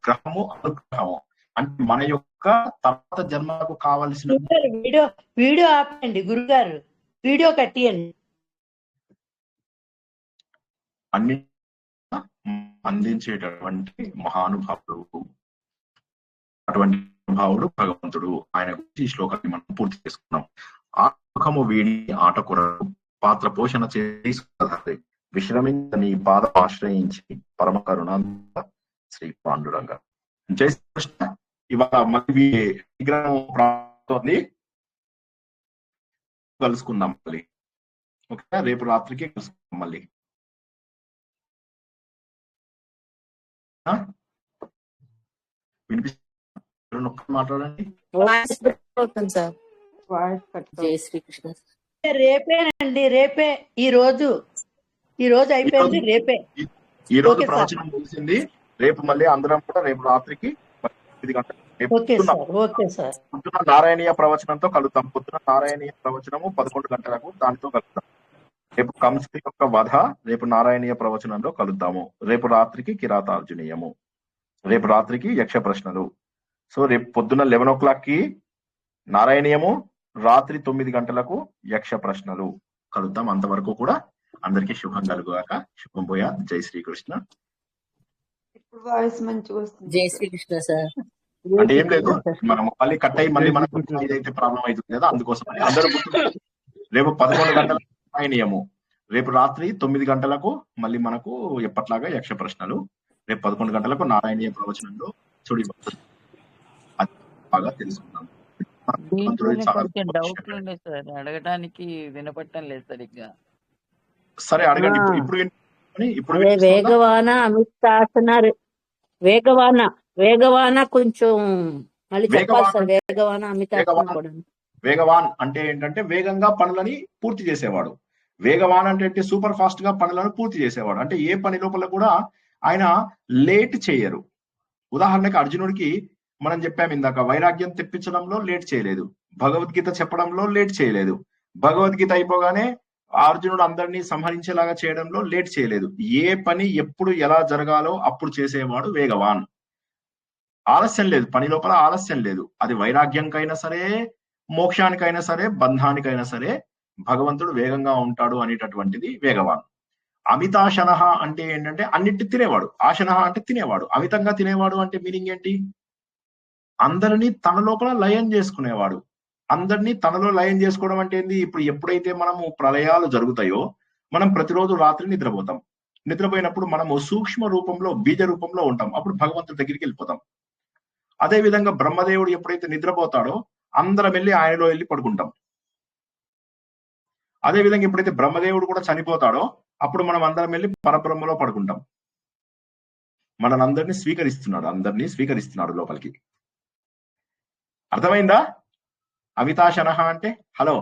గ్రహము అనుగ్రహము అంటే మన యొక్క తర్వాత జన్మకు కావలసిన వీడియో ఆపండి గురుగారు, వీడియో కట్టియండి. అన్ని అందించేటటువంటి మహానుభావుడు, అటువంటి మహానుభావుడు భగవంతుడు. ఆయన గురించి ఈ శ్లోకాన్ని మనం పూర్తి చేసుకున్నాం. ఆముఖము వీడి ఆట కొరకు పాత్ర పోషణ చేసుకున్నది విశ్రమించి నీ పాదం ఆశ్రయించి పరమ కరుణ శ్రీ పాండురంగ. జై శ్రీకృష్ణ. ఇవాళ మళ్ళీ విగ్రహం ప్రాంతాన్ని కలుసుకుందాం మళ్ళీ. ఓకే, రేపు రాత్రికి కలుసుకుందాం మళ్ళీ. వినిపిస్తుంది? మాట్లాడండి. జై శ్రీకృష్ణ. రేపేనండి, రేపే. ఈ రోజు అయిపోయింది, రేపే. ఈ రోజు ప్రవచనం ముగిసింది. రేపు మళ్ళీ అందరం కూడా రేపు రాత్రికి 8 గంటలకు పొద్దున నారాయణీయ ప్రవచనంతో కలుద్దాం. పొద్దున నారాయణీయ ప్రవచనము 11 గంటలకు, దానితో కలుద్దాం. రేపు కంసుడి యొక్క వధ, రేపు నారాయణీయ ప్రవచనంలో కలుద్దాము. రేపు రాత్రికి కిరాతార్జునీయము, రేపు రాత్రికి యక్ష ప్రశ్నలు. సో రేపు పొద్దున 11 o'clock నారాయణీయము, రాత్రి 9 గంటలకు యక్ష ప్రశ్నలు కలుద్దాం. అంతవరకు కూడా అందరికీ శుభం కలుగుగాక. శుభం పోయా. జై శ్రీకృష్ణ. జై శ్రీకృష్ణ సార్. అంటే ఏం లేదు, మనం మళ్ళీ కట్ అయ్యి మళ్ళీ మనకు ఏదైతే ప్రాబ్లం అవుతుంది కదా, అందుకోసం అందరూ రేపు 11 గంటలకు నారాయణీయము, రేపు రాత్రి 9 గంటలకు మళ్ళీ మనకు ఎప్పట్లాగా యక్ష ప్రశ్నలు, రేపు 11 గంటలకు నారాయణీయ ప్రవచనంలో చూడి బాగా తెలుసుకుందాం. డౌట్లు ఉండే సార్, అడగడానికి వినపడటం లేదు సరిగ్గా. సరే అడగండి. ఇప్పుడు వేగవాన అమితాసన వేగవాన కొంచెం మళ్ళీ చెప్పాలి సార్. వేగవాన అమితాసన కూడా. వేగవాన్ అంటే ఏంటంటే వేగంగా పనులని పూర్తి చేసేవాడు. వేగవాన్ అంటే సూపర్ ఫాస్ట్ గా పనులను పూర్తి చేసేవాడు. అంటే ఏ పని లోపల కూడా ఆయన లేట్ చేయరు. ఉదాహరణకి అర్జునుడికి మనం చెప్పాము ఇందాక, వైరాగ్యం తెప్పించడంలో లేట్ చేయలేదు, భగవద్గీత చెప్పడంలో లేట్ చేయలేదు, భగవద్గీత అయిపోగానే అర్జునుడు అందరినీ సంహరించేలాగా చేయడంలో లేట్ చేయలేదు. ఏ పని ఎప్పుడు ఎలా జరగాలో అప్పుడు చేసేవాడు వేగవాన్. ఆలస్యం లేదు, పని లోపల ఆలస్యం లేదు. అది వైరాగ్యంకైనా సరే, మోక్షానికైనా సరే, బంధానికైనా సరే భగవంతుడు వేగంగా ఉంటాడు అనేటటువంటిది వేగవాన్. అమితాశనః అంటే ఏంటంటే అన్నిటి తినేవాడు. ఆశనః అంటే తినేవాడు. అమితంగా తినేవాడు అంటే మీనింగ్ ఏంటి? అందరినీ తన లోపల లయం చేసుకునేవాడు. అందరినీ తనలో లయం చేసుకోవడం అంటే ఏంది? ఇప్పుడు ఎప్పుడైతే మనము ప్రళయాలు జరుగుతాయో మనం ప్రతిరోజు రాత్రి నిద్రపోతాం. నిద్రపోయినప్పుడు మనము సూక్ష్మ రూపంలో, బీజ రూపంలో ఉంటాం. అప్పుడు భగవంతుడి దగ్గరికి వెళ్ళిపోతాం. అదే విధంగా బ్రహ్మదేవుడు ఎప్పుడైతే నిద్రపోతాడో అందరం వెళ్ళి ఆయనలో వెళ్ళి పడుకుంటాం. అదే విధంగా ఎప్పుడైతే బ్రహ్మదేవుడు కూడా చనిపోతాడో అప్పుడు మనం అందరం వెళ్ళి పరబ్రహ్మలో పడుకుంటాం. మనందరినీ స్వీకరిస్తున్నాడు లోపలికి. అర్థమైందా? అమితాశనః అంటే హలో.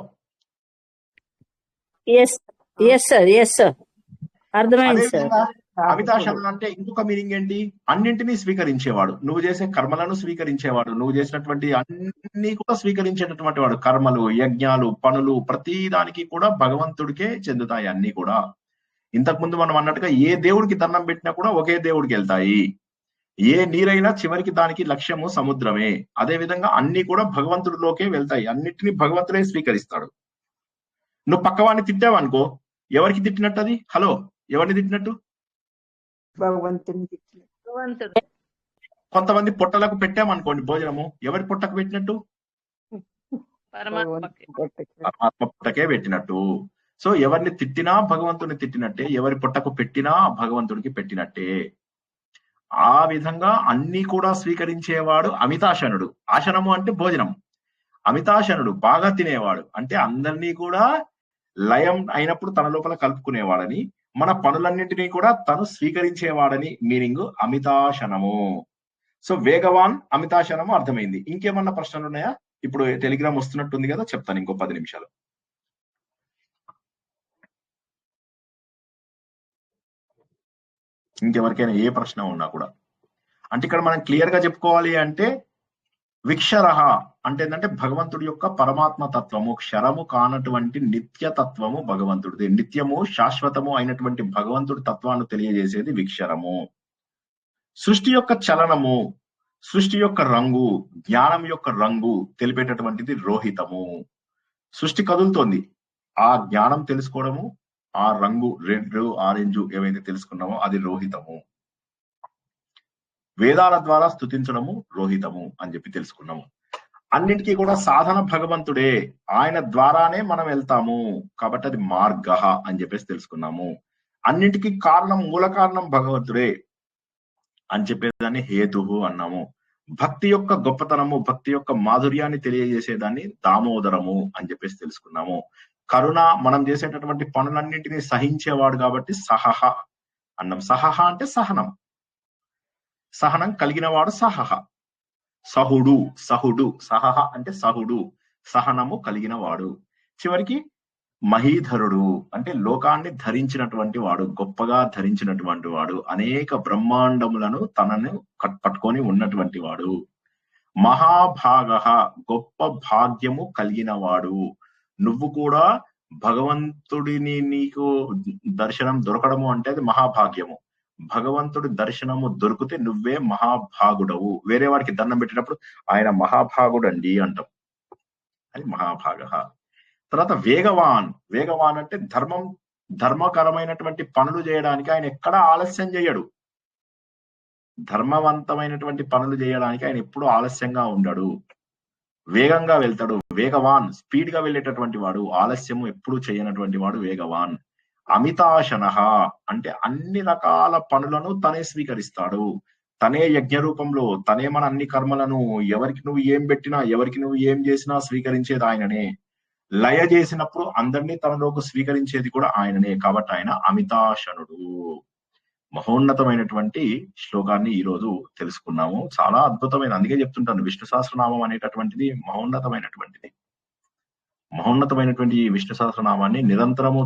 అర్థమైంది సార్. అమితాశనః అంటే ఇంకొక మీనింగ్ ఏంటి? అన్నింటినీ స్వీకరించేవాడు. నువ్వు చేసే కర్మలను స్వీకరించేవాడు. నువ్వు చేసినటువంటి అన్ని కూడా స్వీకరించేటటువంటి వాడు. కర్మలు, యజ్ఞాలు, పనులు ప్రతి దానికి కూడా భగవంతుడికే చెందుతాయి అన్ని కూడా. ఇంతకు ముందు మనం అన్నట్టుగా ఏ దేవుడికి దండం పెట్టినా కూడా ఒకే దేవుడికి వెళ్తాయి. ఏ నీరైనా చివరికి దానికి లక్ష్యము సముద్రమే. అదే విధంగా అన్ని కూడా భగవంతుడిలోకే వెళ్తాయి. అన్నిటినీ భగవంతుడే స్వీకరిస్తాడు. నువ్వు పక్కవాడిని తిట్టావనుకో, ఎవరికి తిట్టినట్టు అది? హలో, ఎవరిని తిట్టినట్టు? భగవంతుని భగవంతుడు. కొంతమంది పొట్టలకు పెట్టామనుకోండి భోజనము, ఎవరి పొట్టకు పెట్టినట్టు? పరమాత్మకి. పరమాత్మ పొట్టకే పెట్టినట్టు. సో ఎవరిని తిట్టినా భగవంతుడిని తిట్టినట్టే, ఎవరి పొట్టకు పెట్టినా భగవంతుడికి పెట్టినట్టే. ఆ విధంగా అన్ని కూడా స్వీకరించేవాడు అమితాశనుడు. ఆశనము అంటే భోజనం. అమితాశనుడు బాగా తినేవాడు అంటే అందరినీ కూడా లయం అయినప్పుడు తన లోపల కలుపుకునేవాడని, మన పనులన్నింటినీ కూడా తను స్వీకరించేవాడని మీనింగ్ అమితాశనము. సో వేగవాన్ అమితాశనము అర్థమైంది. ఇంకేమన్నా ప్రశ్నలు ఉన్నాయా? ఇప్పుడు టెలిగ్రామ్ వస్తున్నట్టుంది కదా, చెప్తాను ఇంకో 10 నిమిషాలు. ఇంకెవరికైనా ఏ ప్రశ్న ఉన్నా కూడా. అంటే ఇక్కడ మనం క్లియర్ గా చెప్పుకోవాలి అంటే విక్షరహ అంటే ఏంటంటే భగవంతుడి యొక్క పరమాత్మ తత్వము, క్షరము కానటువంటి నిత్య తత్వము భగవంతుడిది. నిత్యము శాశ్వతము అయినటువంటి భగవంతుడి తత్వాన్ని తెలియజేసేది విక్షరము. సృష్టి యొక్క చలనము, సృష్టి యొక్క రంగు, జ్ఞానం యొక్క రంగు తెలిపేటటువంటిది రోహితము. సృష్టి కదులుతోంది, ఆ జ్ఞానం తెలుసుకోవడము, ఆ రంగు రెడ్ ఆరెంజ్ ఏవైతే తెలుసుకున్నామో అది రోహితము. వేదాల ద్వారా స్తుతించడము రోహితము అని చెప్పి తెలుసుకున్నాము. అన్నింటికీ కూడా సాధన భగవంతుడే, ఆయన ద్వారానే మనం వెళ్తాము కాబట్టి అది మార్గ అని చెప్పేసి తెలుసుకున్నాము. అన్నింటికీ కారణం, మూల కారణం భగవంతుడే అని చెప్పేదాన్ని హేతువు అన్నాము. భక్తి యొక్క గొప్పతనము, భక్తి యొక్క మాధుర్యాన్ని తెలియజేసేదాన్ని దామోదరము అని చెప్పేసి తెలుసుకున్నాము. కరుణ, మనం చేసేటటువంటి పనులన్నింటినీ సహించేవాడు కాబట్టి సహహ అన్నాం. సహహ అంటే సహనం, సహనం కలిగిన వాడు సహహ. సహుడు, సహుడు, సహహ అంటే సహుడు, సహనము కలిగిన వాడు. చివరికి మహీధరుడు అంటే లోకాన్ని ధరించినటువంటి వాడు, గొప్పగా ధరించినటువంటి వాడు, అనేక బ్రహ్మాండములను తనను పట్టుకొని ఉన్నటువంటి వాడు. మహాభాగ గొప్ప భాగ్యము కలిగిన వాడు. నువ్వు కూడా భగవంతుడిని నీకు దర్శనం దొరకడము అంటే అది మహాభాగ్యము. భగవంతుడి దర్శనము దొరికితే నువ్వే మహాభాగుడవు. వేరే వాడికి దండం పెట్టేటప్పుడు ఆయన మహాభాగుడండి అంటాం, అది మహాభాగ. తర్వాత వేగవాన్, వేగవాన్ అంటే ధర్మకరమైనటువంటి పనులు చేయడానికి ఆయన ఎక్కడా ఆలస్యం చేయడు. ధర్మవంతమైనటువంటి పనులు చేయడానికి ఆయన ఎప్పుడు ఆలస్యంగా ఉండడు, వేగంగా వెళ్తాడు. వేగవాన్ స్పీడ్ గా వెళ్ళేటటువంటి వాడు, ఆలస్యము ఎప్పుడు చేయనటువంటి వాడు వేగవాన్. అమితాశన అంటే అన్ని రకాల పనులను తనే స్వీకరిస్తాడు, తనే యజ్ఞ రూపంలో, తనే మన అన్ని కర్మలను, ఎవరికి నువ్వు ఏం పెట్టినా, ఎవరికి నువ్వు ఏం చేసినా స్వీకరించేది ఆయననే. లయ చేసినప్పుడు అందరినీ తనలోకి స్వీకరించేది కూడా ఆయననే. కాబట్టి ఆయన అమితాశనుడు. మహోన్నతమైనటువంటి శ్లోకాన్ని ఈ రోజు తెలుసుకున్నాము. చాలా అద్భుతమైన, అందుకే చెప్తుంటాను విష్ణు సహస్రనామం అనేటటువంటిది మహోన్నతమైనటువంటిది. మహోన్నతమైనటువంటి ఈ విష్ణు సహస్రనామాన్ని నిరంతరము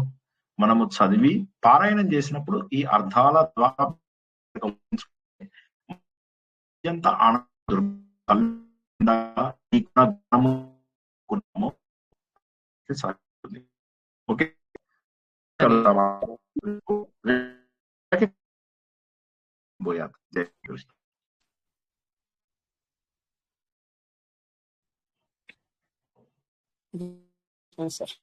మనము చదివి పారాయణం చేసినప్పుడు ఈ అర్థాల ద్వారా ఎంత ఓకే. జయ కృష్ణ. సార్